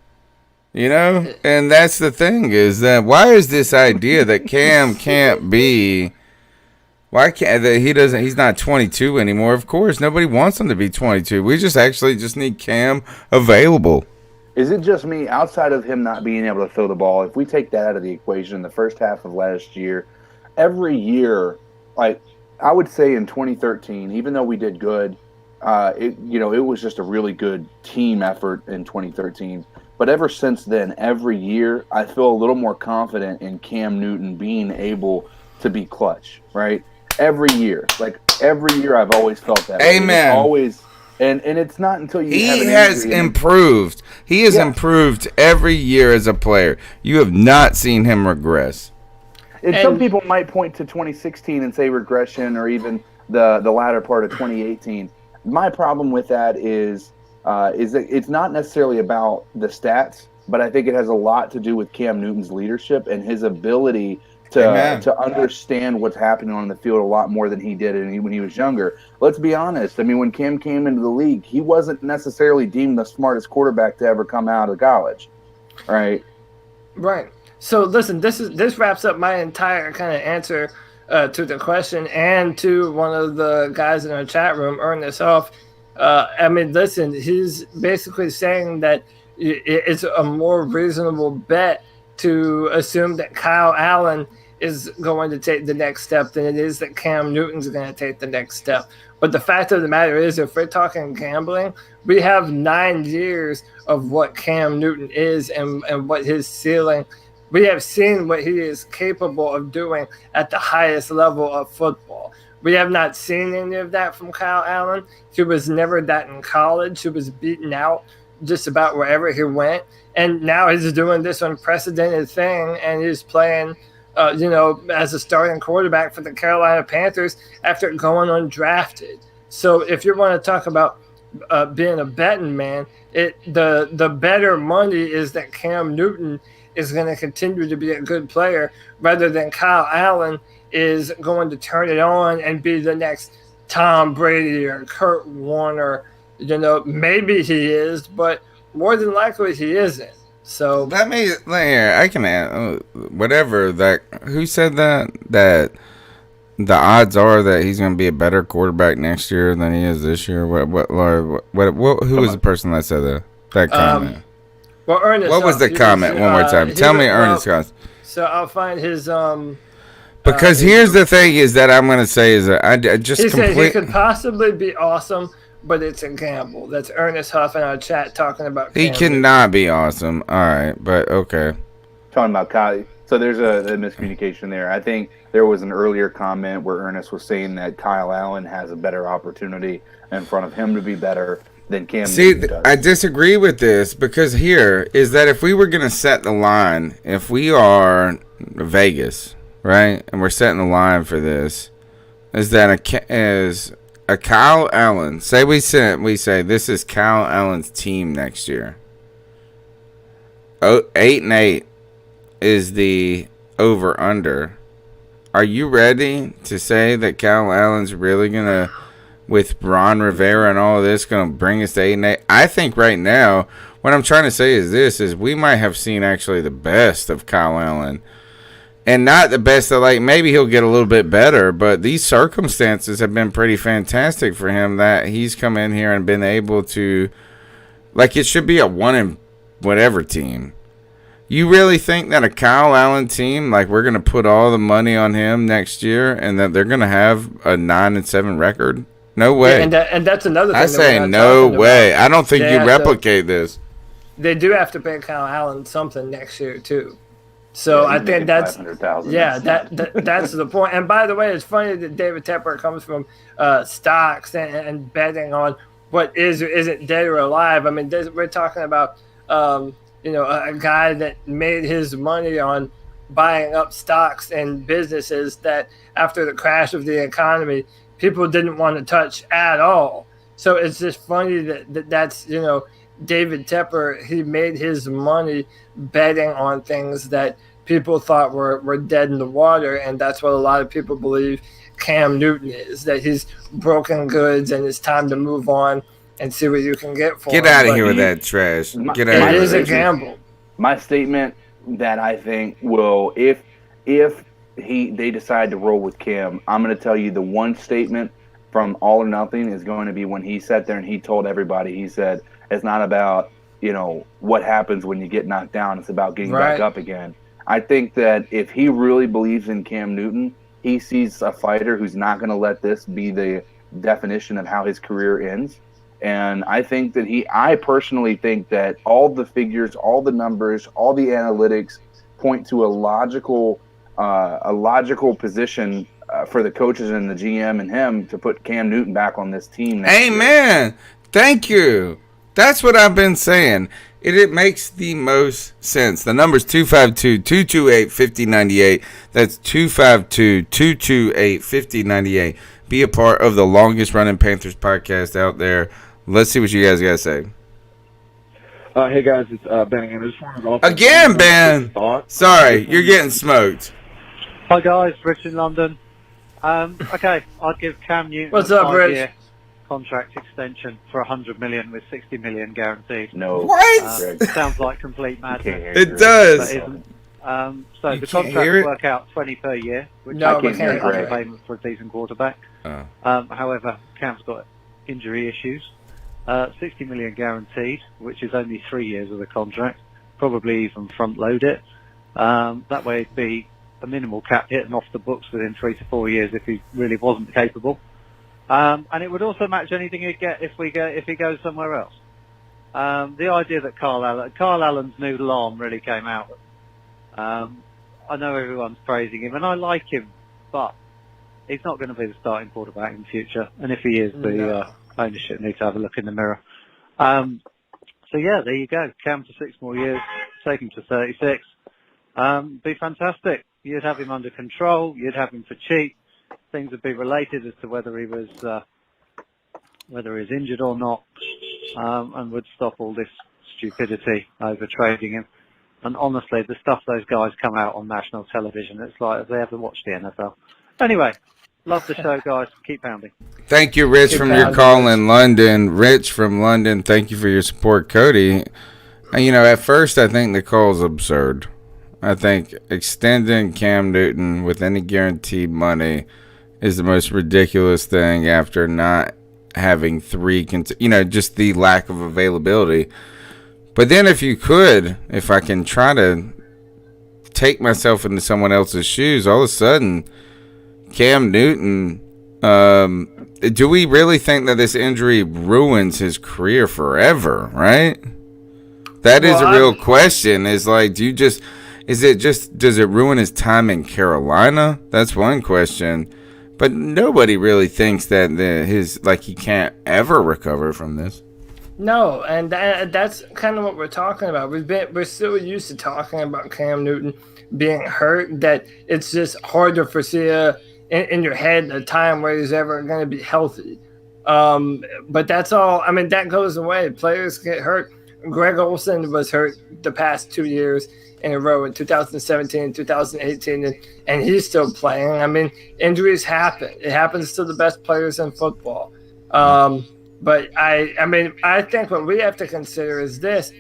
And that's the thing, is that why is this idea that Cam can't be, why can't that he's not 22 anymore? Of course, nobody wants him to be 22. We just need Cam available. Is it just me, outside of him not being able to throw the ball? If we take that out of the equation, the first half of last year, every year, like I would say in 2013, even though we did good, it was just a really good team effort in 2013. But ever since then, every year, I feel a little more confident in Cam Newton being able to be clutch, right? Every year. I've always felt that. Amen. Always, and it's not until you have an has injury improved. He has improved every year as a player. You have not seen him regress. And some people might point to 2016 and say regression, or even the latter part of 2018. My problem with that is that it's not necessarily about the stats, but I think it has a lot to do with Cam Newton's leadership and his ability to understand what's happening on the field a lot more than he did when he was younger. Let's be honest. I mean, when Cam came into the league, he wasn't necessarily deemed the smartest quarterback to ever come out of college, right? Right. So listen, this wraps up my entire kind of answer to the question, and to one of the guys in our chat room, Ernest Huff. I mean, listen, he's basically saying that it's a more reasonable bet to assume that Kyle Allen is going to take the next step than it is that Cam Newton's going to take the next step. But the fact of the matter is, if we're talking gambling, we have 9 years of what Cam Newton is and what his ceiling. We have seen what he is capable of doing at the highest level of football. We have not seen any of that from Kyle Allen. He was never that in college. He was beaten out just about wherever he went. And now he's doing this unprecedented thing, and he's playing, as a starting quarterback for the Carolina Panthers after going undrafted. So if you want to talk about being a betting man, the better money is that Cam Newton is going to continue to be a good player, rather than Kyle Allen is going to turn it on and be the next Tom Brady or Kurt Warner. Maybe he is, but more than likely he isn't. So I can add whatever that. Who said that the odds are that he's going to be a better quarterback next year than he is this year? Who was the person that said that comment? Well, Ernest, what was the comment? One more time. Tell me Ernest. So I'll find his because here's the thing is that I'm going to say is that I just he said he could possibly be awesome, but it's a gamble. That's Ernest Huff in our chat talking about. He cannot be awesome. All right, but okay. Talking about Kyle. So there's a miscommunication there. I think there was an earlier comment where Ernest was saying that Kyle Allen has a better opportunity in front of him to be better than Cam Newton does. I disagree with this, because here is that if we were going to set the line, if we are Vegas, right, and we're setting the line for this, is that a Kyle Allen, say we say this is Kyle Allen's team next year. 8-8 is the over under. are you ready to say that Kyle Allen's really going to, with Ron Rivera and all of this, going to bring us to 8-8? I think right now, what I'm trying to say is we might have seen actually the best of Kyle Allen. And not the best of, like, maybe he'll get a little bit better, but these circumstances have been pretty fantastic for him that he's come in here and been able to, like, it should be a 1-and-whatever team. You really think that a Kyle Allen team, like, we're going to put all the money on him next year and that they're going to have a 9-7 record? No way. Yeah, and that's another thing. I say no way. I don't think you replicate this. They do have to pay Kyle Allen something next year, too. So yeah, I think that's that's the point. And by the way, it's funny that David Tepper comes from stocks and betting on what is or isn't dead or alive. I mean, we're talking about a guy that made his money on buying up stocks and businesses that after the crash of the economy, people didn't want to touch at all. So it's just funny that's David Tepper, he made his money betting on things that people thought were dead in the water, and that's what a lot of people believe Cam Newton is, that he's broken goods and it's time to move on and see what you can get for him. Get out of here with that trash. Get out of here. It is a gamble. My statement that I think will, if they decide to roll with Cam, I'm going to tell you the one statement from All or Nothing is going to be when he sat there and he told everybody, he said, it's not about, what happens when you get knocked down. It's about getting back up again. I think that if he really believes in Cam Newton, he sees a fighter who's not going to let this be the definition of how his career ends. And I think that I personally think that all the figures, all the numbers, all the analytics point to a logical position for the coaches and the GM and him to put Cam Newton back on this team. Amen. Thank you. That's what I've been saying. It makes the most sense. The number's 252-228-5098. That's 252-228-5098. Be a part of the longest running Panthers podcast out there. Let's see what you guys got to say. Hey guys, it's Ben again. I just wanted to again, Ben. Sorry, you're getting smoked. Hi guys, Rich in London. Okay, I'd give Cam Newton What's up, Rich? 5-year contract extension for $100 million with $60 million guaranteed. No, what? Sounds like complete madness. It does. So the contract will work out 20 per year, which is a payment for a decent quarterback. However, Cam's got injury issues. 60 million guaranteed, which is only 3 years of the contract. Probably even front load it. That way it'd be a minimal cap hit and off the books within 3 to 4 years if he really wasn't capable. And it would also match anything he'd get if he goes somewhere else. The idea that Kyle Allen's noodle arm really came out. I know everyone's praising him, and I like him, but he's not going to be the starting quarterback in the future. And if he is, the ownership needs to have a look in the mirror. So yeah, there you go. Cam to 6 more years, take him to 36. Be fantastic. You'd have him under control. You'd have him for cheap. Things would be related as to whether he was injured or not, and would stop all this stupidity over trading him. And honestly, the stuff those guys come out on national television, it's like have they ever watched the NFL? Anyway, love the show, guys. Keep pounding. Thank you, Rich, from your call in London. Rich from London, thank you for your support, Cody. At first, I think the call's absurd. I think extending Cam Newton with any guaranteed money is the most ridiculous thing after not having just the lack of availability. But then if I can try to take myself into someone else's shoes, all of a sudden, Cam Newton, do we really think that this injury ruins his career forever, right? That is a real question. Is like, does it ruin his time in Carolina? That's one question. But nobody really thinks that he can't ever recover from this. No, and that's kind of what we're talking about. We're so used to talking about Cam Newton being hurt that it's just hard to foresee in your head a time where he's ever going to be healthy. But that's all. I mean, that goes away. Players get hurt. Greg Olsen was hurt the past 2 years in a row in 2017, 2018, and he's still playing. I mean, injuries happen. It happens to the best players in football. But I think what we have to consider is this.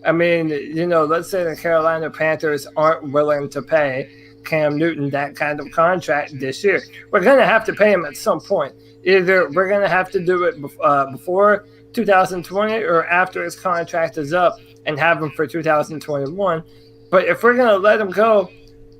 I mean, let's say the Carolina Panthers aren't willing to pay Cam Newton that kind of contract this year. We're going to have to pay him at some point. Either we're going to have to do it before 2020 or after his contract is up and have him for 2021. But if we're going to let him go,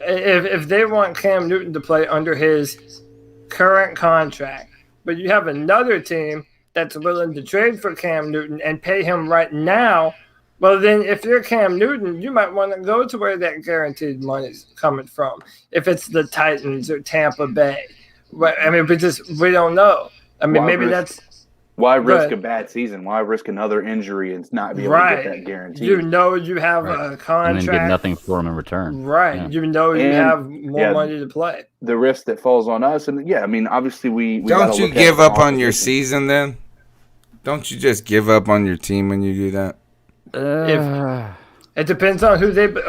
if they want Cam Newton to play under his current contract, but you have another team that's willing to trade for Cam Newton and pay him right now, well, then if you're Cam Newton, you might want to go to where that guaranteed money's coming from. If it's the Titans or Tampa Bay. I mean, we don't know. I mean, why risk a bad season? Why risk another injury and not be able to get that guarantee? You have a contract. And then get nothing for him in return. Right. Yeah. You have more money to play. The risk that falls on us. And, I mean, obviously we don't you give up on your season then? Don't you just give up on your team when you do that? It depends on who David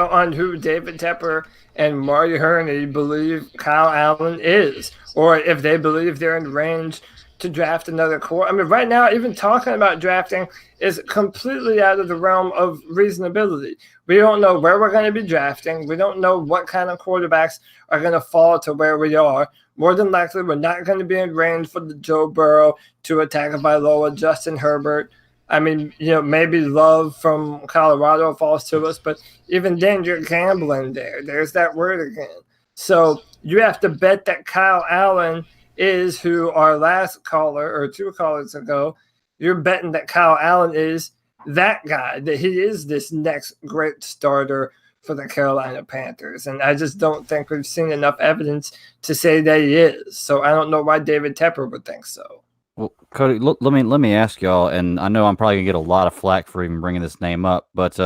Tepper and Marty Herney believe Kyle Allen is, or if they believe they're in range to draft another core. I mean, right now, even talking about drafting is completely out of the realm of reasonability. We don't know where we're going to be drafting. We don't know what kind of quarterbacks are going to fall to where we are. More than likely, we're not going to be in range for the Joe Burrow, Tua Tagovailoa, Justin Herbert. I mean, maybe Love from Colorado falls to us, but even then, you're gambling there. There's that word again. So you have to bet that Kyle Allen is who our last caller or two callers ago, you're betting that Kyle Allen is that guy, that he is this next great starter for the Carolina Panthers. And I just don't think we've seen enough evidence to say that he is. So I don't know why David Tepper would think so. Well, Cody, let me ask y'all, and I know I'm probably going to get a lot of flack for even bringing this name up, but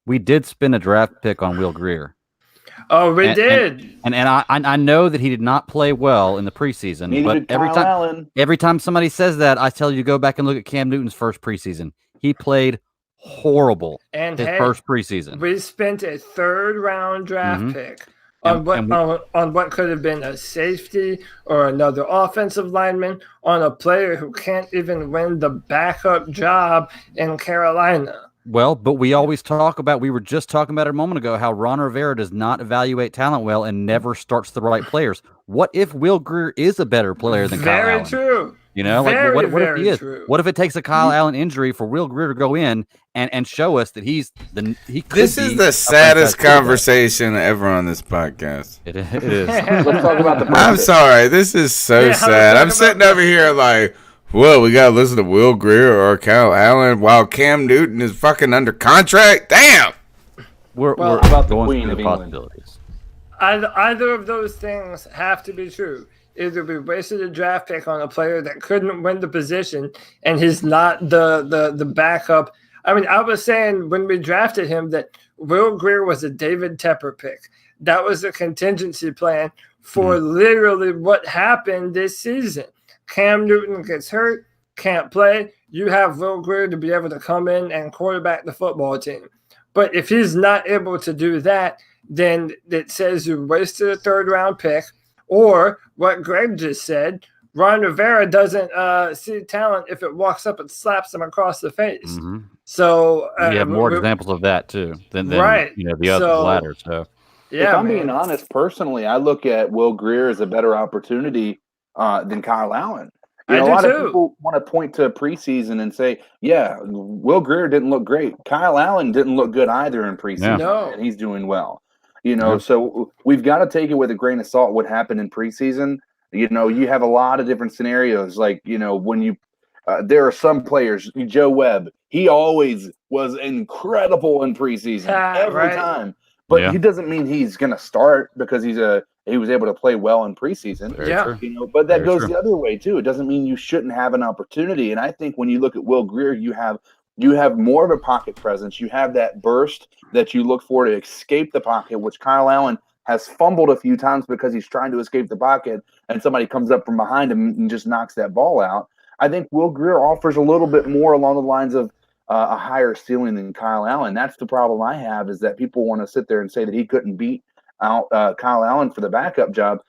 we did spend a draft pick on Will Grier. Oh, we did. And I know that he did not play well in the preseason. Neither but every time somebody says that, I tell you to go back and look at Cam Newton's first preseason. He played horrible in his first preseason. We spent a third-round draft pick on what could have been a safety or another offensive lineman, on a player who can't even win the backup job in Carolina. Well, but we always talk about, we were just talking about it a moment ago, how Ron Rivera does not evaluate talent well and never starts the right players. What if Will Grier is a better player than Kyle Allen? Very true. What if he is? True. What if it takes a Kyle Allen injury for Will Grier to go in and show us that he could This is the saddest conversation ever on this podcast. It is. Let's talk about the I'm sorry. This is so sad. I'm sitting over here like, well, we got to listen to Will Grier or Kyle Allen while Cam Newton is fucking under contract. Damn. We're about going through the possibilities. Either of those things have to be true. Either we wasted a draft pick on a player that couldn't win the position and he's not the backup. I mean, I was saying when we drafted him that Will Grier was a David Tepper pick. That was a contingency plan for literally what happened this season. Cam Newton gets hurt, can't play. You have Will Grier to be able to come in and quarterback the football team. But if he's not able to do that, then it says you wasted a third-round pick. Or what Greg just said, Ron Rivera doesn't see talent if it walks up and slaps him across the face. Mm-hmm. So we have more examples of that too than the other latter. So if I'm being honest, personally, I look at Will Grier as a better opportunity than Kyle Allen. A lot of people want to point to preseason and say, yeah, Will Grier didn't look great. Kyle Allen didn't look good either in preseason, and he's doing well. So we've got to take it with a grain of salt what happened in preseason. You have a lot of different scenarios. Like, when you there are some players, Joe Webb, he always was incredible in preseason every time. But he doesn't mean he's going to start because he was able to play well in preseason. But that goes the other way too. It doesn't mean you shouldn't have an opportunity. And I think when you look at Will Grier, you have more of a pocket presence. You have that burst that you look for to escape the pocket, which Kyle Allen has fumbled a few times because he's trying to escape the pocket and somebody comes up from behind him and just knocks that ball out. I think Will Grier offers a little bit more along the lines of a higher ceiling than Kyle Allen. That's the problem I have, is that people want to sit there and say that he couldn't beat out Kyle Allen for the backup job.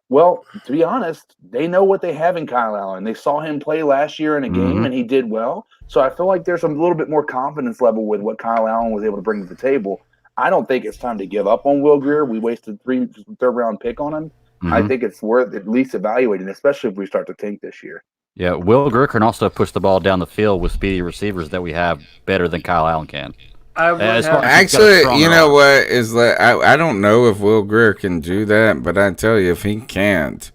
Well, to be honest, they know what they have in Kyle Allen. They saw him play last year in a game, and he did well. So I feel like there's a little bit more confidence level with what Kyle Allen was able to bring to the table. I don't think it's time to give up on Will Grier. We wasted 3 third-round pick on him. I think it's worth at least evaluating, especially if we start to tank this year. Yeah, Will Grier can also push the ball down the field with speedy receivers that we have better than Kyle Allen can. Actually, you know what is like? I don't know if Will Grier can do that, but I tell you, if he can't,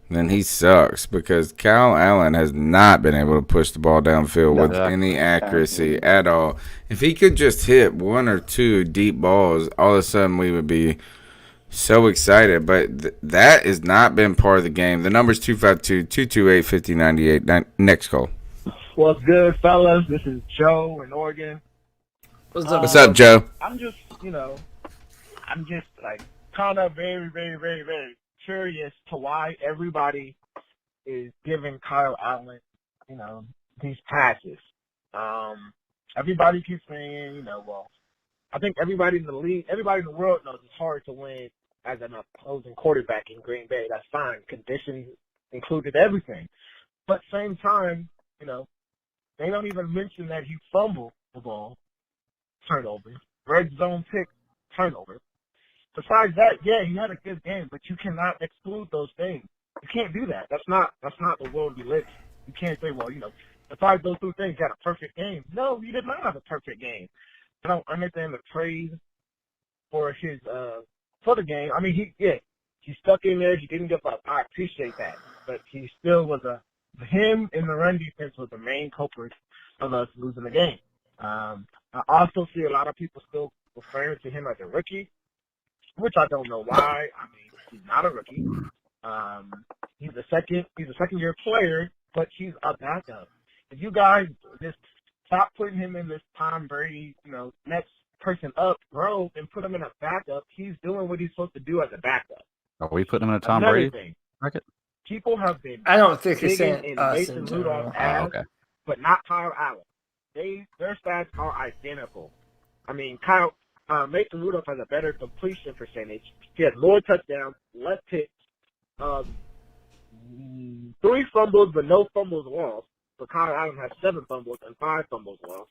then he sucks, because Kyle Allen has not been able to push the ball downfield with any accuracy at all. If he could just hit 1 or 2 deep balls, all of a sudden we would be so excited. But that has not been part of the game. The number's 252-228-5098. Next call. What's good, fellas? This is Joe in Oregon. What's up, Joe? I'm just like kind of very, very, very, very curious to why everybody is giving Kyle Allen, these passes. Everybody keeps saying, well, I think everybody in the league, everybody in the world knows it's hard to win as an opposing quarterback in Green Bay. That's fine. Conditions included everything. But same time, they don't even mention that he fumbled the ball. Turnover, red zone pick, turnover. Besides that, yeah, he had a good game, but you cannot exclude those things. You can't do that. That's not the world we live in. You can't say, well, besides those 2 things, he had a perfect game. No, he did not have a perfect game. I don't understand the praise for his for the game. I mean, he stuck in there. He didn't give up. I appreciate that, but he still was him in the run defense was the main culprit of us losing the game. I also see a lot of people still referring to him as a rookie, which I don't know why. I mean, he's not a rookie. He's a second-year player, but he's a backup. If you guys just stop putting him in this Tom Brady, next person up role and put him in a backup, he's doing what he's supposed to do as a backup. Are we putting him in a Tom Another Brady thing, bracket? people have been I don't think he's digging saying in us Mason in Rudolph's general. ass, Okay. but not Kyle Allen. Their stats are identical. I mean, Mason Rudolph has a better completion percentage. He has more touchdowns, less hits, 3 fumbles, but no fumbles lost. But Kyle Allen has 7 fumbles and 5 fumbles lost.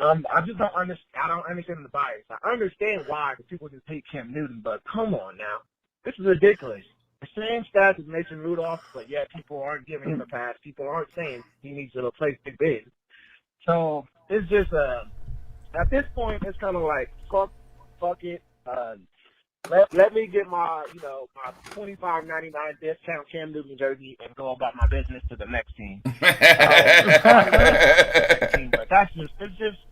I just don't understand. I don't understand the bias. I understand why people just hate Cam Newton, but come on now, this is ridiculous. The same stats as Mason Rudolph, but yet people aren't giving him a pass. People aren't saying he needs to replace Big Ben. So it's just at this point it's kind of like fuck it. Let me get my my $25.99 discount Cam Newton jersey and go about my business to the next team. But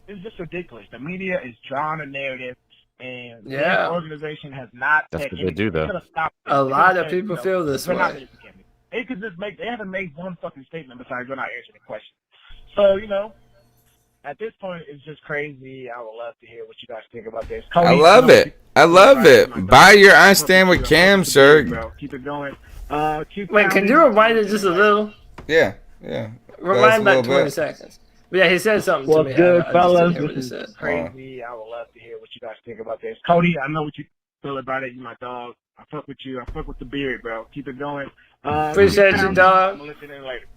it's just ridiculous. The media is drawing a narrative, and the organization has not. That's what they do, though. A lot of people feel this way. They haven't made one fucking statement besides we're not answering the question. So at this point, it's just crazy. I would love to hear what you guys think about this. Cody, I love it. Buy your I Stand With Cam shirt. Keep it going. Wait, can you rewind it just a little? Yeah. Rewind back 20 seconds. But yeah, he said something to me. What's good, fellas? This is crazy. I would love to hear what you guys think about this. Cody, I know what you feel about it. You my dog. I fuck with you. I fuck with the beard, bro. Keep it going. Appreciate you, dog. I'm gonna listen in later.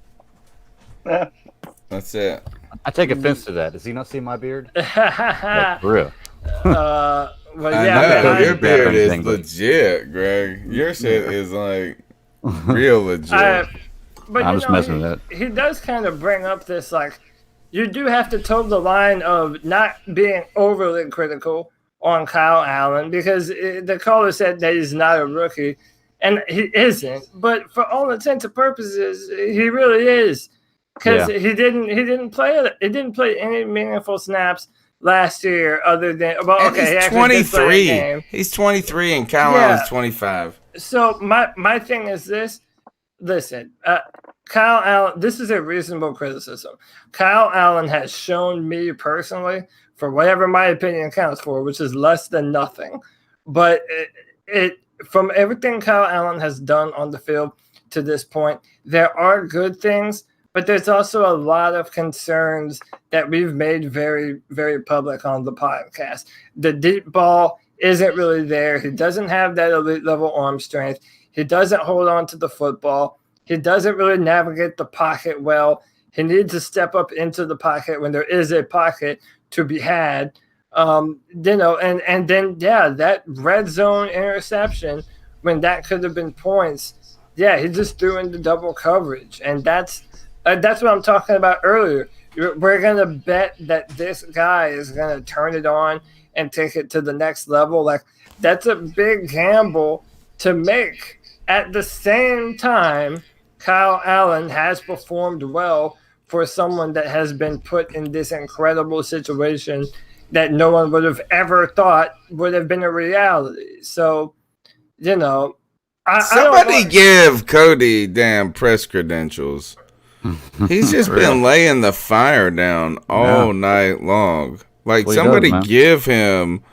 That's it. I take offense to that. Does he not see my beard? Like, for real. Well, I know your beard is legit, Greg. Your shit is like real legit. But I'm just messing with that. He does kind of bring up this, like, you do have to toe the line of not being overly critical on Kyle Allen, because the caller said that he's not a rookie, and he isn't. But for all intents and purposes, he really is, because he didn't play any meaningful snaps last year, other than he's 23. He's 23, and Kyle Allen's 25. So my thing is this. Listen, Kyle Allen, this is a reasonable criticism. Kyle Allen has shown me personally, for whatever my opinion counts for, which is less than nothing, but it from everything Kyle Allen has done on the field to this point, there are good things, but there's also a lot of concerns that we've made very, very public on the podcast. The deep ball isn't really there. He doesn't have that elite level arm strength. He doesn't hold on to the football. He doesn't really navigate the pocket well. He needs to step up into the pocket when there is a pocket to be had. And then, that red zone interception, when that could have been points, he just threw into double coverage. And that's what I'm talking about earlier. We're going to bet that this guy is going to turn it on and take it to the next level. Like, that's a big gamble to make. At the same time, Kyle Allen has performed well for someone that has been put in this incredible situation that no one would have ever thought would have been a reality. So, somebody give Cody damn press credentials. He's just been laying the fire down all night long. Like, somebody give him,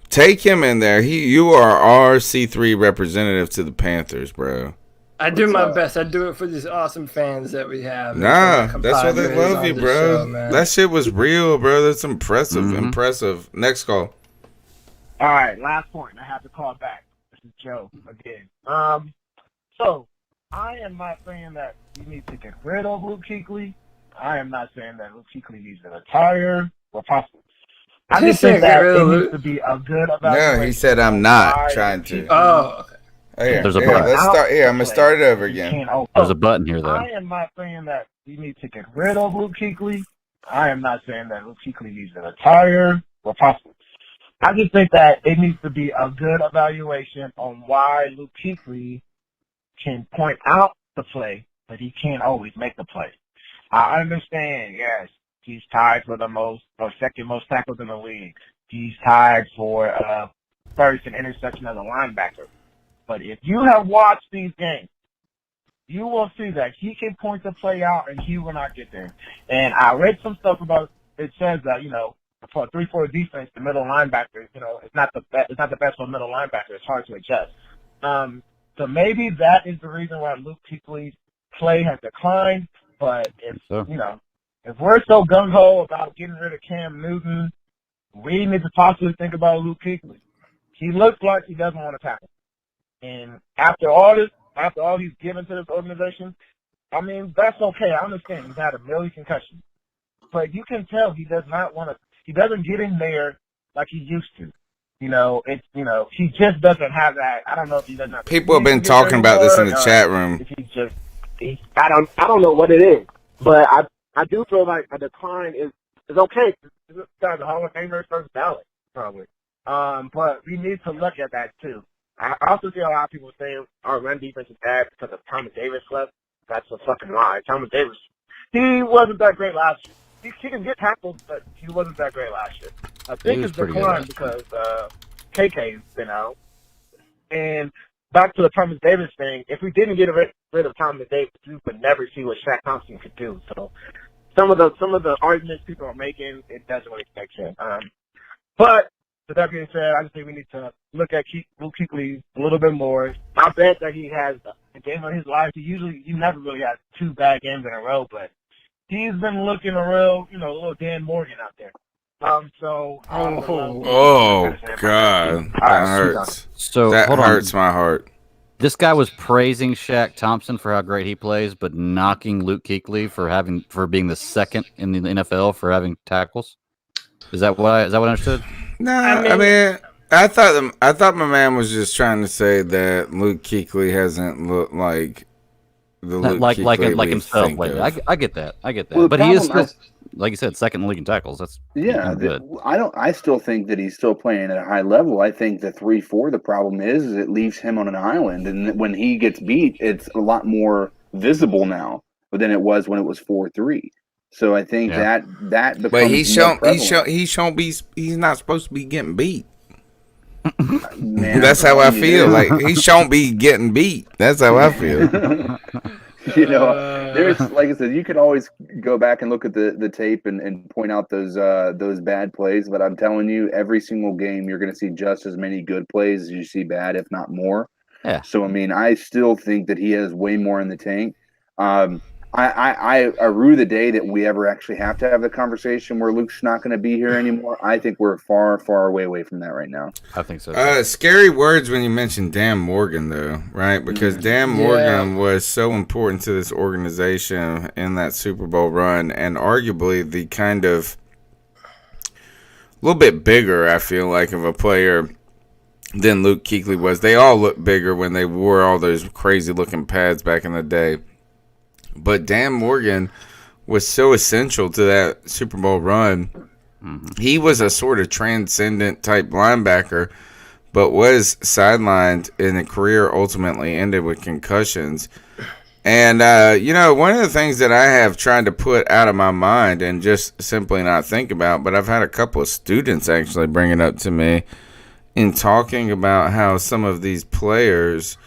take him in there. You are our C3 representative to the Panthers, bro. I do my best. I do it for these awesome fans that we have. Nah, that's why they love you, bro. That shit was real, bro. That's impressive. Mm-hmm. Impressive. Next call. All right, last point. I have to call back. This is Joe again. So I am not saying that you need to get rid of Luke Kuechly. I am not saying that Luke Kuechly needs to retire or possibly. I just think that it needs to be a good evaluation. No, he said I'm not trying to. Oh, okay. There's a button. Let's start. I'm gonna start it over again. There's a button here, though. I am not saying that you need to get rid of Luke Kuechly. I am not saying that Luke Kuechly needs to retire or possibly. I just think that it needs to be a good evaluation on why Luke Kuechly can point out the play, but he can't always make the play. I understand, yes, he's tied for the most or second most tackles in the league. He's tied for first in interception as a linebacker. But if you have watched these games, you will see that he can point the play out and he will not get there. And I read some stuff about it says that, for a 3-4 defense, the middle linebacker, it's not the best for a middle linebacker. It's hard to adjust. So maybe that is the reason why Luke Kuechly's play has declined. But if we're so gung ho about getting rid of Cam Newton, we need to possibly think about Luke Kuechly. He looks like he doesn't want to tackle. And after all he's given to this organization, I mean, that's okay. I understand he's had 1 million concussions. But you can tell he does not want to, he doesn't get in there like he used to. He just doesn't have that. I don't know if he doesn't have. People have been talking about this in the chat room. I don't know what it is. But I do feel like a decline is okay. This guy's a Hall of Famer first ballot, probably. But we need to look at that too. I also see a lot of people saying our run defense is bad because of Thomas Davis left. That's a fucking lie. Thomas Davis, he wasn't that great last year. He can get tackled, but he wasn't that great last year. I think it's declined because KK's been out. And back to the Thomas Davis thing, if we didn't get rid of Thomas Davis, we would never see what Shaq Thompson could do. So some of the arguments people are making, it doesn't really make sense. But with that being said, I just think we need to look at Luke Kuechly a little bit more. I bet that he has a game of his life. He never really has 2 bad games in a row, but he's been looking a little Dan Morgan out there. God, that hurts. So that hold on. hurts my heart. This guy was praising Shaq Thompson for how great he plays, but knocking Luke Kuechly for being the second in the NFL for having tackles. Is that what I understood? No, I mean, I thought my man was just trying to say that Luke Kuechly hasn't looked like the Luke like Kuechly himself lately. I get that. Well, but he is still, like you said, second in the league in tackles. That's good. I still think that he's still playing at a high level. I think the 3-4. The problem is it leaves him on an island, and when he gets beat, it's a lot more visible now than it was when it was 4-3. So I think that becomes. But he's not supposed to be getting beat. Man, that's how I feel. Like he shouldn't be getting beat. That's how I feel. There's, like I said, you can always go back and look at the tape and point out those bad plays. But I'm telling you, every single game you're going to see just as many good plays as you see bad, if not more. Yeah. So I mean, I still think that he has way more in the tank. I rue the day that we ever actually have to have the conversation where Luke's not going to be here anymore. I think we're far, far away from that right now. I think so. Scary words when you mentioned Dan Morgan, though, right? Because Dan Morgan was so important to this organization in that Super Bowl run, and arguably the kind of a little bit bigger, I feel like, of a player than Luke Kuechly was. They all looked bigger when they wore all those crazy-looking pads back in the day. But Dan Morgan was so essential to that Super Bowl run. Mm-hmm. He was a sort of transcendent type linebacker, but was sidelined in a career ultimately ended with concussions. And, one of the things that I have tried to put out of my mind and just simply not think about, but I've had a couple of students actually bring it up to me in talking about how some of these players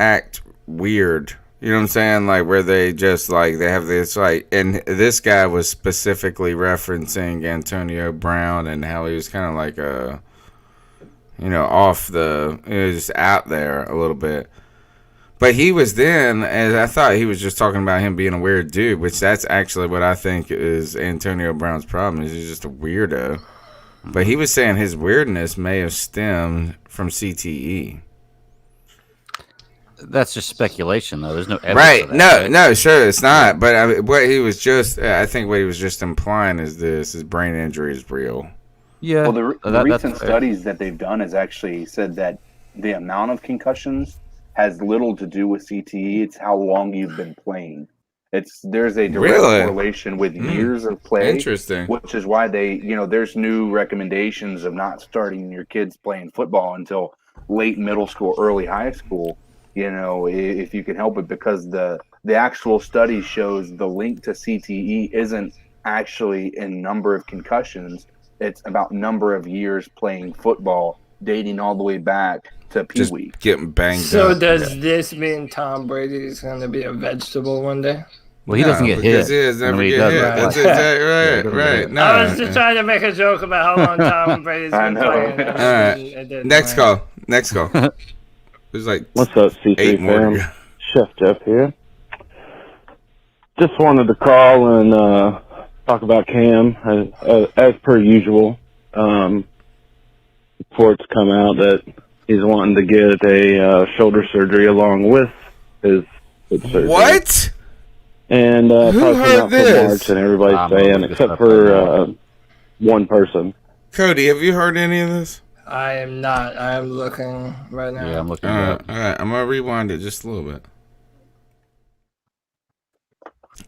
act weird. You know what I'm saying? Like, where they just, like, they have this, like, and this guy was specifically referencing Antonio Brown and how he was kind of like off the, just out there a little bit. But he was then, and I thought he was just talking about him being a weird dude, which that's actually what I think is Antonio Brown's problem, is he's just a weirdo. But he was saying his weirdness may have stemmed from CTE. That's just speculation, though. There's no evidence. Right? Of that, No, sure, it's not. But I think what he was just implying is his brain injury is real. Yeah. Well, the recent studies that they've done has actually said that the amount of concussions has little to do with CTE. It's how long you've been playing. There's a direct correlation with years of play. Interesting. Which is why there's new recommendations of not starting your kids playing football until late middle school, early high school. If you can help it, because the actual study shows the link to CTE isn't actually in number of concussions. It's about number of years playing football, dating all the way back to Pee Wee. Getting banged up. So does this mean Tom Brady is going to be a vegetable one day? Well, he doesn't get hit. He does never get hit. That's exactly right. No, I was just trying to make a joke about how long Tom Brady's been playing. All right. Next call. There's like what's up, C3 fam? Chef Jeff here. Just wanted to call and talk about Cam as per usual. Reports come out that he's wanting to get a shoulder surgery along with his hip surgery. What? And who heard this? March, and everybody's saying, except for one person. Cody, have you heard any of this? I am not. I am looking right now. Yeah, I'm looking. All right. I'm gonna rewind it just a little bit.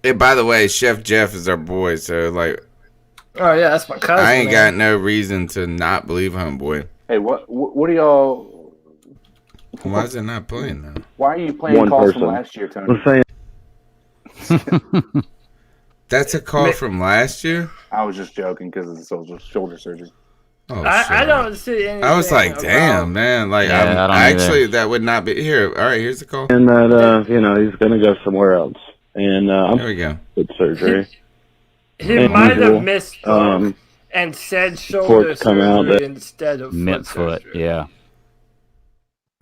Hey, by the way, Chef Jeff is our boy, so like. Oh yeah, that's my cousin. I ain't got no reason to not believe homeboy. Hey, what are y'all? Why is it not playing now? Why are you playing calls from last year, Tony? I'm saying. That's a call from last year? I was just joking because of the shoulder surgery. Oh, I don't see anything. I was like, damn, man. Like, actually, that would not be here. All right, here's the call. And that, he's going to go somewhere else. And there we go. With surgery. He might have missed and said shoulder surgery instead of foot surgery. Yeah.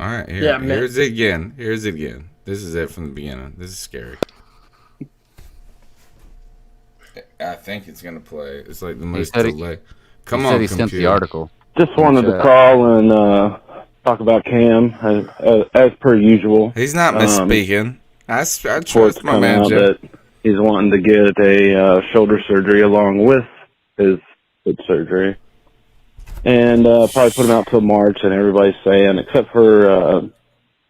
All right, here's it again. This is it from the beginning. This is scary. I think it's going to play. It's like the most delay. Come on, he sent the article. Just wanted to call and talk about Cam as per usual. He's not misspeaking. I trust my man, that he's wanting to get a shoulder surgery along with his hip surgery. And probably put him out till March, and everybody's saying, except for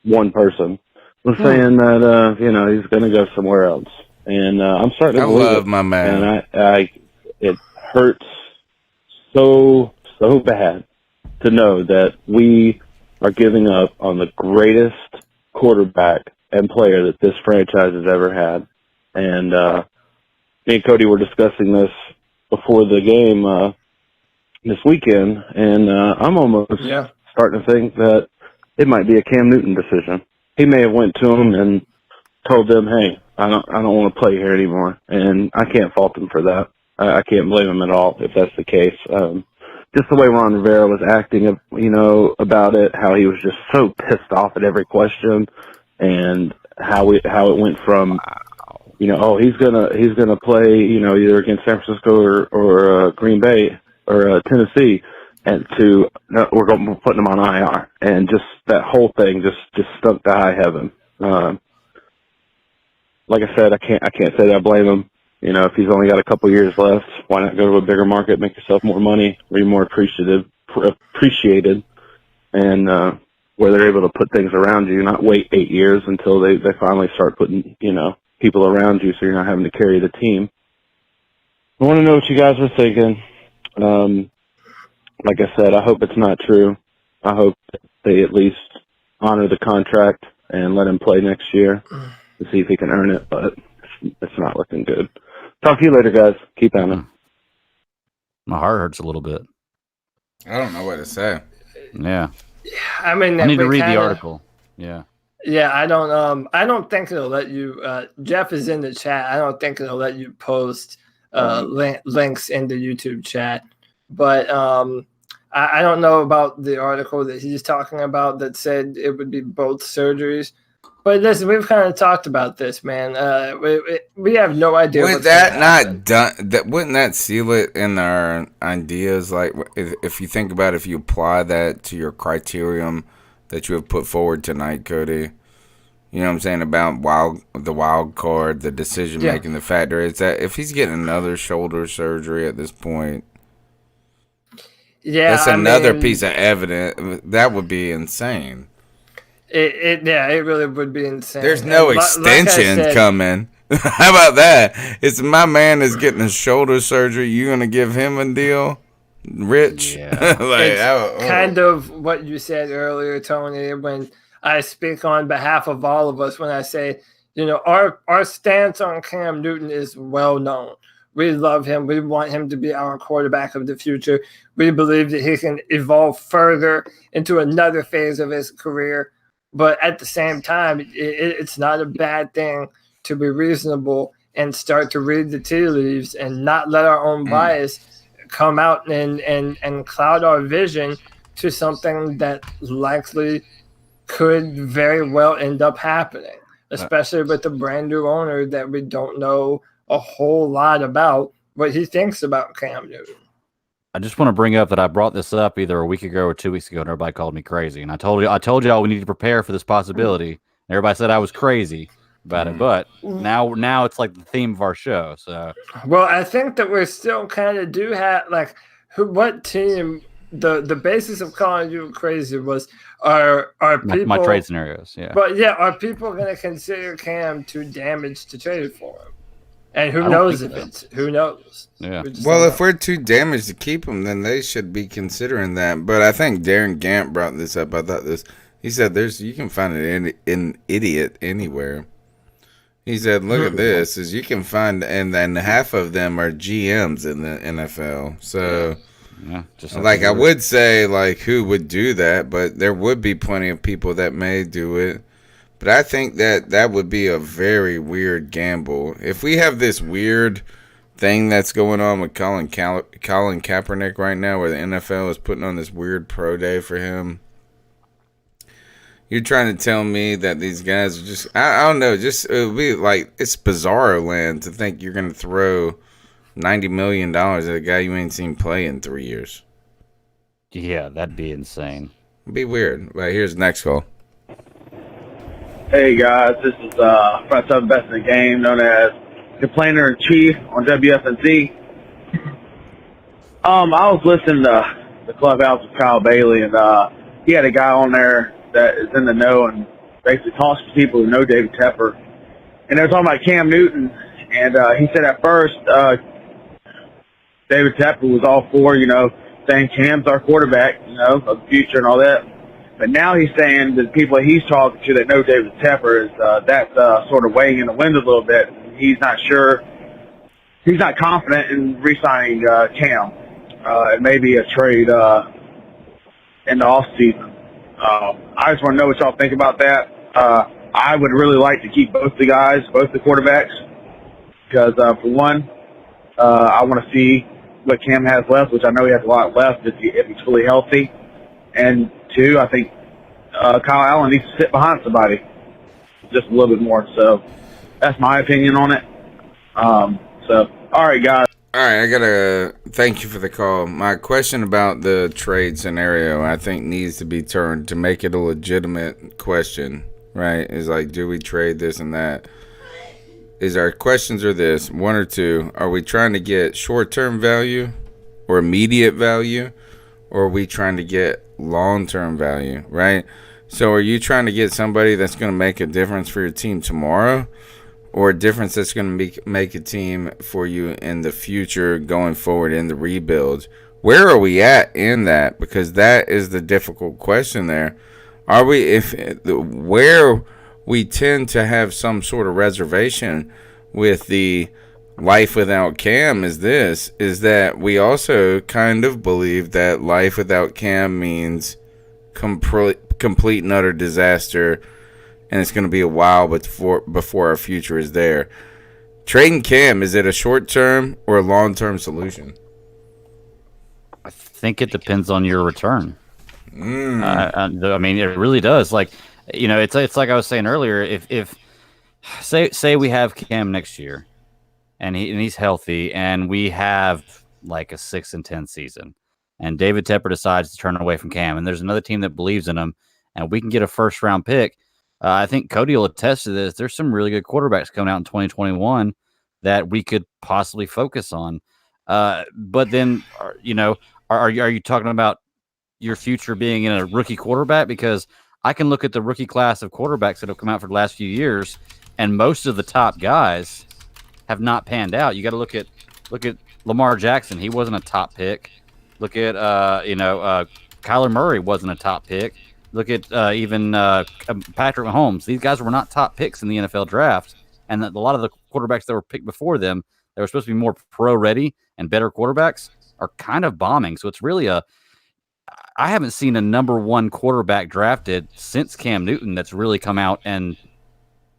one person, was saying that, he's going to go somewhere else. And I'm starting to believe love my man. And it hurts so bad to know that we are giving up on the greatest quarterback and player that this franchise has ever had. And me and Cody were discussing this before the game this weekend, and I'm almost starting to think that it might be a Cam Newton decision. He may have went to him and told them, "Hey, I don't want to play here anymore," and I can't fault him for that. I can't blame him at all if that's the case. Just the way Ron Rivera was acting, about it, how he was just so pissed off at every question, and how it went from he's gonna play, either against San Francisco or Green Bay or Tennessee, and we're putting him on IR, and just that whole thing just stunk to high heaven. Like I said, I can't say that I blame him. If he's only got a couple years left, why not go to a bigger market, make yourself more money, be more appreciated, and where they're able to put things around you, not wait 8 years until they finally start putting, people around you so you're not having to carry the team. I want to know what you guys were thinking. Like I said, I hope it's not true. I hope they at least honor the contract and let him play next year to see if he can earn it, but it's not looking good. Talk to you later, guys. Keep at it. My heart hurts a little bit. I don't know what to say. Yeah. I mean, I need to read the article. Yeah. Yeah, I don't think it'll let you. Jeff is in the chat. I don't think it'll let you post links in the YouTube chat. But I don't know about the article that he's talking about that said it would be both surgeries. But listen, we've kind of talked about this, man. We have no idea. Would that not done? Wouldn't that seal it in our ideas? Like, if you think about it, if you apply that to your criterion that you have put forward tonight, Cody, you know what I'm saying about the wild card, the decision making, the factor is that if he's getting another shoulder surgery at this point, that's another piece of evidence that would be insane. It really would be insane. There's no extension coming. How about that? It's my man is getting a shoulder surgery. You gonna give him a deal, Rich? Yeah. Kind of what you said earlier, Tony. When I speak on behalf of all of us, when I say, our stance on Cam Newton is well known. We love him. We want him to be our quarterback of the future. We believe that he can evolve further into another phase of his career. But at the same time, it's not a bad thing to be reasonable and start to read the tea leaves and not let our own bias come out and cloud our vision to something that likely could very well end up happening, especially with the brand new owner that we don't know a whole lot about what he thinks about Cam Newton. I just want to bring up that I brought this up either a week ago or 2 weeks ago, and everybody called me crazy. And I told y'all we need to prepare for this possibility. Everybody said I was crazy about it, but now it's like the theme of our show. So, well, I think that we're still kind of do have what team. The basis of calling you crazy was are people my trade scenarios. Yeah, but are people going to consider Cam too damaged to trade for him? And who knows if it's who knows? Yeah. Well, if we're too damaged to keep him, then they should be considering that. But I think Darren Gant brought this up. I thought he said you can find an idiot anywhere. He said, look at this, is you can find, and then half of them are GMs in the NFL. So, I would say, who would do that? But there would be plenty of people that may do it. But I think that would be a very weird gamble. If we have this weird thing that's going on with Colin Kaepernick right now, where the NFL is putting on this weird pro day for him, you're trying to tell me that these guys are just, I don't know, it would be like, it's bizarro land to think you're going to throw $90 million at a guy you ain't seen play in 3 years. Yeah, that'd be insane. It'd be weird. Right, here's the next call. Hey guys, this is front seven best in the game, known as Complainer in Chief on WFNZ. I was listening to the Clubhouse with Kyle Bailey, and he had a guy on there that is in the know and basically talks to people who know David Tepper. And they were talking about Cam Newton, and he said at first David Tepper was all for, saying Cam's our quarterback, of the future and all that. But now he's saying that people he's talking to that know David Tepper is that's sort of weighing in the wind a little bit. He's not sure. He's not confident in re-signing Cam. It may be a trade in the offseason. I just want to know what y'all think about that. I would really like to keep both the guys, both the quarterbacks, because for one, I want to see what Cam has left, which I know he has a lot left if he's fully healthy. And two, I think Kyle Allen needs to sit behind somebody just a little bit more. So That's my opinion on it. So, all right, guys. All right, I gotta thank you for the call. My question about the trade scenario, I think, needs to be turned to make it a legitimate question. Right? Is like, do we trade this and that? Is our questions are this one or two? Are we trying to get short-term value or immediate value, or are we trying to get long-term value? Right? So, are you trying to get somebody that's going to make a difference for your team tomorrow? Or a difference that's going to make a team for you in the future going forward in the rebuild? Where are we at in that? Because that is the difficult question there. Are we, where we tend to have some sort of reservation with the life without Cam is that we also kind of believe that life without Cam means complete and utter disaster, and it's going to be a while before our future is there. Trading Cam, is it a short-term or a long-term solution? I think it depends on your return. I mean, it really does. Like, it's like I was saying earlier. If say we have Cam next year, and he's healthy, and we have like a 6-10 season, and David Tepper decides to turn away from Cam, and there's another team that believes in him, and we can get a first-round pick. I think Cody will attest to this. There's some really good quarterbacks coming out in 2021 that we could possibly focus on. But then, are you talking about your future being in a rookie quarterback? Because I can look at the rookie class of quarterbacks that have come out for the last few years, and most of the top guys have not panned out. You got to look at Lamar Jackson. He wasn't a top pick. Look at Kyler Murray wasn't a top pick. Look at even Patrick Mahomes. These guys were not top picks in the NFL draft, and a lot of the quarterbacks that were picked before them, that were supposed to be more pro-ready and better quarterbacks, are kind of bombing. So it's really I haven't seen a number one quarterback drafted since Cam Newton that's really come out and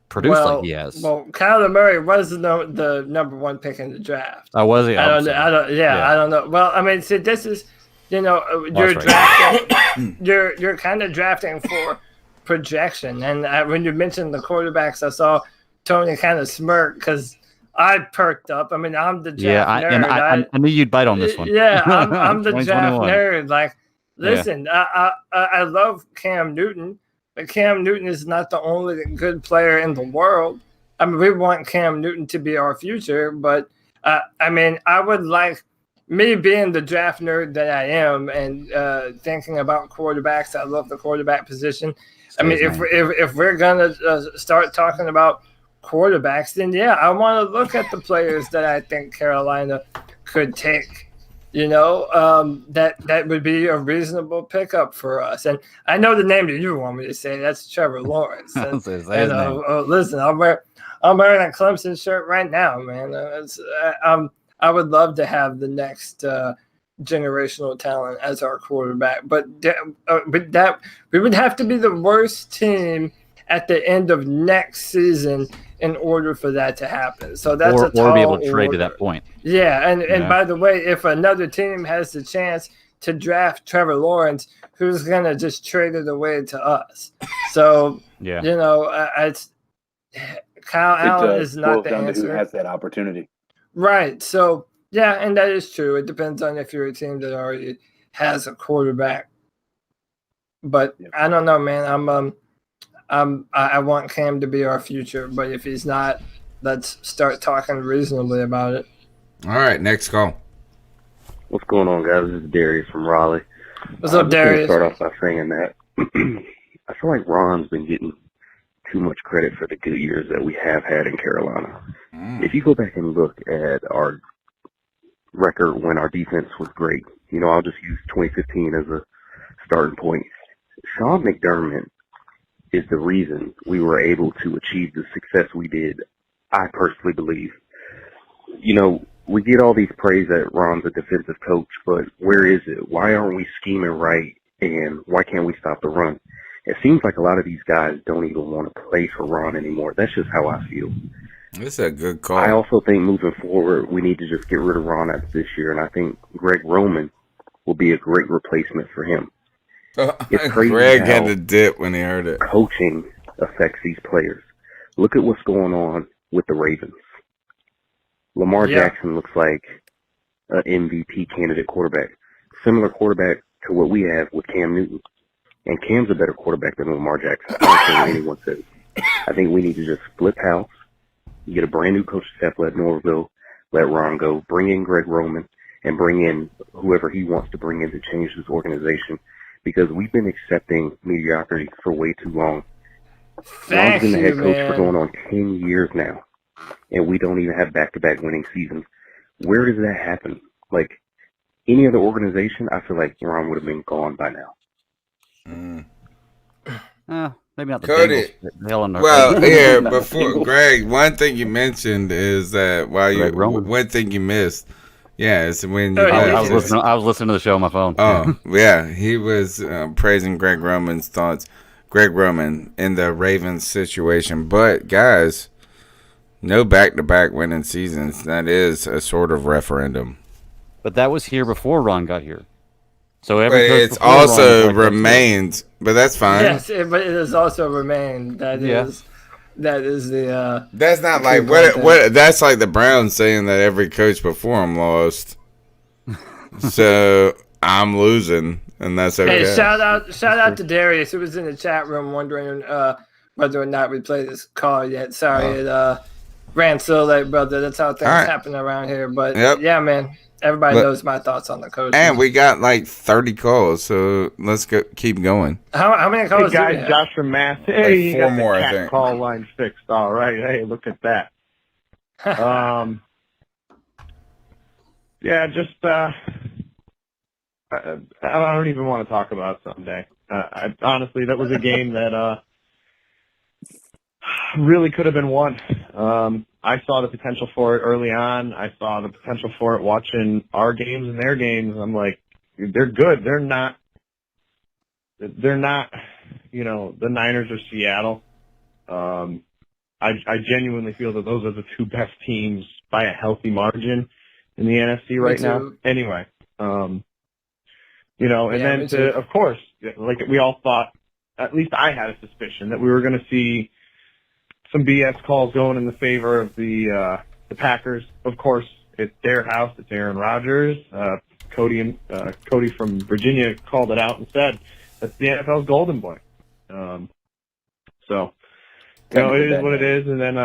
produced like he has. Well, Kyler Murray was the number one pick in the draft. Oh, was he? I don't know. Well, I mean, see, this is. You're drafting. You're kind of drafting for projection, and when you mentioned the quarterbacks, I saw Tony kind of smirk because I perked up. I mean, I'm the draft nerd. I knew you'd bite on this one. Yeah, I'm the draft nerd. Like, listen, I love Cam Newton, but Cam Newton is not the only good player in the world. I mean, we want Cam Newton to be our future, but I mean, I would like. Me being the draft nerd that I am and thinking about quarterbacks, I love the quarterback position. I mean, if we're going to start talking about quarterbacks, then I want to look at the players that I think Carolina could take. That would be a reasonable pickup for us. And I know the name that you want me to say. That's Trevor Lawrence. Listen, I'm wearing a Clemson shirt right now, man. I would love to have the next generational talent as our quarterback, but that we would have to be the worst team at the end of next season in order for that to happen. So that's a tall or be able to trade order. to that point. Yeah, and by the way, if another team has the chance to draft Trevor Lawrence, who's gonna just trade it away to us? So it's Kyle Allen is not the answer. Who has that opportunity? Right. So, and that is true. It depends on if you're a team that already has a quarterback. But I don't know, man. I want Cam to be our future, but if he's not, let's start talking reasonably about it. All right, next call. What's going on, guys? This is Darius from Raleigh. What's up, Darius? Start off by saying that I feel like Ron's been getting too much credit for the good years that we have had in Carolina. If you go back and look at our record when our defense was great, I'll just use 2015 as a starting point. Sean McDermott is the reason we were able to achieve the success we did, I personally believe. We get all these praise that Ron's a defensive coach, but where is it? Why aren't we scheming right, and why can't we stop the run? It seems like a lot of these guys don't even want to play for Ron anymore. That's just how I feel. This is a good call. I also think moving forward, we need to just get rid of Ron after this year, and I think Greg Roman will be a great replacement for him. It's crazy Greg how had to dip when he heard it. Coaching affects these players. Look at what's going on with the Ravens. Lamar Yeah. Jackson looks like an MVP candidate quarterback, similar quarterback to what we have with Cam Newton. And Cam's a better quarterback than Lamar Jackson. I don't care what anyone says. I think we need to just flip house, get a brand new coach staff, let Norville, let Ron go, bring in Greg Roman, and bring in whoever he wants to bring in to change this organization, because we've been accepting mediocrity for way too long. Ron's been the head coach for going on 10 years now, and we don't even have back-to-back winning seasons. Where does that happen? Like, any other organization, I feel like Ron would have been gone by now. Maybe not the Cody. Bengals. Well, here, before Greg, one thing you mentioned is that one thing you missed. Yeah, it's when you I was listening to the show on my phone. Oh, yeah. He was praising Greg Roman's thoughts. Greg Roman in the Ravens situation. But, guys, no back-to-back winning seasons. That is a sort of referendum. But that was here before Ron got here. So but it's also remained, but that's fine. Yes, but it has also remained. That is the. That's not like what. That's like the Browns saying that every coach before him lost. So I'm losing, and that's okay. Hey, shout out to Darius, who was in the chat room wondering whether or not we played this call yet. Sorry, it ran so late, brother. That's how things happen around here. But yeah, man. Everybody knows my thoughts on the coach. And we got like 30 calls, so let's keep going. How many calls? Hey guys, Josh from Mass. Hey, you got the more, cat I think. Call line fixed. All right. Hey, look at that. Yeah, just I don't even want to talk about Sunday. Honestly, that was a game that really could have been won. I saw the potential for it early on. I saw the potential for it watching our games and their games. I'm like, they're good. They're not, you know, the Niners or Seattle. I genuinely feel that those are the two best teams by a healthy margin in the NFC right now. Anyway, you know, and then of course, like we all thought, at least I had a suspicion that we were going to see some BS calls going in the favor of the Packers. Of course, it's their house. It's Aaron Rodgers. Cody from Virginia called it out and said that's the NFL's golden boy. So, you know, it is what it is. And then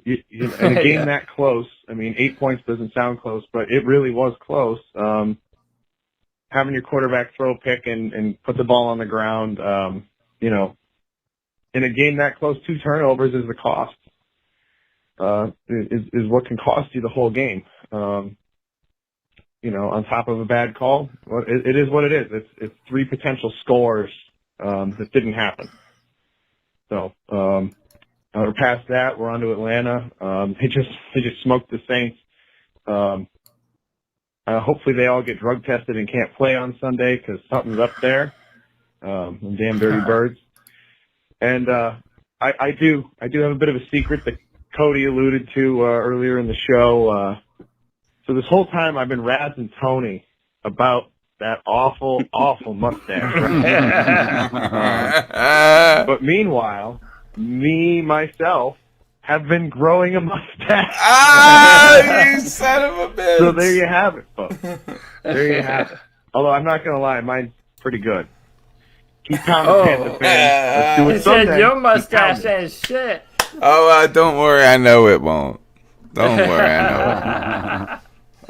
in a game that close, I mean, 8 points doesn't sound close, but it really was close. Having your quarterback throw a pick and put the ball on the ground, you know, in a game that close, 2 turnovers is the cost. Is what can cost you the whole game. You know, on top of a bad call, well, it is what it is. It's 3 potential scores that didn't happen. So we're past that. We're on to Atlanta. They just smoked the Saints. Hopefully they all get drug tested and can't play on Sunday because something's up there. Them damn dirty birds. And I do have a bit of a secret that Cody alluded to earlier in the show. So this whole time I've been razzing Tony about that awful mustache. Right? But meanwhile, myself, have been growing a mustache. You son of a bitch. So there you have it, folks. There you have it. Although I'm not going to lie, mine's pretty good. Keep pounding, Panther fans. Let's do it He someday. said your mustache ain't shit. Oh, don't worry. I know it won't. Don't worry. I know it.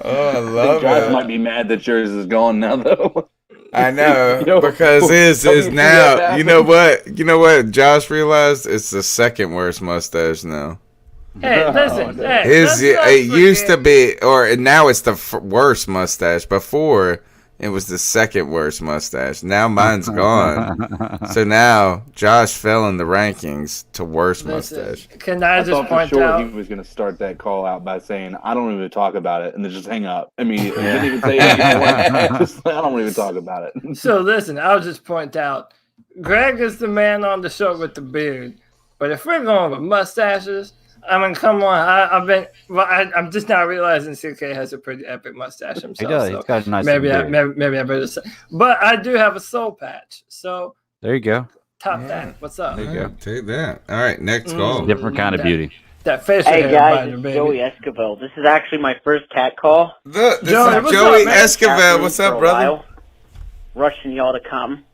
Oh, I love Josh it. might be mad that yours is gone now, though. I know, You know, because his is something now. that You know what? You know what? Josh realized it's the second worst mustache now. Hey, listen. Hey, It used to be, or now it's the worst mustache. Before it was the second worst mustache. Now mine's gone. So now Josh fell in the rankings to worst mustache. Can I just thought point for sure out? he was going to start that call out by saying, "I don't even talk about it," and then just hang up immediately. Didn't even say anything. Just, I don't even talk about it. So listen, I'll just point out, Greg is the man on the show with the beard. But if we're going with mustaches, I mean, come on. I'm just now realizing CK has a pretty epic mustache himself. He does. So He's got a nice maybe I beard. better say. But I do have a soul patch. So There you go. top that. What's up? There you go. Take that. All right, next call. Different kind of beauty. That facial Hey hair guys, binder, it's baby. Joey Esquivel. This is actually my first cat call. Look, this Joey, is what's Joey up, man? Esquivel. What's up, brother? Rushing y'all to come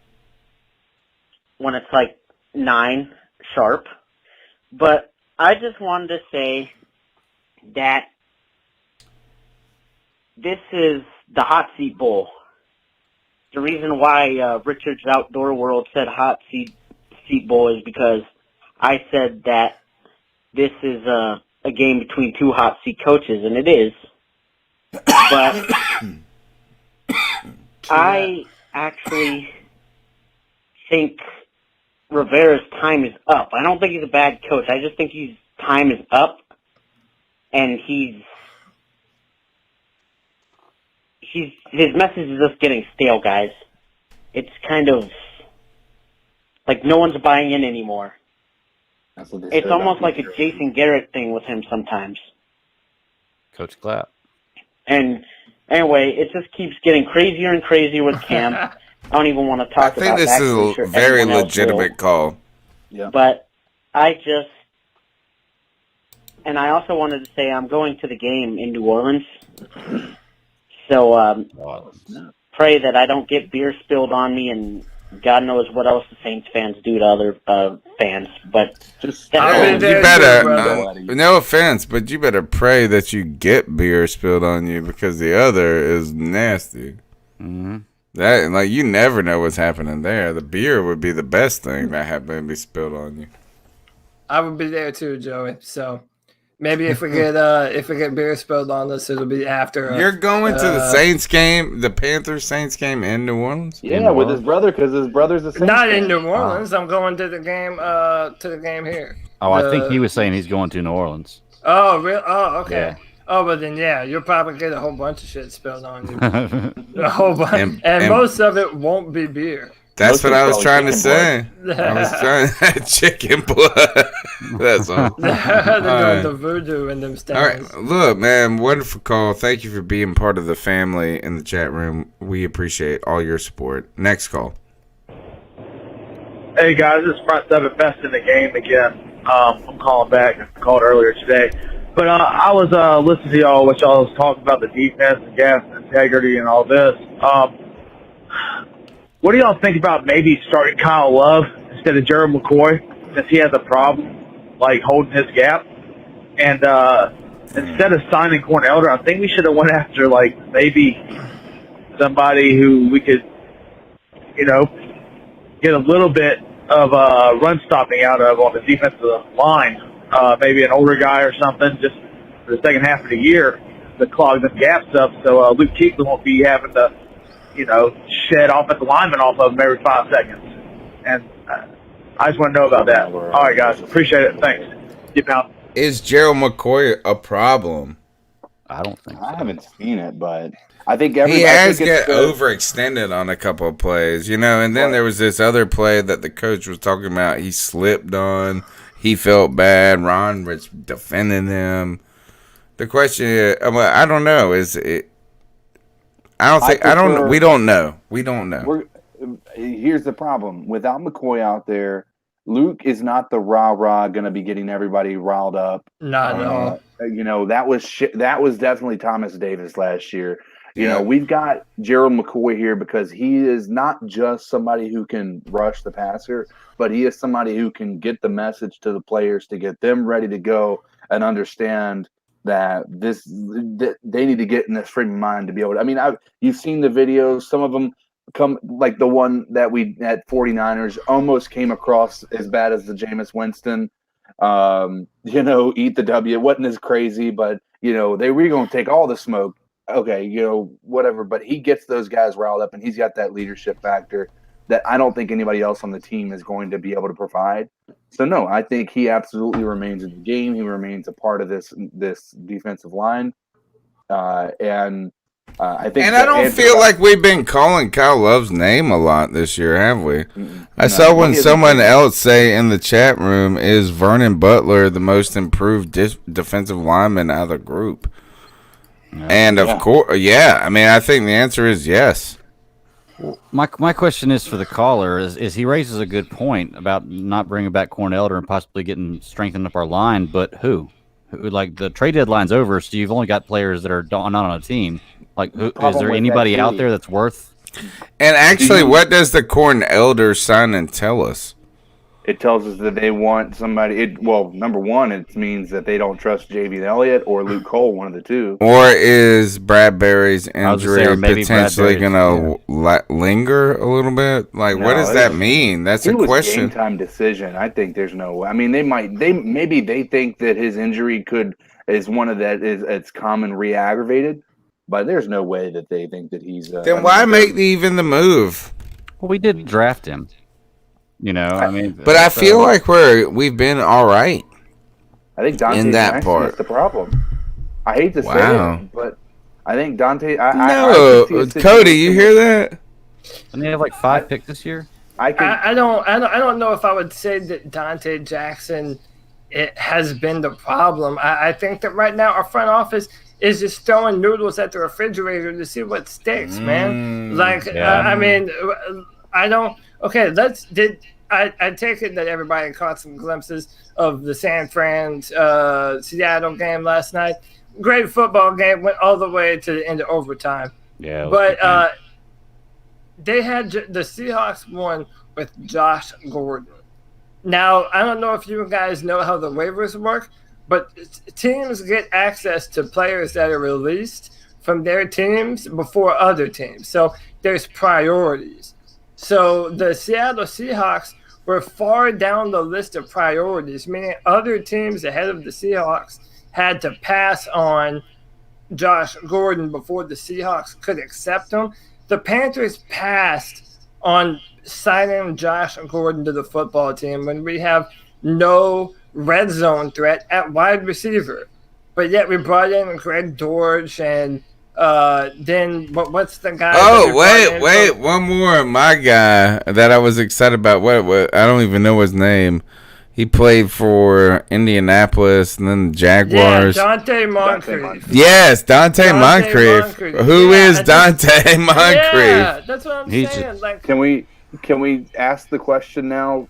when it's like 9 sharp. But I just wanted to say that this is the Hot Seat Bowl. The reason why Richard's Outdoor World said Hot Seat Bowl is because I said that this is a game between two hot seat coaches, and it is. But I actually think Rivera's time is up. I don't think he's a bad coach. I just think his time is up, and his message is just getting stale, guys. It's kind of like no one's buying in anymore. It's almost like a Jason Garrett thing with him sometimes. Coach Clapp. And anyway, it just keeps getting crazier and crazier with Cam. I don't even want to talk about I think this is a very legitimate call. Yeah. But I also wanted to say I'm going to the game in New Orleans. So pray that I don't get beer spilled on me, and God knows what else the Saints fans do to other fans. But you better, no offense, but you better pray that you get beer spilled on you, because the other is nasty. Mm-hmm. That, like, you never know what's happening there. The beer would be the best thing that happened to be spilled on you. I would be there too, Joey. So maybe if we get beer spilled on us, it'll be after. You're going to the Saints game, the Panthers Saints game in New Orleans? Yeah, with his brother, because his brother's a Saints Not fan. in New Orleans. I'm going to the game here. Oh, I think he was saying he's going to New Orleans. Oh, really? Oh, okay. Yeah. Oh, but then yeah, you'll probably get a whole bunch of shit spilled on you. A whole bunch, and most of it won't be beer. That's what I was trying to say. I was trying chicken blood. That's all. They're doing the voodoo in them stands. All right, look, man, wonderful call. Thank you for being part of the family in the chat room. We appreciate all your support. Next call. Hey guys, this is Front Seven Best in the game again. I'm calling back. I called earlier today. But I was listening to y'all, what y'all was talking about, the defense and gas and integrity and all this. What do y'all think about maybe starting Kyle Love instead of Gerald McCoy, since he has a problem, like, holding his gap? And instead of signing Corn Elder, I think we should have went after, like, maybe somebody who we could, get a little bit of run stopping out of on the defensive line. Maybe an older guy or something, just for the second half of the year to clog them gaps up, so Luke Kuechly won't be having to, shed offensive linemen off of him every 5 seconds. And I just want to know about that. All right, guys. Appreciate it. Thanks. Get down. Is Gerald McCoy a problem? I don't think so. I haven't seen it, but I think he has got overextended on a couple of plays, and then there was this other play that the coach was talking about. He slipped on. He felt bad. Ron was defending him. The question is, I don't know. Is it? I don't think. I don't. We don't know. We don't know. Here's the problem. Without McCoy out there, Luke is not the rah-rah going to be getting everybody riled up. Not at all. That was definitely Thomas Davis last year. We've got Gerald McCoy here because he is not just somebody who can rush the passer, but he is somebody who can get the message to the players to get them ready to go and understand that they need to get in this frame of mind to be able to. You've seen the videos. Some of them come, like the one that we at 49ers almost came across as bad as the Jameis Winston. Eat the W. It wasn't as crazy, but they were going to take all the smoke. Okay, whatever. But he gets those guys riled up, and he's got that leadership factor that I don't think anybody else on the team is going to be able to provide. So, no, I think he absolutely remains in the game. He remains a part of this defensive line. I think. And I don't feel like we've been calling Kyle Love's name a lot this year, have we? I saw when someone else say in the chat room, is Vernon Butler the most improved defensive lineman out of the group? And of course, yeah. I think the answer is yes. My question is for the caller is he raises a good point about not bringing back Corn Elder and possibly getting strengthened up our line, but who? like the trade deadline's over, so you've only got players that are not on a team. Like, is problem there with anybody that, out too, there that's worth? And actually, what does the Corn Elder signing tell us? It tells us that they want somebody. Well, number one, it means that they don't trust J.V. Elliott or Luke Cole, one of the two. Or is Bradbury's was gonna say, injury or maybe potentially Bradbury's, going to linger a little bit? Like, what does that mean? That's a It was question. game time decision. I think there's no way. I mean, maybe they think that his injury is one of that is it's common re-aggravated, but there's no way that they think that he's. Then why make even the move? Well, we did draft him. You know, I mean, But I feel like we've been all right. I think Dante in that Jackson part. is the problem. I hate to say it, but I think Dante. No, Cody, you hear that? And they have like 5 picks this year. I don't know if I would say that Dante Jackson has been the problem. I think that right now our front office is just throwing noodles at the refrigerator to see what sticks, man. I mean, I don't. Okay, I take it that everybody caught some glimpses of the San Fran Seattle game last night. Great football game, went all the way to the end of overtime. Yeah, but they had the Seahawks won with Josh Gordon. Now, I don't know if you guys know how the waivers work, but teams get access to players that are released from their teams before other teams. So there's priorities. So the Seattle Seahawks were far down the list of priorities, meaning other teams ahead of the Seahawks had to pass on Josh Gordon before the Seahawks could accept him. The Panthers passed on signing Josh Gordon to the football team when we have no red zone threat at wide receiver. But yet we brought in Greg Dortch and then what's the guy? Oh, wait, one more. My guy that I was excited about. What? I don't even know his name. He played for Indianapolis and then the Jaguars. Yeah, Dante Moncrief. Yes, Dante Moncrief. Who is Dante Moncrief? Yeah, that's what I'm saying. Can we ask the question now?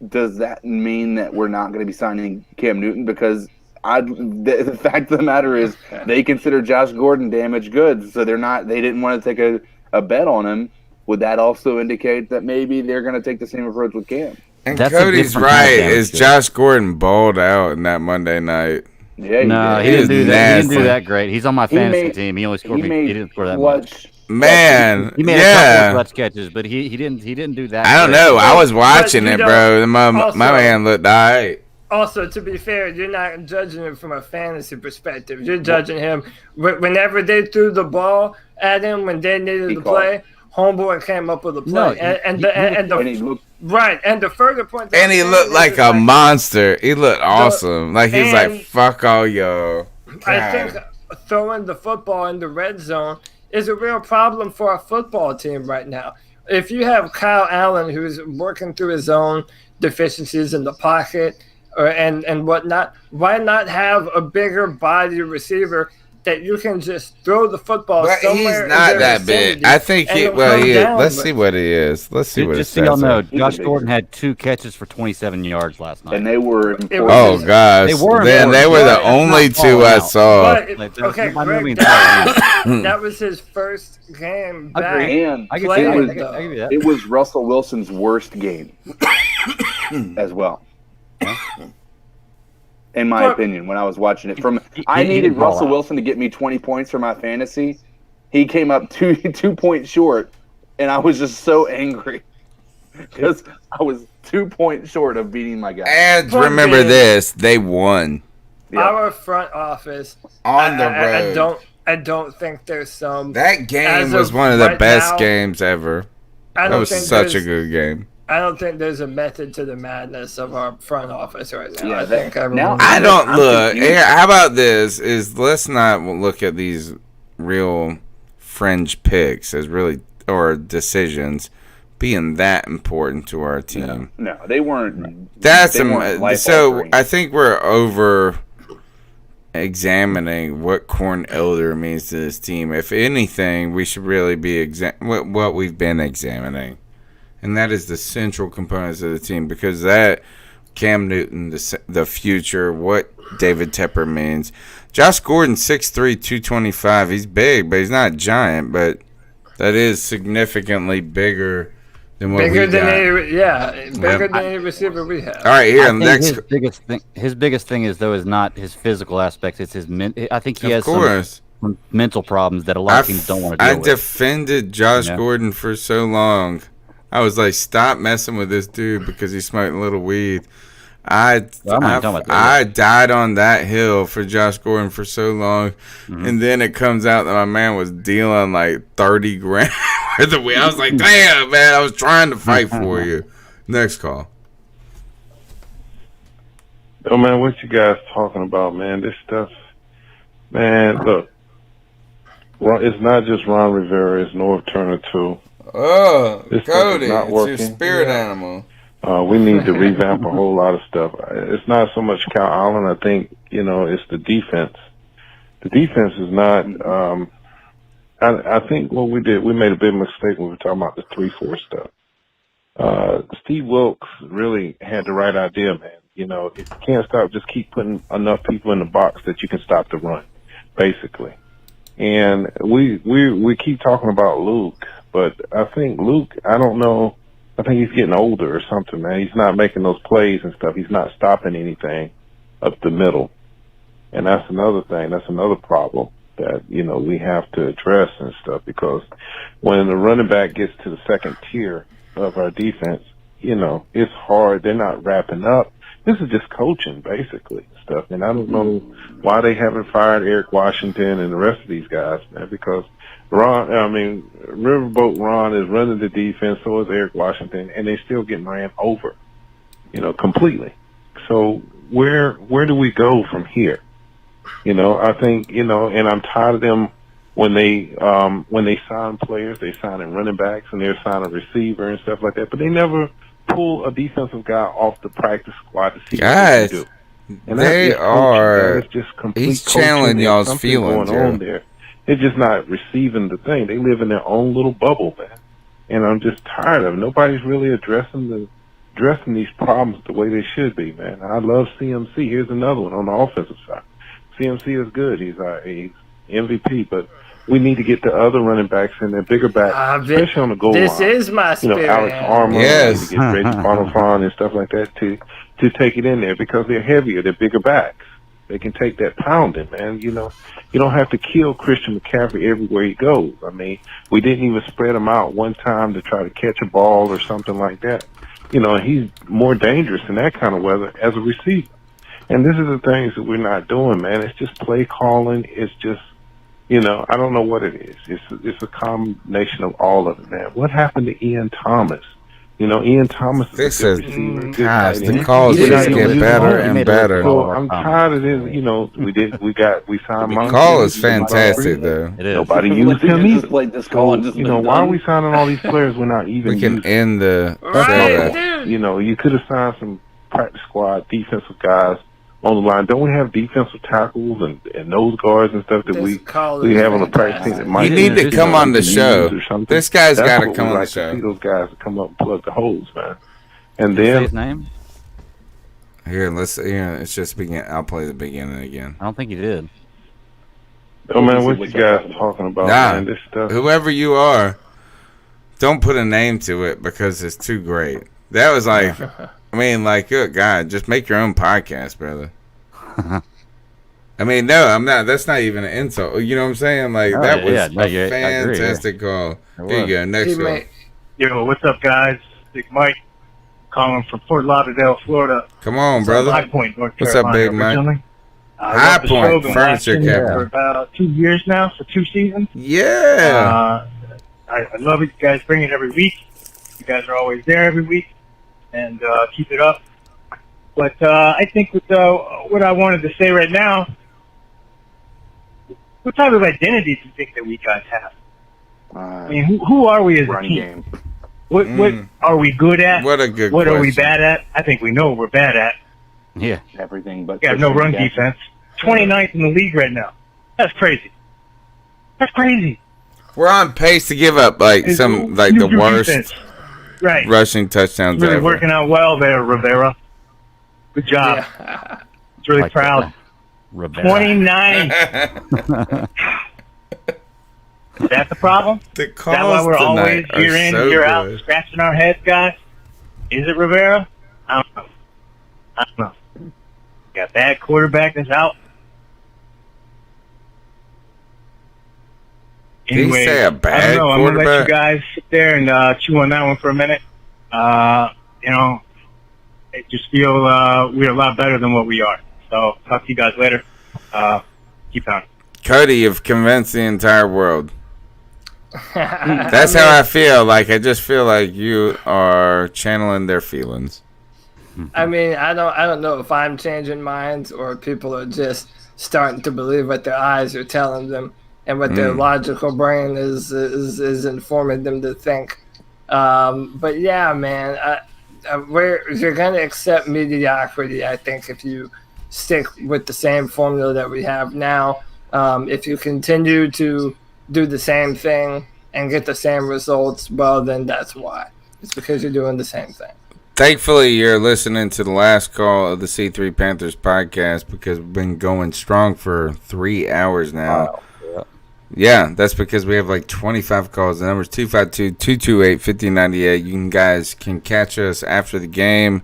Does that mean that we're not going to be signing Cam Newton? Because the fact of the matter is they consider Josh Gordon damaged goods, so they didn't want to take a bet on him. Would that also indicate that maybe they're going to take the same approach with Cam? And Cody's right. Is Josh Gordon balled out in that Monday night? Yeah, no, he didn't do that. He didn't do that great. He's on my fantasy team. He only scored. He didn't score that much. Man, he made a couple of clutch catches, but he didn't do that. I don't know. I was watching it, bro. My man looked all right. Also, to be fair, you're not judging him from a fantasy perspective. You're judging him whenever they threw the ball at him when they needed to play. Homeboy came up with a play, and the further point. And he looked like a monster. He looked awesome. Like he's like, "Fuck all y'all." I think throwing the football in the red zone is a real problem for our football team right now. If you have Kyle Allen who's working through his own deficiencies in the pocket and whatnot, why not have a bigger body receiver that you can just throw the football somewhere? He's not that big. I think he is. Let's see what he is. Let's see what it says. Just so y'all know, Josh Gordon had 2 catches for 27 yards last night. And they were important. Oh, gosh. They were the only 2 I saw. Okay, Greg, that was his first game back. And it was Russell Wilson's worst game as well. In my opinion, when I was watching it, I needed Russell Wilson to get me 20 points for my fantasy. He came up 2 points short, and I was just so angry because I was 2 points short of beating my guy. And remember this: they won. Our front office on the road. I don't think there's some. That game was one of the best games ever. That was such a good game. I don't think there's a method to the madness of our front office right now. Yeah, I think I don't look. How about this? Let's not look at these real fringe picks as really or decisions being that important to our team. No, they weren't. So I think we're over examining what Corn Elder means to this team. If anything, we should really be what we've been examining. And that is the central components of the team, because that Cam Newton, the future, what David Tepper means. Josh Gordon, 6'3", 225. He's big, but he's not giant, but that is significantly bigger than what bigger we than got. bigger than any receiver we have. All right, here, next. His biggest thing is, though, is not his physical aspects. It's his I think he has some mental problems that a lot of teams don't want to deal with. I defended Josh Gordon for so long. I was like, stop messing with this dude because he's smoking a little weed. I died on that hill for Josh Gordon for so long, and then it comes out that my man was dealing like 30 grand worth of weed. I was like, damn, man, I was trying to fight for you. Next call. Oh, man, what you guys talking about, man? This stuff, man, look, it's not just Ron Rivera, it's Norv Turner, too. Oh, this Cody, not it's working. your spirit animal. We need to revamp a whole lot of stuff. It's not so much Cal Allen. I think, it's the defense. The defense is not, I think what we did, we made a big mistake when we were talking about the 3-4 stuff. Steve Wilkes really had the right idea, man. You can't stop, just keep putting enough people in the box that you can stop the run, basically. And we keep talking about Luke, but I think Luke, I don't know, I think he's getting older or something, man. He's not making those plays and stuff. He's not stopping anything up the middle. And that's another thing. That's another problem that, we have to address and stuff, because when the running back gets to the second tier of our defense, it's hard. They're not wrapping up. This is just coaching, basically, stuff. And I don't know why they haven't fired Eric Washington and the rest of these guys, man, because Riverboat Ron is running the defense, so is Eric Washington, and they're still getting ran over, completely. So where do we go from here? I think, and I'm tired of them when they sign players, they sign in running backs and they're signing a receiver and stuff like that, but they never pull a defensive guy off the practice squad to see what they can do. And they are. It's just complete He's channeling y'all's feelings going on there. They're just not receiving the thing. They live in their own little bubble, man. And I'm just tired of it. Nobody's really addressing these problems the way they should be, man. I love CMC. Here's another one on the offensive side. CMC is good. He's MVP, but we need to get the other running backs in there, bigger backs, especially on the goal line. This is my spirit. Alex Armour, yes. to get Reggie Bonifant and stuff like that to take it in there, because they're heavier, they're bigger backs. They can take that pounding, man. You don't have to kill Christian McCaffrey everywhere he goes. I mean, we didn't even spread him out one time to try to catch a ball or something like that. He's more dangerous in that kind of weather as a receiver. And this is the things that we're not doing, man. It's just play calling. It's just, I don't know what it is. It's a combination of all of it, man. What happened to Ian Thomas? Ian Thomas is a good receiver. Gosh, the calls just get better and better. So I'm tired of this. We signed the call is fantastic, though. Nobody used him either. Like this call and just why are we signing all these players we're not even We can using? end the show. You could have signed some practice squad defensive guys on the line. Don't we have defensive tackles and nose guards and stuff that we have on the practice team that might You need to come on the show. This guy's got to come on the To show. see those guys to come up and plug the holes, man. And then his name? Here, it's just begin. I'll play the beginning again. I don't think he did. Oh man, what you guys talking about, man? This stuff. Whoever you are, don't put a name to it because it's too great. That was like, good God, just make your own podcast, brother. No, I'm not. That's not even an insult. You know what I'm saying? That was a fantastic call. Here you go. Next one. Yo, what's up, guys? Big Mike, calling from Fort Lauderdale, Florida. Come on, brother. High Point, North What's Carolina, up, Big Mike? originally. High Point Furniture Capital. For Capital. about 2 years now, for 2 seasons. Yeah. I love it. You guys bring it every week. You guys are always there every week, and keep it up. But I think with what I wanted to say right now, what type of identity do you think that we guys have? I mean, who are we as a team? What are we good at? What a good What question. are we bad at? I think we know what we're bad at. Yeah. Everything but. We have no run defense. 29th in the league right now. That's crazy. That's crazy. We're on pace to give up the Your worst defense. Right. rushing touchdowns Really ever. working out well there, Rivera. Good job. Yeah. It's really Like proud. Rivera. 29. Is that the problem? The Is that why calls we're always tonight are year in, so year out, good. scratching our heads, guys? Is it Rivera? I don't know. Got that quarterback that's out. Did he Anyway, say a bad I don't know. I'm gonna let you quarterback? guys sit there and chew on that one for a minute. You know, I just feel we're a lot better than what we are. So talk to you guys later. Keep on. Cody, you've convinced the entire world. That's how I feel. Like, I just feel like you are channeling their feelings. I mean, I don't know if I'm changing minds or people are just starting to believe what their eyes are telling them and what their logical brain is informing them to think. But yeah, man, you're gonna accept mediocrity. I think if you stick with the same formula that we have now, if you continue to do the same thing and get the same results, well, then that's why. It's because you're doing the same thing. Thankfully, you're listening to the last call of the C3 Panthers podcast because we've been going strong for 3 hours now. Wow. Yeah, that's because we have like 25 calls. The number's 252-228-5098. You guys can catch us after the game.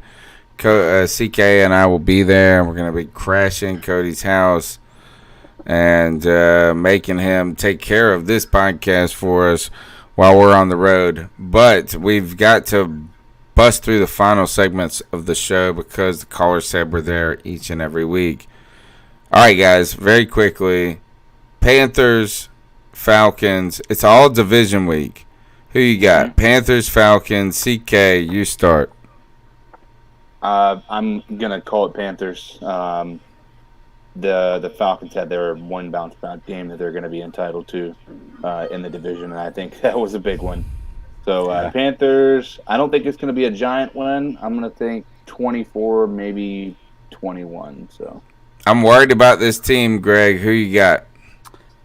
CK and I will be there. We're going to be crashing Cody's house and making him take care of this podcast for us while we're on the road. But we've got to bust through the final segments of the show because the callers said we're there each and every week. All right, guys, very quickly. Panthers, Falcons. It's all division week. Who you got? Panthers, Falcons, CK, you start. I'm going to call it Panthers. The Falcons had their one bounce back game that they're going to be entitled to in the division, and I think that was a big one. So Panthers, I don't think it's going to be a giant win. I'm going to think 24, maybe 21. So I'm worried about this team, Greg. Who you got?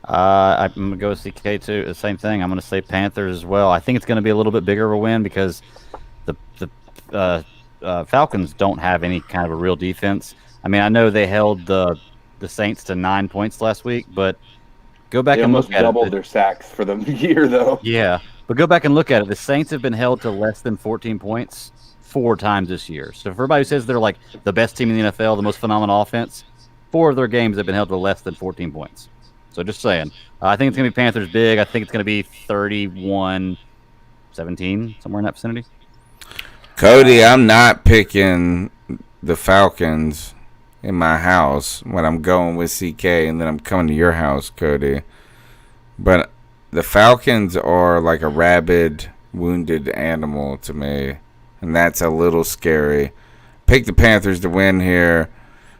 I'm going to go with CK too. The same thing. I'm going to say Panthers as well. I think it's going to be a little bit bigger of a win because the Falcons don't have any kind of a real defense. I mean, I know they held the Saints to 9 points last week, but go back and look at it. They almost doubled their sacks for the year, though. Yeah, but go back and look at it. The Saints have been held to less than 14 points 4 times this year. So for everybody who says they're like the best team in the NFL, the most phenomenal offense, 4 of their games have been held to less than 14 points. So just saying. I think it's going to be Panthers big. I think it's going to be 31-17, somewhere in that vicinity. Cody, I'm not picking the Falcons in my house when I'm going with CK, and then I'm coming to your house, Cody. But the Falcons are like a rabid, wounded animal to me, and that's a little scary. Pick the Panthers to win here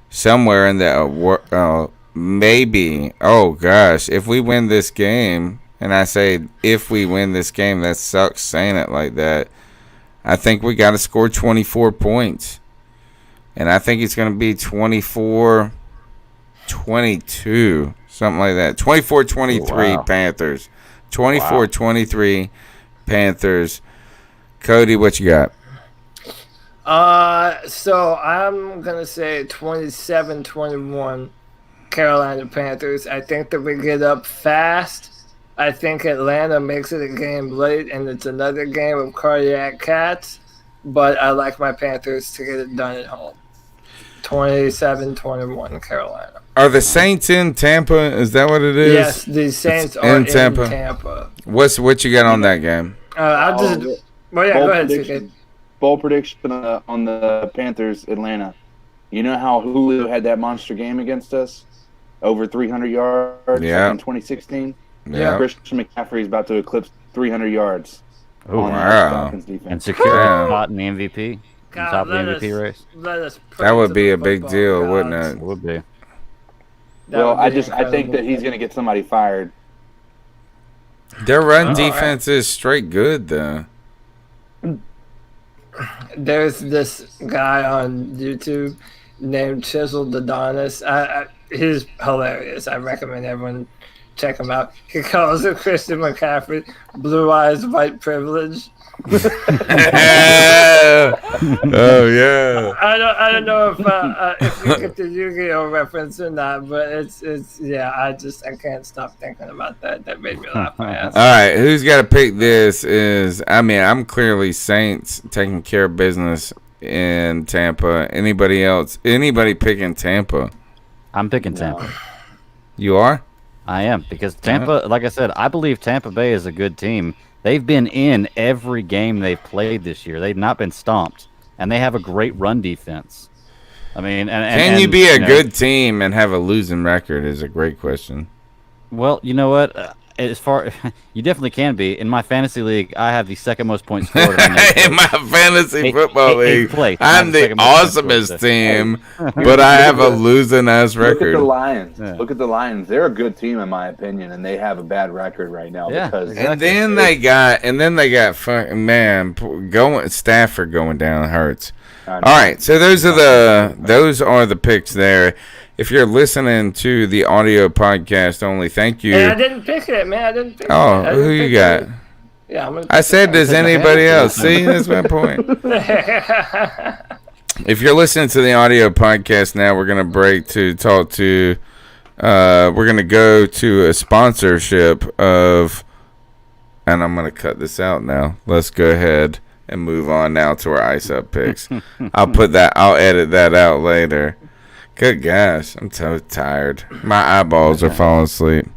somewhere in the maybe. Oh, gosh. If we win this game, and I say if we win this game, that sucks saying it like that. I think we got to score 24 points. And I think it's going to be 24-22, something like that. 24-23 Panthers. 24-23 Panthers. Cody, what you got? So I'm going to say 27-21 Carolina Panthers. I think that we get up fast. I think Atlanta makes it a game late, and it's another game of cardiac cats. But I like my Panthers to get it done at home. 27-21 Carolina. Are the Saints in Tampa? Is that what it is? Yes, the Saints are in Tampa. What you got on that game? I'll just. Well, yeah, go ahead, CK. Bold prediction on the Panthers, Atlanta. You know how Julio had that monster game against us? Over 300 yards in 2016? Yeah. Christian McCaffrey is about to eclipse 300 yards. Oh, wow. And secure a spot in the MVP. God, top of the MVP race. That would be a big deal, wouldn't it? It would be. Well, I think that he's going to get somebody fired. Their run defense is straight good, though. There's this guy on YouTube named Chiseled Adonis. He's hilarious. I recommend everyone check him out. He calls it Christian McCaffrey, blue eyes, white privilege. Oh yeah. I don't know if you get the Yu-Gi-Oh reference or not, but it's yeah. I can't stop thinking about that. That made me laugh my ass. All right, who's got to pick this? I'm clearly Saints taking care of business in Tampa. Anybody else? Anybody picking Tampa? I'm picking Tampa. You are? I am, because Tampa, like I said, I believe Tampa Bay is a good team. They've been in every game they've played this year. They've not been stomped, and they have a great run defense. I mean, can you be a good team and have a losing record is a great question. Well, you know what? You definitely can be. In my fantasy league, I have the second most points scored. In my fantasy football league, I'm the awesomest team, Hey, but I have a losing ass record. Look at the Lions. Yeah. Look at the Lions. They're a good team in my opinion, and they have a bad record right now. Yeah, because and then they got fucking Stafford going down hurts. All right, so those are the picks there. If you're listening to the audio podcast only, thank you. Hey, I didn't pick it, man. I didn't pick it. Oh, who you got? Yeah, I'm gonna I said, does anybody else? See, that's my point. If you're listening to the audio podcast now, we're going to break to talk to, we're going to go to a sponsorship of, and I'm going to cut this out now. Let's go ahead and move on now to our Ice Up picks. I'll edit that out later. Good gosh, I'm so tired. My eyeballs are falling asleep.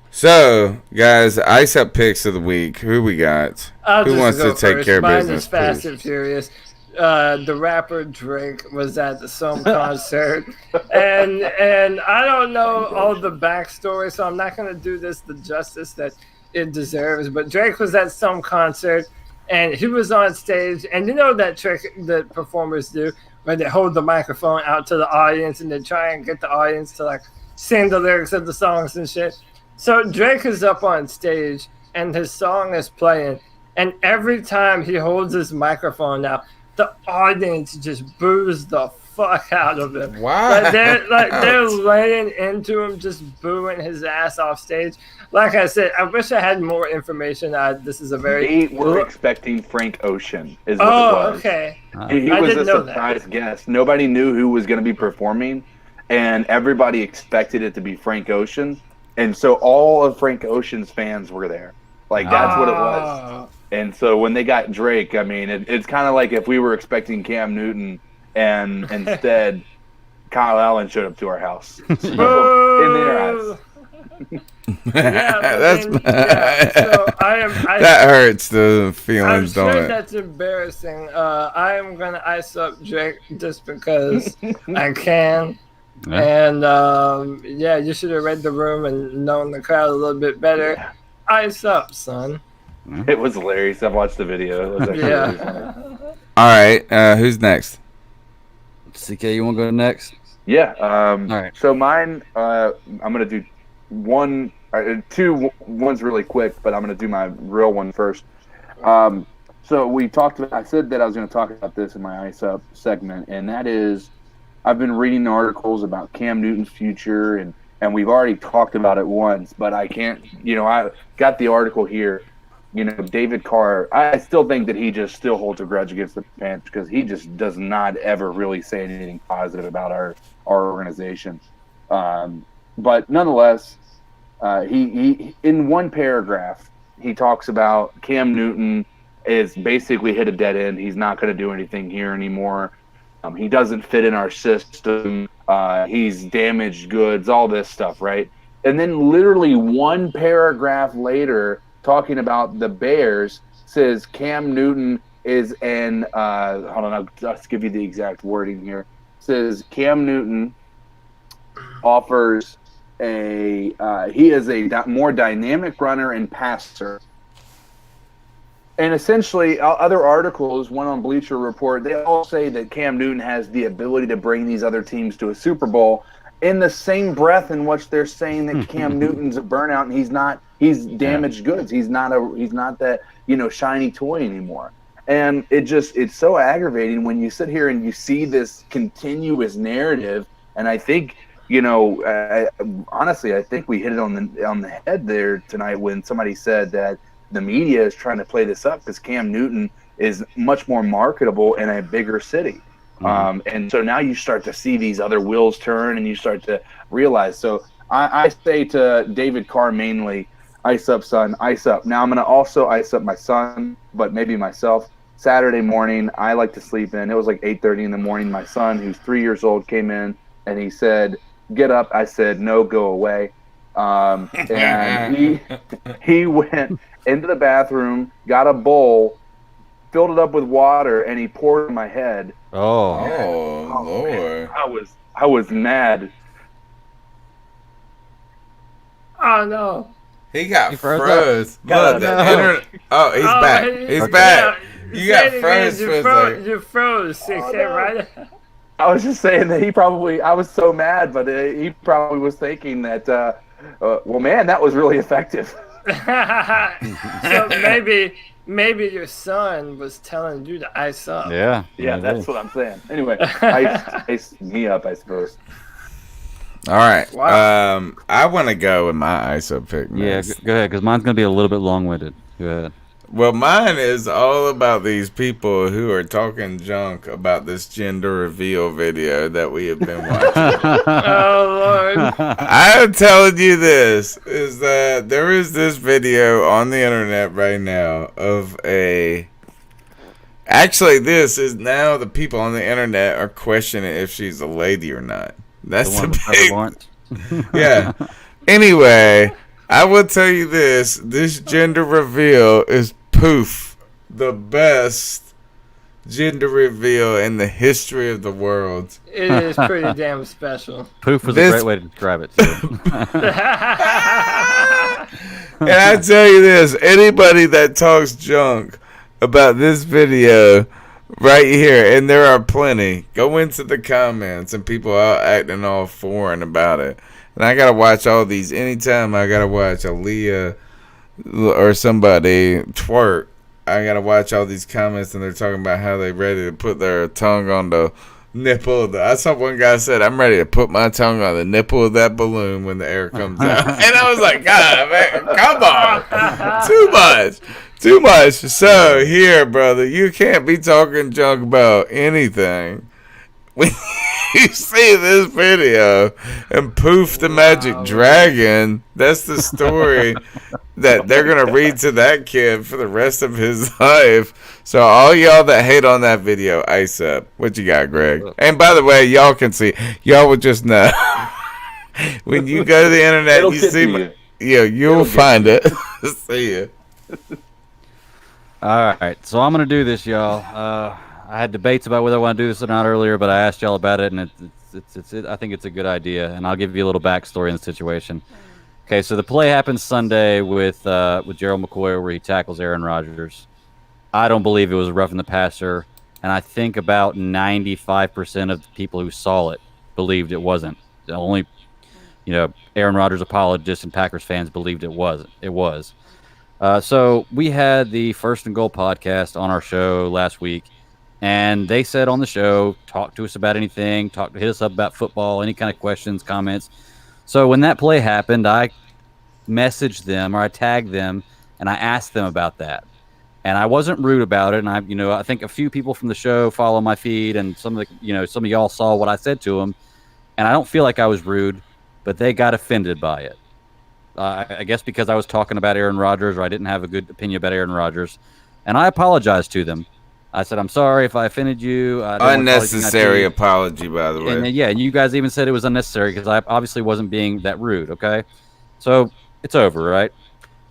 So, guys, Ice Up picks of the week. Who we got? Who wants to take care of business? Mine is Fast and Furious. The rapper Drake was at some concert, and I don't know all the backstory, so I'm not going to do this the justice that it deserves. But Drake was at some concert, and he was on stage, and you know that trick that performers do, where they hold the microphone out to the audience and they try and get the audience to like sing the lyrics of the songs and shit. So Drake is up on stage and his song is playing, and every time he holds his microphone out, the audience just boos the fuck out of him. Wow. They're laying into him, just booing his ass off stage. Like I said, I wish I had more information. This is a very... They were expecting Frank Ocean, is what it was. Okay. He was a surprise guest. Nobody knew who was going to be performing, and everybody expected it to be Frank Ocean. And so all of Frank Ocean's fans were there. Like, that's what it was. And so when they got Drake, I mean, it's kind of like if we were expecting Cam Newton, and instead Kyle Allen showed up to our house. So, in their eyes. That hurts the feelings, don't it? That's embarrassing. I am gonna ice up Drake just because I can. Yeah. And you should have read the room and known the crowd a little bit better. Yeah. Ice up, son. It was hilarious. I've watched the video. It was actually really funny. All right, who's next? CK, you want to go next? Yeah. All right. So mine, I'm gonna do one's really quick, but I'm gonna do my real one first. So we talked about. I said that I was gonna talk about this in my Ice Up segment, and that is, I've been reading articles about Cam Newton's future, and we've already talked about it once, but I can't. I got the article here. David Carr, I still think that he just still holds a grudge against the Panthers because he just does not ever really say anything positive about our organization. But nonetheless, he in one paragraph, he talks about Cam Newton is basically hit a dead end. He's not going to do anything here anymore. He doesn't fit in our system. He's damaged goods, all this stuff, right? And then literally one paragraph later, talking about the Bears, says Cam Newton is hold on, I'll just give you the exact wording here. Says Cam Newton offers he is a more dynamic runner and passer. And essentially, other articles, one on Bleacher Report, they all say that Cam Newton has the ability to bring these other teams to a Super Bowl. In the same breath in which they're saying that Cam Newton's a burnout and he's damaged goods. He's not that, shiny toy anymore. And it's so aggravating when you sit here and you see this continuous narrative. And I think Honestly, I think we hit it on the head there tonight when somebody said that the media is trying to play this up because Cam Newton is much more marketable in a bigger city. And so now you start to see these other wheels turn and you start to realize. So I say to David Carr mainly, ice up, son, ice up. Now I'm going to also ice up my son, but maybe myself. Saturday morning, I like to sleep in. It was like 8:30 in the morning. My son, who's 3 years old, came in and he said, "Get up." I said, "No, go away." And he went into the bathroom, got a bowl, filled it up with water, and he poured it in my head. Oh Lord! Man, I was mad. Oh no! He got froze. Look, the internet. Oh, he's back. He's back. You got froze for a second. You froze. Right? I was just saying that I was so mad, but he probably was thinking that, well, man, that was really effective. So maybe your son was telling you to ice up. Yeah, that's what I'm saying. Anyway, ice me up, I suppose. All right. Wow. I want to go with my ice up pick. Yeah, go ahead, because mine's going to be a little bit long-winded. Go ahead. Well, mine is all about these people who are talking junk about this gender reveal video that we have been watching. Oh, Lord. I'm telling you this, is that there is this video on the internet right now of Actually, this is now the people on the internet are questioning if she's a lady or not. That's the big... Yeah. Anyway, I will tell you this. This gender reveal is poof. The best gender reveal in the history of the world. It is pretty damn special. Poof was a great way to describe it, too. And I tell you this. Anybody that talks junk about this video... right here, and there are plenty. Go into the comments, and people are acting all foreign about it. And I gotta watch all these. Anytime I gotta watch Aaliyah or somebody twerk, I gotta watch all these comments, and they're talking about how they ready to put their tongue on the nipple. I saw one guy said, "I'm ready to put my tongue on the nipple of that balloon when the air comes out." And I was like, "God, man, come on, too much." So here, brother, you can't be talking junk about anything when you see this video and Poof the Magic Dragon. That's the story that they're gonna read to that kid for the rest of his life. So all y'all that hate on that video, ice up. What you got, Greg? And by the way, y'all can see. Y'all will just know when you go to the internet. You see, you'll find it. See ya. All right, so I'm gonna do this, y'all. I had debates about whether I want to do this or not earlier, but I asked y'all about it, and I think it's a good idea, and I'll give you a little backstory in the situation. Okay, so the play happens Sunday with Gerald McCoy where he tackles Aaron Rodgers. I don't believe it was roughing the passer, and I think about 95% of the people who saw it believed it wasn't. Only, Aaron Rodgers apologists and Packers fans believed it was. It was. So we had the First and Goal podcast on our show last week, and they said on the show, talk to us about anything, hit us up about football, any kind of questions, comments. So when that play happened, I messaged them or I tagged them and I asked them about that. And I wasn't rude about it. And I think a few people from the show follow my feed, and some of y'all saw what I said to them. And I don't feel like I was rude, but they got offended by it. I guess because I was talking about Aaron Rodgers, or I didn't have a good opinion about Aaron Rodgers. And I apologized to them. I said, I'm sorry if I offended you. Unnecessary apology, by the way. And you guys even said it was unnecessary because I obviously wasn't being that rude, okay? So it's over, right?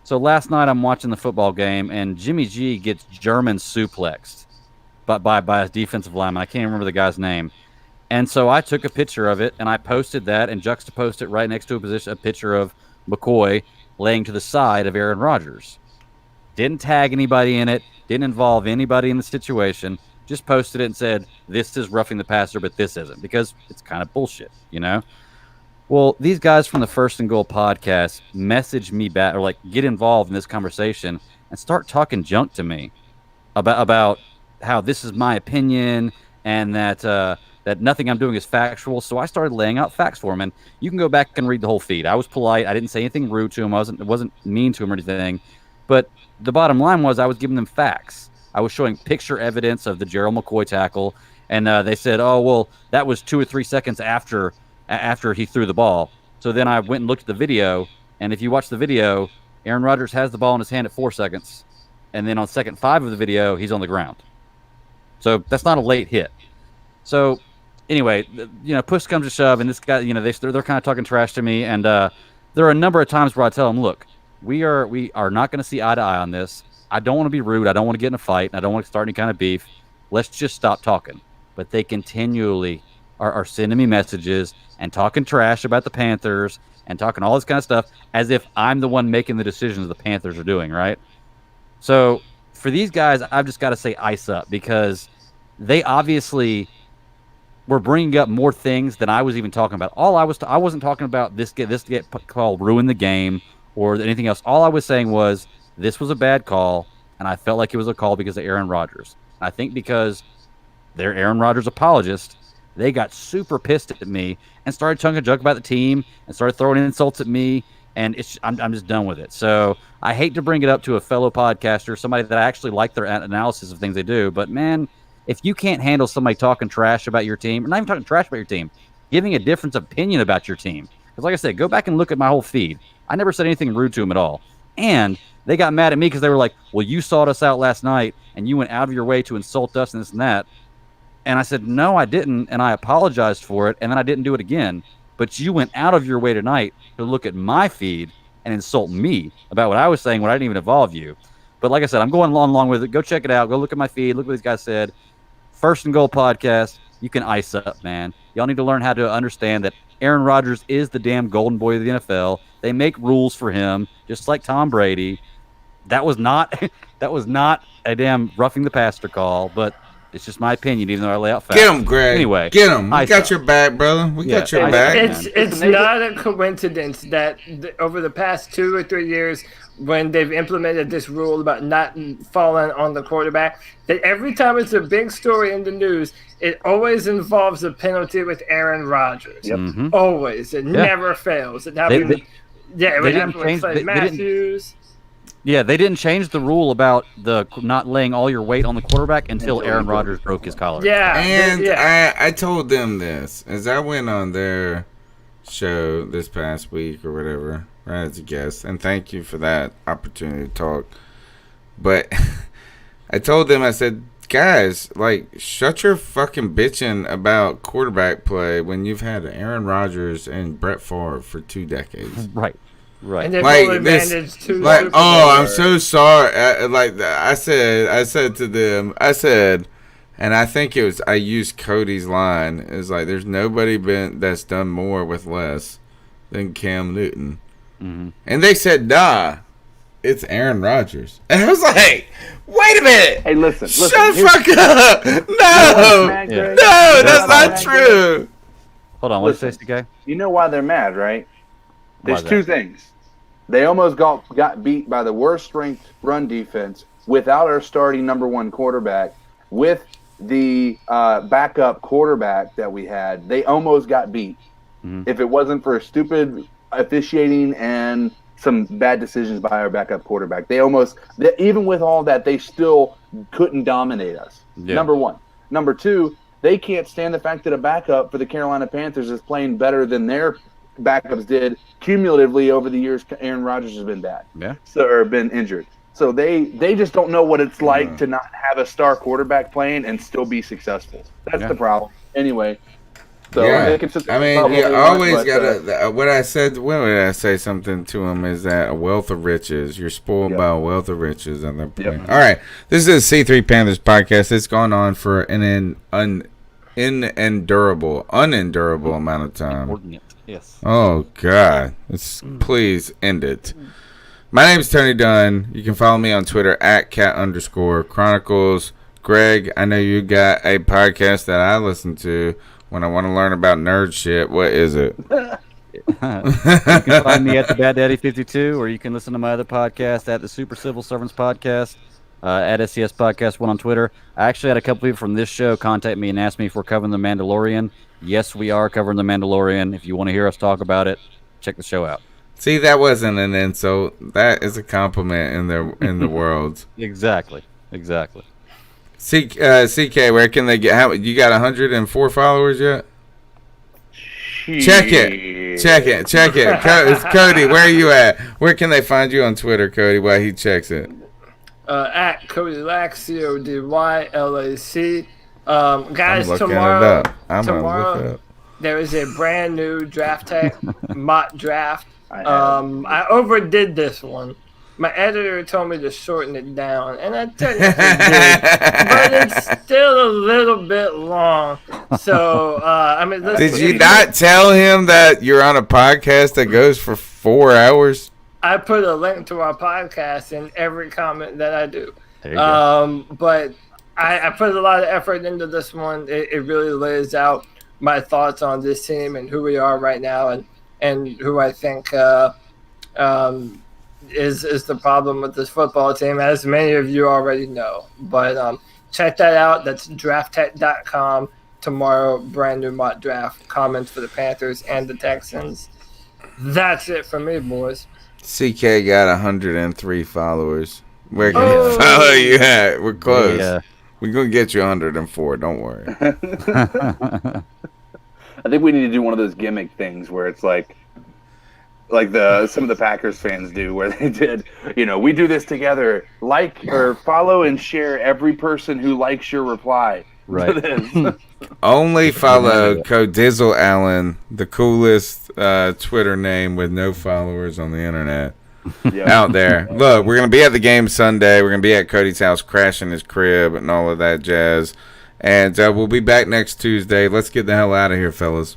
So last night I'm watching the football game, and Jimmy G gets German suplexed by a defensive lineman. I can't remember the guy's name. And so I took a picture of it, and I posted that and juxtaposed it right next to a picture of McCoy laying to the side of Aaron Rodgers. Didn't tag anybody in it. Didn't involve anybody in the situation. Just posted it and said, this is roughing the passer, but this isn't, because it's kind of bullshit, Well, these guys from the First and Goal podcast message me back, or get involved in this conversation and start talking junk to me about how this is my opinion, and that that nothing I'm doing is factual. So I started laying out facts for him, and you can go back and read the whole feed. I was polite. I didn't say anything rude to him. I wasn't mean to him or anything. But the bottom line was I was giving them facts. I was showing picture evidence of the Gerald McCoy tackle, and they said, "Oh, well, that was 2 or 3 seconds after he threw the ball." So then I went and looked at the video, and if you watch the video, Aaron Rodgers has the ball in his hand at 4 seconds, and then on second 5 of the video, he's on the ground. So that's not a late hit. So anyway, push comes to shove, and this guy, they're kind of talking trash to me, and there are a number of times where I tell them, look, we are not going to see eye to eye on this. I don't want to be rude. I don't want to get in a fight. And I don't want to start any kind of beef. Let's just stop talking. But they continually are sending me messages and talking trash about the Panthers and talking all this kind of stuff as if I'm the one making the decisions the Panthers are doing, right? So for these guys, I've just got to say ice up, because they obviously were bringing up more things than I was even talking about. I wasn't talking about this get call ruin the game or anything else. All I was saying was this was a bad call, and I felt like it was a call because of Aaron Rodgers. I think because they're Aaron Rodgers apologists, they got super pissed at me and started talking a joke about the team and started throwing insults at me, and I'm just done with it. So I hate to bring it up to a fellow podcaster, somebody that I actually like their analysis of things they do, but man, if you can't handle somebody talking trash about your team, or not even talking trash about your team, giving a different opinion about your team, because like I said, go back and look at my whole feed. I never said anything rude to them at all. And they got mad at me because they were like, well, you sought us out last night, and you went out of your way to insult us and this and that. And I said, no, I didn't, and I apologized for it, and then I didn't do it again. But you went out of your way tonight to look at my feed and insult me about what I was saying when I didn't even involve you. But like I said, I'm going along with it. Go check it out. Go look at my feed. Look what these guys said. First and Goal podcast. You can ice up, man. Y'all need to learn how to understand that Aaron Rodgers is the damn golden boy of the NFL. They make rules for him, just like Tom Brady. That was not a damn roughing the passer call, but it's just my opinion, even though I lay out facts. Get him, Greg. Anyway, get him. We got your back, brother. We got your back. It's not a coincidence that over the past 2 or 3 years, when they've implemented this rule about not falling on the quarterback, that every time it's a big story in the news, it always involves a penalty with Aaron Rodgers. Yep. Mm-hmm. Always. It never fails. It happened. It would happen with Clay Matthews. Yeah, they didn't change the rule about the not laying all your weight on the quarterback until Aaron Rodgers broke his collar. Yeah. And I told them this as I went on their show this past week or whatever, right, as a guest, and thank you for that opportunity to talk. But I told them, I said, guys, like, shut your fucking bitching about quarterback play when you've had Aaron Rodgers and Brett Favre for 2 decades. Right. Right. And they've like only managed 2 like, Super oh, Bowls. I'm so sorry. I said to them, and I think it was, I used Cody's line. It's like, there's nobody that's done more with less than Cam Newton. Mm-hmm. And they said, nah, it's Aaron Rodgers. And I was like, wait a minute. Hey, listen. Shut the fuck up. No, that's not true. Hold on, what's this, guy? You know why they're mad, right? There's Why 2 things. They almost got beat by the worst strength run defense without our starting number 1 quarterback, with the backup quarterback that we had. They almost got beat. Mm-hmm. If it wasn't for stupid officiating and some bad decisions by our backup quarterback, even with all that, they still couldn't dominate us. Yeah. Number 1. Number 2, they can't stand the fact that a backup for the Carolina Panthers is playing better than their backups did cumulatively over the years. Aaron Rodgers has been bad, or been injured. So they just don't know what it's like to not have a star quarterback playing and still be successful. That's the problem. Anyway, so they can I mean, you always gotta. What I said, when I say something to him, is that a wealth of riches. You're spoiled by a wealth of riches, and they're playing. All right, this is a C3 Panthers podcast. It's gone on for an unendurable amount of time. Yes. Oh God! Please end it. My name is Tony Dunn. You can follow me on Twitter at @cat_chronicles. Greg, I know you got a podcast that I listen to when I want to learn about nerd shit. What is it? You can find me at the Bad Daddy 52, or you can listen to my other podcast at the Super Civil Servants Podcast. at SCS Podcast 1 on Twitter. I actually had a couple people from this show contact me and ask me if we're covering The Mandalorian. Yes, we are covering The Mandalorian. If you want to hear us talk about it, check the show out. See, that wasn't an insult. That is a compliment in the world. Exactly. CK, where can they get? You got 104 followers yet? Check it. Cody, where are you at? Where can they find you on Twitter, Cody, while he checks it? At Cody Lack, CODYLAC. Guys, I'm tomorrow look it up. There is a brand new draft tech mock draft. I overdid this one. My editor told me to shorten it down, and I technically did, but it's still a little bit long. So, listen, did you not tell him that you're on a podcast that goes for 4 hours? I put a link to our podcast in every comment that I do. There you go. But I put a lot of effort into this one. It really lays out my thoughts on this team and who we are right now, and who I think is the problem with this football team, as many of you already know. But check that out. That's drafttech.com. Tomorrow, brand new mock draft comments for the Panthers and the Texans. That's it for me, boys. CK got 103 followers. Where can we follow you at? We're close. We're going to get you 104. Don't worry. I think we need to do one of those gimmick things where it's like some of the Packers fans do, where they did, we do this together. Like or follow and share every person who likes your reply. Right. Only follow Codizzle Allen, the coolest Twitter name with no followers on the internet out there. Look, we're going to be at the game Sunday. We're going to be at Cody's house crashing his crib and all of that jazz. And we'll be back next Tuesday. Let's get the hell out of here, fellas.